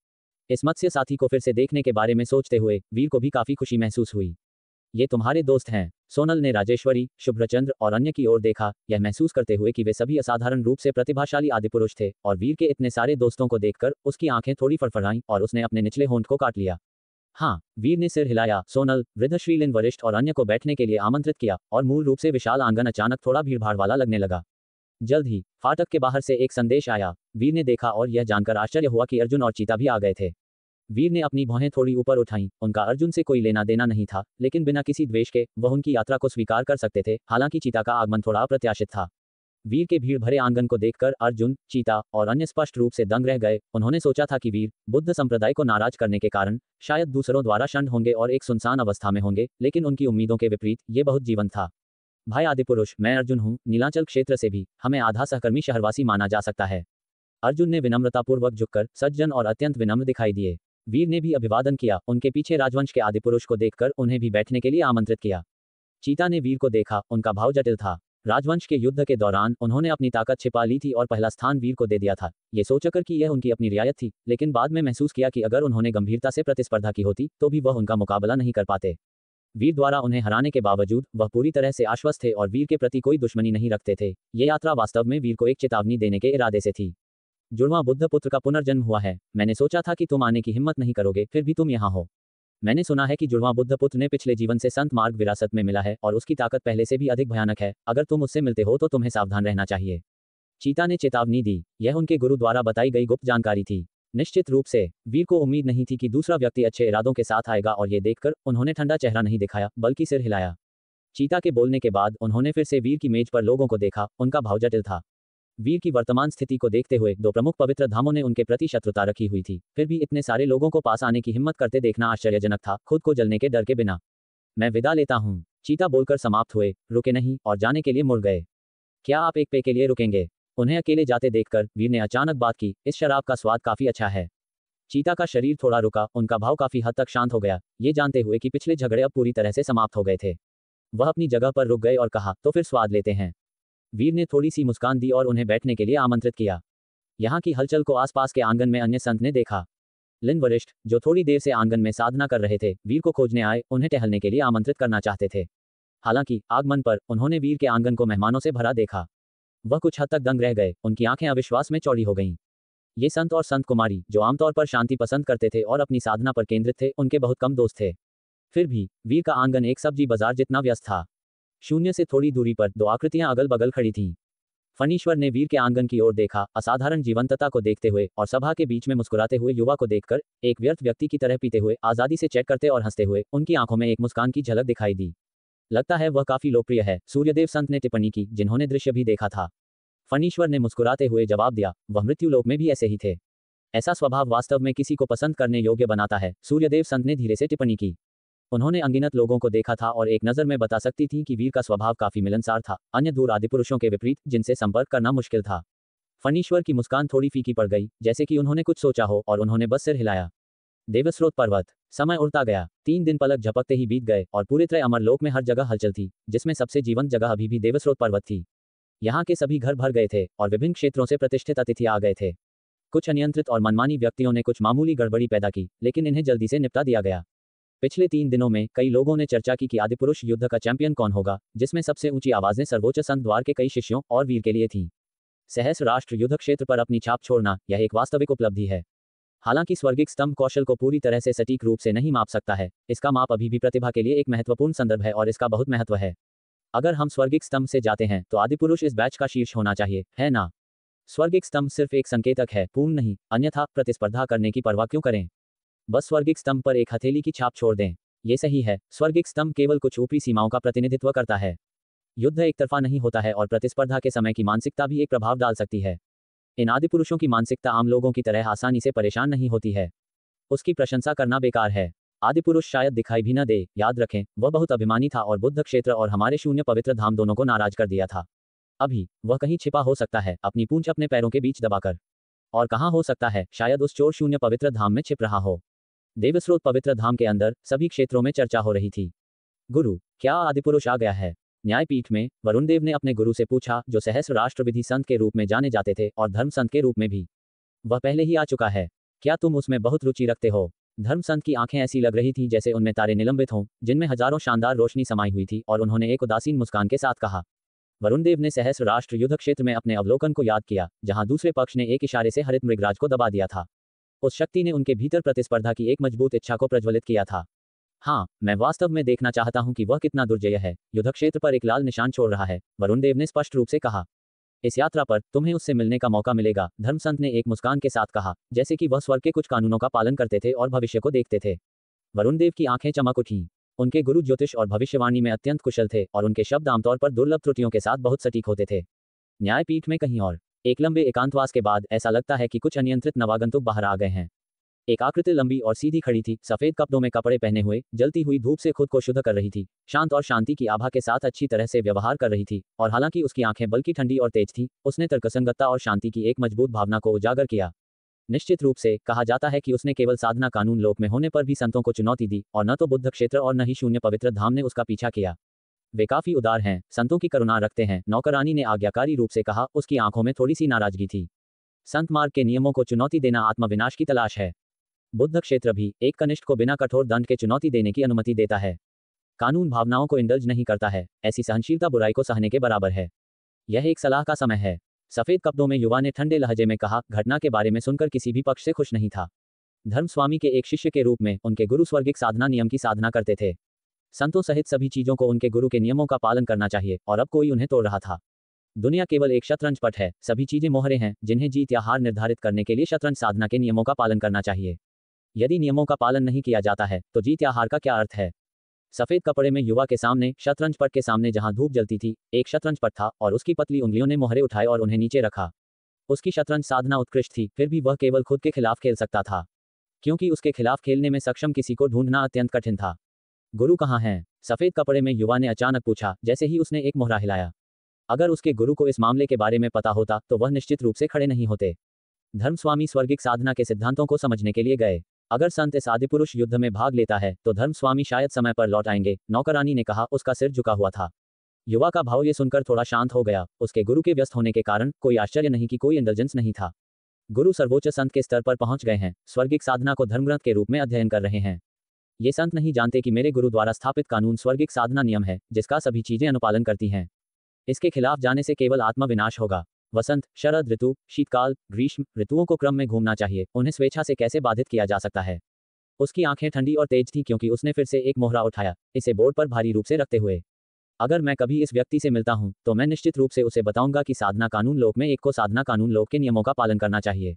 इस मत्स्य साथी को फिर से देखने के बारे में सोचते हुए वीर को भी काफी खुशी महसूस हुई। ये तुम्हारे दोस्त हैं? सोनल ने राजेश्वरी, शुभ्रचंद्र और अन्य की ओर देखा, यह महसूस करते हुए कि वे सभी असाधारण रूप से प्रतिभाशाली आदिपुरुष थे, और वीर के इतने सारे दोस्तों को देखकर उसकी आंखें थोड़ी फड़फड़ाईं और उसने अपने निचले होंठ को काट लिया। हाँ, वीर ने सिर हिलाया। सोनल, वृद्ध श्रीलिन वरिष्ठ और अन्य को बैठने के लिए आमंत्रित किया, और मूल रूप से विशाल आंगन अचानक थोड़ा भीड़भाड़ वाला लगने लगा। जल्द ही फाटक के बाहर से एक संदेश आया। वीर ने देखा और यह जानकर आश्चर्य हुआ कि अर्जुन और चीता भी आ गए थे। वीर ने अपनी भौहें थोड़ी ऊपर उठाईं। उनका अर्जुन से कोई लेना देना नहीं था, लेकिन बिना किसी द्वेष के वह उनकी यात्रा को स्वीकार कर सकते थे। हालांकि चीता का आगमन थोड़ा अप्रत्याशित था। वीर के भीड़ भरे आंगन को देखकर अर्जुन, चीता और अन्य स्पष्ट रूप से दंग रह गए। उन्होंने सोचा था कि वीर बुद्ध संप्रदाय को नाराज करने के कारण शायद दूसरों द्वारा शंड होंगे और एक सुनसान अवस्था में होंगे, लेकिन उनकी उम्मीदों के विपरीत ये बहुत जीवंत था। भाई आदिपुरुष, मैं अर्जुन हूँ, नीलांचल क्षेत्र से भी, हमें आधा सहकर्मी शहरवासी माना जा सकता है। अर्जुन ने विनम्रतापूर्वक झुककर सज्जन और अत्यंत विनम्र दिखाई दिए। वीर ने भी अभिवादन किया। उनके पीछे राजवंश के आदिपुरुष को देखकर उन्हें भी बैठने के लिए आमंत्रित किया। चीता ने वीर को देखा, उनका भाव जटिल था। राजवंश के युद्ध के दौरान उन्होंने अपनी ताकत छिपा ली थी और पहला स्थान वीर को दे दिया था, ये सोचकर कि यह उनकी अपनी रियायत थी, लेकिन बाद में महसूस किया कि अगर उन्होंने गंभीरता से प्रतिस्पर्धा की होती तो भी वह उनका मुकाबला नहीं कर पाते। वीर द्वारा उन्हें हराने के बावजूद वह पूरी तरह से आश्वस्त थे और वीर के प्रति कोई दुश्मनी नहीं रखते थे। ये यात्रा वास्तव में वीर को एक चेतावनी देने के इरादे से थी। जुड़वां बुद्ध पुत्र का पुनर्जन्म हुआ है। मैंने सोचा था कि तुम आने की हिम्मत नहीं करोगे, फिर भी तुम यहाँ हो। मैंने सुना है कि जुड़वां बुद्ध पुत्र ने पिछले जीवन से संत मार्ग विरासत में मिला है और उसकी ताकत पहले से भी अधिक भयानक है। अगर तुम उससे मिलते हो तो तुम्हें सावधान रहना चाहिए। चीता ने चेतावनी दी। यह उनके गुरु द्वारा बताई गई गुप्त जानकारी थी। निश्चित रूप से वीर को उम्मीद नहीं थी कि दूसरा व्यक्ति अच्छे इरादों के साथ आएगा, और ये देखकर उन्होंने ठंडा चेहरा नहीं दिखाया बल्कि सिर हिलाया। चीता के बोलने के बाद उन्होंने फिर से वीर की मेज पर लोगों को देखा। उनका भाव जटिल था। वीर की वर्तमान स्थिति को देखते हुए दो प्रमुख पवित्र धामों ने उनके प्रति शत्रुता रखी हुई थी, फिर भी इतने सारे लोगों को पास आने की हिम्मत करते देखना आश्चर्यजनक था, खुद को जलने के डर के बिना। मैं विदा लेता हूँ। चीता बोलकर समाप्त हुए, रुके नहीं और जाने के लिए मुड़ गए। क्या आप एक पे के लिए रुकेंगे? उन्हें अकेले जाते देखकर वीर ने अचानक बात की, इस शराब का स्वाद काफी अच्छा है। चीता का शरीर थोड़ा रुका, उनका भाव काफी हद तक शांत हो गया, ये जानते हुए कि पिछले झगड़े अब पूरी तरह से समाप्त हो गए थे। वह अपनी जगह पर रुक गए और कहा, तो फिर स्वाद लेते हैं। वीर ने थोड़ी सी मुस्कान दी और उन्हें बैठने के लिए आमंत्रित किया। यहाँ की हलचल को आसपास के आंगन में अन्य संत ने देखा। लिन वरिष्ठ, जो थोड़ी देर से आंगन में साधना कर रहे थे, वीर को खोजने आए, उन्हें टहलने के लिए आमंत्रित करना चाहते थे। हालांकि आगमन पर उन्होंने वीर के आंगन को मेहमानों से भरा देखा। वह कुछ हद तक दंग रह गए, उनकी आंखें अविश्वास में चौड़ी हो गईं। ये संत और संत कुमारी, जो आमतौर पर शांति पसंद करते थे और अपनी साधना पर केंद्रित थे, उनके बहुत कम दोस्त थे। फिर भी वीर का आंगन एक सब्जी बाजार जितना व्यस्त था। शून्य से थोड़ी दूरी पर दो आकृतियां अगल बगल खड़ी थीं। फणीश्वर ने वीर के आंगन की ओर देखा, असाधारण जीवंतता को देखते हुए और सभा के बीच में मुस्कुराते हुए युवा को देखकर एक व्यर्थ व्यक्ति की तरह पीते हुए, आजादी से चेक करते और हंसते हुए उनकी आंखों में एक मुस्कान की झलक दिखाई दी। लगता है वह काफी लोकप्रिय है, सूर्यदेव संत ने टिप्पणी की, जिन्होंने दृश्य भी देखा था। फणीश्वर ने मुस्कुराते हुए जवाब दिया, वह मृत्युलोक में भी ऐसे ही थे। ऐसा स्वभाव वास्तव में किसी को पसंद करने योग्य बनाता है, सूर्यदेव संत ने धीरे से टिप्पणी की। उन्होंने अनगिनत लोगों को देखा था और एक नज़र में बता सकती थी कि वीर का स्वभाव काफी मिलनसार था, अन्य दूर आदिपुरुषों के विपरीत जिनसे संपर्क करना मुश्किल था। फणीश्वर की मुस्कान थोड़ी फीकी पड़ गई, जैसे कि उन्होंने कुछ सोचा हो, और उन्होंने बस सिर हिलाया। देवस्रोत पर्वत। समय उड़ता गया, 3 दिन पलक झपकते ही बीत गए और पूरे तरह अमरलोक में हर जगह हलचल थी, जिसमें सबसे जीवंत जगह अभी भी देवस्रोत पर्वत थी। यहाँ के सभी घर भर गए थे और विभिन्न क्षेत्रों से प्रतिष्ठित अतिथि आ गए थे। कुछ अनियंत्रित और मनमानी व्यक्तियों ने कुछ मामूली गड़बड़ी पैदा की, लेकिन इन्हें जल्दी से निपटा दिया गया। पिछले 3 दिनों में कई लोगों ने चर्चा की कि आदिपुरुष युद्ध का चैंपियन कौन होगा, जिसमें सबसे ऊंची आवाजें सर्वोच्च संत द्वार के कई शिष्यों और वीर के लिए थीं। सहस्र राष्ट्र युद्ध क्षेत्र पर अपनी छाप छोड़ना, यह एक वास्तविक उपलब्धि है। हालांकि स्वर्गिक स्तंभ कौशल को पूरी तरह से सटीक रूप से नहीं माप सकता है, इसका माप अभी भी प्रतिभा के लिए एक महत्वपूर्ण संदर्भ है और इसका बहुत महत्व है। अगर हम स्वर्गिक स्तंभ से जाते हैं तो आदिपुरुष इस बैच का शीर्ष होना चाहिए, है ना? स्वर्गिक स्तंभ सिर्फ एक संकेतक है, पूर्ण नहीं, अन्यथा प्रतिस्पर्धा करने की परवाह क्यों करें? बस स्वर्गिक स्तंभ पर एक हथेली की छाप छोड़ दें। ये सही है, स्वर्गिक स्तंभ केवल कुछ ऊपरी सीमाओं का प्रतिनिधित्व करता है। युद्ध एक तरफा नहीं होता है और प्रतिस्पर्धा के समय की मानसिकता भी एक प्रभाव डाल सकती है। इन आदिपुरुषों की मानसिकता आम लोगों की तरह आसानी से परेशान नहीं होती है। उसकी प्रशंसा करना बेकार है। आदिपुरुष शायद दिखाई भी न दे, याद रखें, वह बहुत अभिमानी था और बुद्ध क्षेत्र और हमारे शून्य पवित्र धाम दोनों को नाराज कर दिया था। अभी वह कहीं छिपा हो सकता है, अपनी पूंछ अपने पैरों के बीच दबाकर। और कहाँ हो सकता है? शायद उस चोर शून्य पवित्र धाम में छिप रहा हो। देवस्रोत पवित्र धाम के अंदर सभी क्षेत्रों में चर्चा हो रही थी। गुरु, क्या आदिपुरुष आ गया है? न्यायपीठ में वरुणदेव ने अपने गुरु से पूछा, जो सहस्र राष्ट्र विधि संत के रूप में जाने जाते थे और धर्म संत के रूप में भी। वह पहले ही आ चुका है। क्या तुम उसमें बहुत रुचि रखते हो? धर्म संत की आंखें ऐसी लग रही थी जैसे उनमें तारे निलंबित हों, जिनमें हजारों शानदार रोशनी समाई हुई थी, और उन्होंने एक उदासीन मुस्कान के साथ कहा। वरुणदेव ने सहस्र राष्ट्र युद्ध क्षेत्र में अपने अवलोकन को याद किया, जहां दूसरे पक्ष ने एक इशारे से हरित मृगराज को दबा दिया था। उस शक्ति ने उनके भीतर प्रतिस्पर्धा की एक मजबूत इच्छा को प्रज्वलित किया था। हाँ, मैं वास्तव में देखना चाहता हूं कि वह कितना दुर्जय है। युद्ध क्षेत्र पर एक लाल निशान छोड़ रहा है, वरुणदेव ने स्पष्ट रूप से कहा। इस यात्रा पर तुम्हें उससे मिलने का मौका मिलेगा, धर्मसंत ने एक मुस्कान के साथ कहा, जैसे कि वह स्वर्ग के कुछ कानूनों का पालन करते थे और भविष्य को देखते थे। वरुणदेव की आंखें चमक उठीं। उनके गुरु ज्योतिष और भविष्यवाणी में अत्यंत कुशल थे और उनके शब्द आमतौर पर दुर्लभ त्रुटियों के साथ बहुत सटीक होते थे। न्यायपीठ में कहीं और एक लंबे एकांतवास के बाद ऐसा लगता है कि कुछ अनियंत्रित नवागंतुक बाहर आ गए हैं। एक आकृति लंबी और सीधी खड़ी थी, सफेद कपड़ों में कपड़े पहने हुए, जलती हुई धूप से खुद को शुद्ध कर रही थी, शांत और शांति की आभा के साथ अच्छी तरह से व्यवहार कर रही थी, और हालांकि उसकी आंखें बल्कि ठंडी और तेज थी, उसने तर्कसंगतता और शांति की एक मजबूत भावना को उजागर किया। निश्चित रूप से कहा जाता है कि उसने केवल साधना कानून लोक में होने पर भी संतों को चुनौती दी, और न तो बुद्ध क्षेत्र और न ही शून्य पवित्र धाम ने उसका पीछा किया। वे काफी उदार हैं, संतों की करुणा रखते हैं, नौकरानी ने आज्ञाकारी रूप से कहा। उसकी आंखों में थोड़ी सी नाराजगी थी। संत मार्ग के नियमों को चुनौती देना आत्मविनाश की तलाश है। बुद्ध क्षेत्र भी एक कनिष्ठ को बिना कठोर दंड के चुनौती देने की अनुमति देता है। कानून भावनाओं को इंडल्ज नहीं करता है, ऐसी सहनशीलता बुराई को सहने के बराबर है। यह एक सलाह का समय है, सफेद कपड़ों में युवा ने ठंडे लहजे में कहा। घटना के बारे में सुनकर किसी भी पक्ष से खुश नहीं था। धर्मस्वामी के एक शिष्य के रूप में उनके गुरु स्वर्गिक साधना नियम की साधना करते थे। संतों सहित सभी चीजों को उनके गुरु के नियमों का पालन करना चाहिए, और अब कोई उन्हें तोड़ रहा था। दुनिया केवल एक शतरंज पट है, सभी चीजें मोहरे हैं जिन्हें जीत या हार निर्धारित करने के लिए शतरंज साधना के नियमों का पालन करना चाहिए। यदि नियमों का पालन नहीं किया जाता है तो जीत या हार का क्या अर्थ है? सफेद कपड़े में युवा के सामने, शतरंज पट के सामने जहां धूप जलती थी, एक शतरंज पट था, और उसकी पतली उंगलियों ने मोहरे उठाए और उन्हें नीचे रखा। उसकी शतरंज साधना उत्कृष्ट थी, फिर भी वह केवल खुद के खिलाफ खेल सकता था, क्योंकि उसके खिलाफ खेलने में सक्षम किसी को ढूंढना अत्यंत कठिन था। गुरु कहाँ हैं? सफेद कपड़े में युवा ने अचानक पूछा, जैसे ही उसने एक मोहरा हिलाया। अगर उसके गुरु को इस मामले के बारे में पता होता तो वह निश्चित रूप से खड़े नहीं होते। धर्मस्वामी स्वर्गिक साधना के सिद्धांतों को समझने के लिए गए। अगर संत इस आदिपुरुष युद्ध में भाग लेता है तो धर्मस्वामी शायद समय पर लौट आएंगे, नौकरानी ने कहा। उसका सिर झुका हुआ था। युवा का भाव ये सुनकर थोड़ा शांत हो गया। उसके गुरु के व्यस्त होने के कारण कोई आश्चर्य नहीं कि कोई इंडल्जेंस नहीं था। गुरु सर्वोच्च संत के स्तर पर पहुंच गए हैं, स्वर्गिक साधना को धर्मग्रंथ के रूप में अध्ययन कर रहे हैं। ये संत नहीं जानते कि मेरे गुरु द्वारा स्थापित कानून स्वर्गिक साधना नियम है, जिसका सभी चीजें अनुपालन करती हैं। इसके खिलाफ जाने से केवल आत्मविनाश होगा। वसंत, शरद ऋतु, शीतकाल, ग्रीष्म ऋतुओं को क्रम में घूमना चाहिए, उन्हें स्वेच्छा से कैसे बाधित किया जा सकता है? उसकी आंखें ठंडी और तेज थी क्योंकि उसने फिर से एक मोहरा उठाया, इसे बोर्ड पर भारी रूप से रखते हुए। अगर मैं कभी इस व्यक्ति से मिलता हूं तो मैं निश्चित रूप से उसे बताऊंगा कि साधना कानून लोक में एक को साधना कानून लोक के नियमों का पालन करना चाहिए।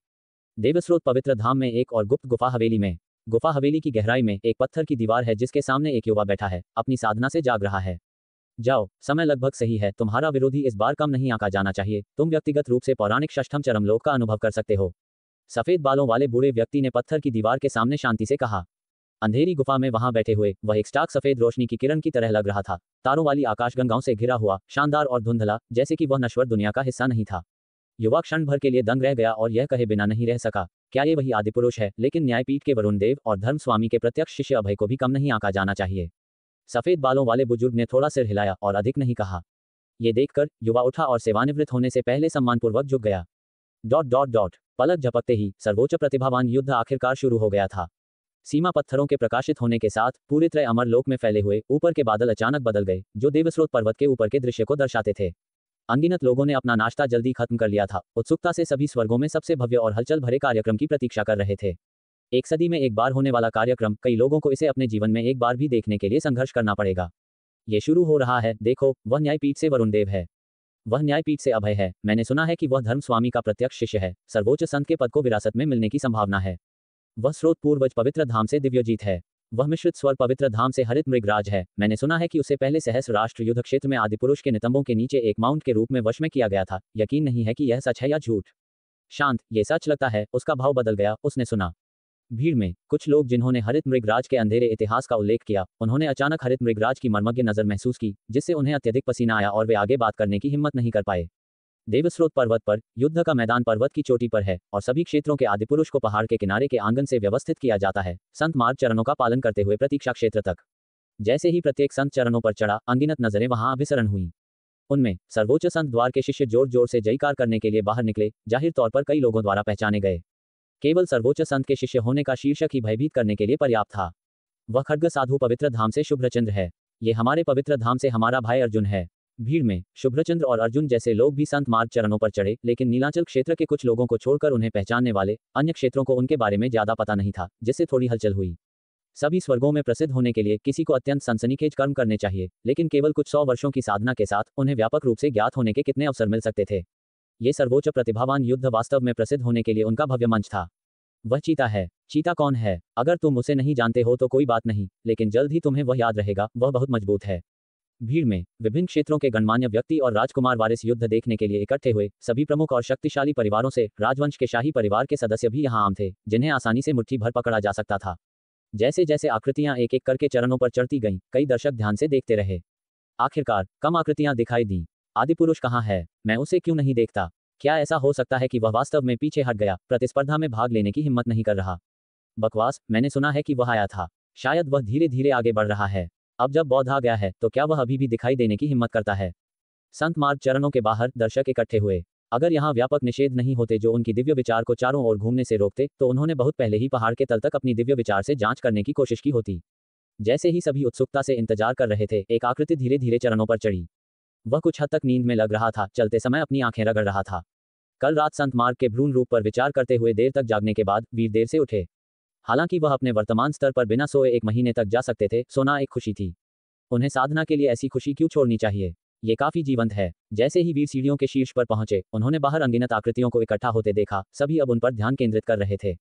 देवस्रोत पवित्र धाम में एक और गुप्त गुफा हवेली में। गुफा हवेली की गहराई में एक पत्थर की दीवार है जिसके सामने एक युवा बैठा है, अपनी साधना से जाग रहा है। जाओ, समय लगभग सही है, तुम्हारा विरोधी इस बार कम नहीं आंका जाना चाहिए, तुम व्यक्तिगत रूप से पौराणिक षष्ठम चरमलोक का अनुभव कर सकते हो। सफेद बालों वाले बूढ़े व्यक्ति ने पत्थर की दीवार के सामने शांति से कहा। अंधेरी गुफा में वहां बैठे हुए वह एक स्टार्क सफेद रोशनी की किरण की तरह लग रहा था, तारों वाली आकाशगंगाओं से घिरा हुआ, शानदार और धुंधला, जैसे कि वह नश्वर दुनिया का हिस्सा नहीं था। युवा क्षण भर के लिए दंग रह गया और यह कहे बिना नहीं रह सका, क्या ये वही आदिपुरुष है? लेकिन न्यायपीठ के वरुण देव और धर्म स्वामी के प्रत्यक्ष शिष्य अभय को भी कम नहीं आंका जाना चाहिए। सफेद बालों वाले बुजुर्ग ने थोड़ा सिर हिलाया और अधिक नहीं कहा। ये देखकर युवा उठा और सेवानिवृत्त होने से पहले सम्मानपूर्वक झुक गया। पलक झपकते ही सर्वोच्च प्रतिभावान युद्ध आखिरकार शुरू हो गया था। सीमा पत्थरों के प्रकाशित होने के साथ पूरे त्रय अमर लोक में फैले हुए ऊपर के बादल अचानक बदल गए, जो देवस्रोत पर्वत के ऊपर के दृश्य को दर्शाते थे। अनगिनत लोगों ने अपना नाश्ता जल्दी खत्म कर लिया था, उत्सुकता से सभी स्वर्गों में सबसे भव्य और हलचल भरे कार्यक्रम की प्रतीक्षा कर रहे थे। एक सदी में एक बार होने वाला कार्यक्रम, कई लोगों को इसे अपने जीवन में एक बार भी देखने के लिए संघर्ष करना पड़ेगा। ये शुरू हो रहा है, देखो, वह न्यायपीठ से वरुण देव है, वह न्यायपीठ से अभय है। मैंने सुना है कि वह धर्म स्वामी का प्रत्यक्ष शिष्य है, सर्वोच्च संत के पद को विरासत में मिलने की संभावना है। वह स्रोत पूर्वज पवित्र धाम से दिव्योजीत है। वह मिश्रित स्वर पवित्र धाम से हरित मृगराज है। मैंने सुना है कि उसे पहले सहस्र राष्ट्र युद्ध क्षेत्र में आदिपुरुष के नितंबों के नीचे एक माउंट के रूप में वश में किया गया था। यकीन नहीं है कि यह सच है या झूठ। शांत, ये सच लगता है। उसका भाव बदल गया, उसने सुना। भीड़ में कुछ लोग जिन्होंने हरित मृगराज के अंधेरे इतिहास का उल्लेख किया, उन्होंने अचानक हरित मृगराज की मर्मज्ञ नजर महसूस की, जिससे उन्हें अत्यधिक पसीना आया और वे आगे बात करने की हिम्मत नहीं कर पाए। देवस्रोत पर्वत पर युद्ध का मैदान पर्वत की चोटी पर है और सभी क्षेत्रों के आदिपुरुष को पहाड़ के किनारे के आंगन से व्यवस्थित किया जाता है, संत मार्ग चरणों का पालन करते हुए प्रतीक्षा क्षेत्र तक। जैसे ही प्रत्येक संत चरणों पर चढ़ा, अनगिनत नजरें वहां अभिसरण हुई। उनमें सर्वोच्च संत द्वार के शिष्य जोर जोर से जयकार करने के लिए बाहर निकले, जाहिर तौर पर कई लोगों द्वारा पहचाने गए। केवल सर्वोच्च संत के शिष्य होने का शीर्षक ही भयभीत करने के लिए पर्याप्त था। वह खड्ग साधु पवित्र धाम से शुभ्रचंद्र है। ये हमारे पवित्र धाम से हमारा भाई अर्जुन है। भीड़ में शुभ्रचंद्र और अर्जुन जैसे लोग भी संत मार्ग चरणों पर चढ़े, लेकिन नीलांचल क्षेत्र के कुछ लोगों को छोड़कर उन्हें पहचानने वाले अन्य क्षेत्रों को उनके बारे में ज्यादा पता नहीं था, जिससे थोड़ी हलचल हुई। सभी स्वर्गों में प्रसिद्ध होने के लिए किसी को अत्यंत सनसनीखेज कर्म करने चाहिए, लेकिन केवल कुछ 100 वर्षों की साधना के साथ उन्हें व्यापक रूप से ज्ञात होने के कितने अवसर मिल सकते थे। ये सर्वोच्च प्रतिभावान युद्ध वास्तव में प्रसिद्ध होने के लिए उनका भव्य मंच था। वह चीता है। चीता कौन है? अगर तुम उसे नहीं जानते हो तो कोई बात नहीं, लेकिन जल्द ही तुम्हें वह याद रहेगा। वह बहुत मजबूत है। भीड़ में विभिन्न क्षेत्रों के गणमान्य व्यक्ति और राजकुमार वारिस युद्ध देखने के लिए इकट्ठे हुए। सभी प्रमुख और शक्तिशाली परिवारों से राजवंश के शाही परिवार के सदस्य भी यहाँ आम थे, जिन्हें आसानी से मुट्ठी भर पकड़ा जा सकता था। जैसे जैसे आकृतियां एक एक करके चरणों पर चढ़ती गईं, कई दर्शक ध्यान से देखते रहे। आखिरकार कम आकृतियां दिखाई दी। आदिपुरुष कहाँ है? मैं उसे क्यों नहीं देखता? क्या ऐसा हो सकता है कि वह वास्तव में पीछे हट गया, प्रतिस्पर्धा में भाग लेने की हिम्मत नहीं कर रहा? बकवास, मैंने सुना है कि वह आया था। शायद वह धीरे धीरे आगे बढ़ रहा है। अब जब बौद्ध आ गया है तो क्या वह अभी भी दिखाई देने की हिम्मत करता है? संत मार्ग चरणों के बाहर दर्शक इकट्ठे हुए। अगर यहाँ व्यापक निषेध नहीं होते जो उनकी दिव्य विचार को चारों ओर घूमने से रोकते, तो उन्होंने बहुत पहले ही पहाड़ के तल तक अपनी दिव्य विचार से जांच करने की कोशिश की होती। जैसे ही सभी उत्सुकता से इंतजार कर रहे थे, एक आकृति धीरे धीरे चरणों पर चढ़ी। वह कुछ हद तक नींद में लग रहा था, चलते समय अपनी आंखें रगड़ रहा था। कल रात संत मार्ग के भ्रूण रूप पर विचार करते हुए देर तक जागने के बाद वीर देर से उठे। हालांकि वह अपने वर्तमान स्तर पर बिना सोए 1 महीने तक जा सकते थे, सोना एक खुशी थी। उन्हें साधना के लिए ऐसी खुशी क्यों छोड़नी चाहिए? ये काफी जीवंत है। जैसे ही वीर सीढ़ियों के शीर्ष पर पहुंचे, उन्होंने बाहर अनगिनत आकृतियों को इकट्ठा होते देखा। सभी अब उन पर ध्यान केंद्रित कर रहे थे।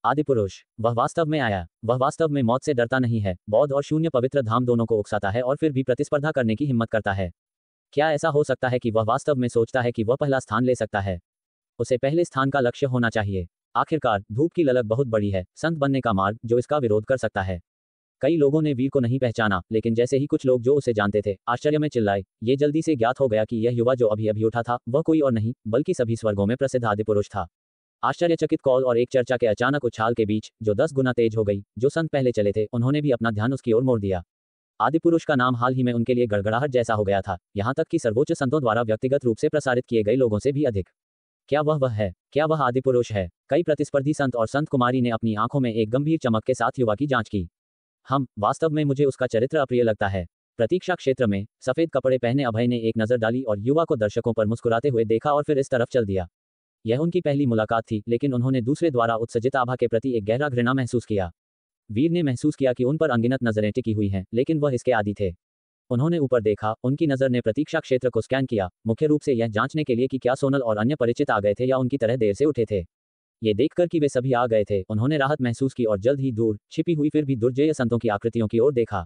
आदिपुरुष, वह वास्तव में आया। वह वास्तव में मौत से डरता नहीं है। बौद्ध और शून्य पवित्र धाम दोनों को उकसाता है और फिर भी प्रतिस्पर्धा करने की हिम्मत करता है। क्या ऐसा हो सकता है कि वह वास्तव में सोचता है कि वह पहला स्थान ले सकता है? उसे पहले स्थान का लक्ष्य होना चाहिए। आखिरकार धूप की ललक बहुत बड़ी है, संत बनने का मार्ग जो इसका विरोध कर सकता है। कई लोगों ने वीर को नहीं पहचाना, लेकिन जैसे ही कुछ लोग जो उसे जानते थे आश्चर्य में चिल्लाए। ये जल्दी से ज्ञात हो गया कि यह युवा जो अभी अभी उठा था, वह कोई और नहीं बल्कि सभी स्वर्गों में प्रसिद्ध आदिपुरुष था। आश्चर्यचकित कॉल और एक चर्चा के अचानक उछाल के बीच, जो 10 गुना तेज हो गई, जो संत पहले चले थे उन्होंने भी अपना ध्यान उसकी ओर मोड़ दिया। आदिपुरुष का नाम हाल ही में उनके लिए गड़गड़ाहट जैसा हो गया था, यहाँ तक कि सर्वोच्च संतों द्वारा व्यक्तिगत रूप से प्रसारित किए गए लोगों से भी अधिक। क्या वह है? क्या वह आदिपुरुष है? कई प्रतिस्पर्धी संत और संत कुमारी ने अपनी आंखों में एक गंभीर चमक के साथ युवा की जांच की। वास्तव में मुझे उसका चरित्र अप्रिय लगता है। प्रतीक्षा क्षेत्र में सफेद कपड़े पहने अभय ने एक नजर डाली और युवा को दर्शकों पर मुस्कुराते हुए देखा और फिर इस तरफ चल दिया। यह उनकी पहली मुलाकात थी, लेकिन उन्होंने दूसरे द्वारा उत्सर्जित आभा के प्रति एक गहरा घृणा महसूस किया। वीर ने महसूस किया कि उन पर अनगिनत नजरें टिकी हुई हैं, लेकिन वह इसके आदी थे। उन्होंने ऊपर देखा, उनकी नज़र ने प्रतीक्षा क्षेत्र को स्कैन किया, मुख्य रूप से यह जांचने के लिए कि क्या सोनल और अन्य परिचित आ गए थे या उनकी तरह देर से उठे थे। ये देखकर कि वे सभी आ गए थे, उन्होंने राहत महसूस की और जल्द ही दूर छिपी हुई फिर भी दुर्जेय संतों की आकृतियों की ओर देखा।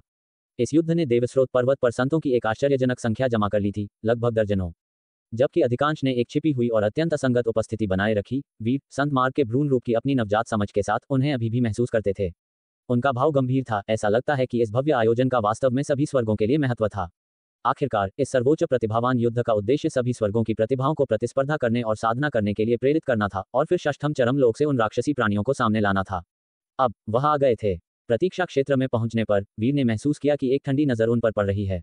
इस युद्ध ने देवस्रोत पर्वत पर संतों की एक आश्चर्यजनक संख्या जमा कर ली थी, लगभग दर्जनों। जबकि अधिकांश ने एक छिपी हुई और अत्यंत असंगत उपस्थिति बनाए रखी, वीर संत मार्ग के भ्रूण रूप की अपनी नवजात समझ के साथ उन्हें अभी भी महसूस करते थे। उनका भाव गंभीर था, ऐसा लगता है कि इस भव्य आयोजन का वास्तव में सभी स्वर्गों के लिए महत्व था। आखिरकार इस सर्वोच्च प्रतिभावान युद्ध का उद्देश्य सभी स्वर्गों की प्रतिभाओं को प्रतिस्पर्धा करने और साधना करने के लिए प्रेरित करना था और फिर षष्ठम चरम लोक से उन राक्षसी प्राणियों को सामने लाना था। अब वह आ गए थे। प्रतीक्षा क्षेत्र में पहुंचने पर वीर ने महसूस किया कि एक ठंडी नजर उन पर पड़ रही है।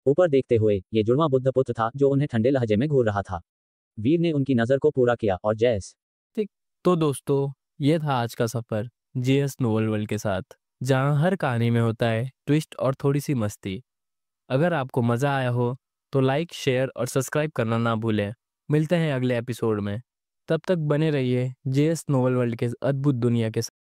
ऊपर देखते हुए ये जुड़वां बुद्ध पुत्र था जो उन्हें ठंडे लहजे में घूर रहा था। वीर ने उनकी नजर को पूरा किया और जैस ठीक। तो दोस्तों, ये था आज का सफर जेएस नोवेल वर्ल्ड के साथ, जहां हर कहानी में होता है ट्विस्ट और थोड़ी सी मस्ती। अगर आपको मज़ा आया हो तो लाइक, शेयर और सब्सक्राइब करना ना भूलें। मिलते हैं अगले एपिसोड में। तब तक बने रहिए जेएस नोवेल वर्ल्ड के अद्भुत दुनिया के साथ।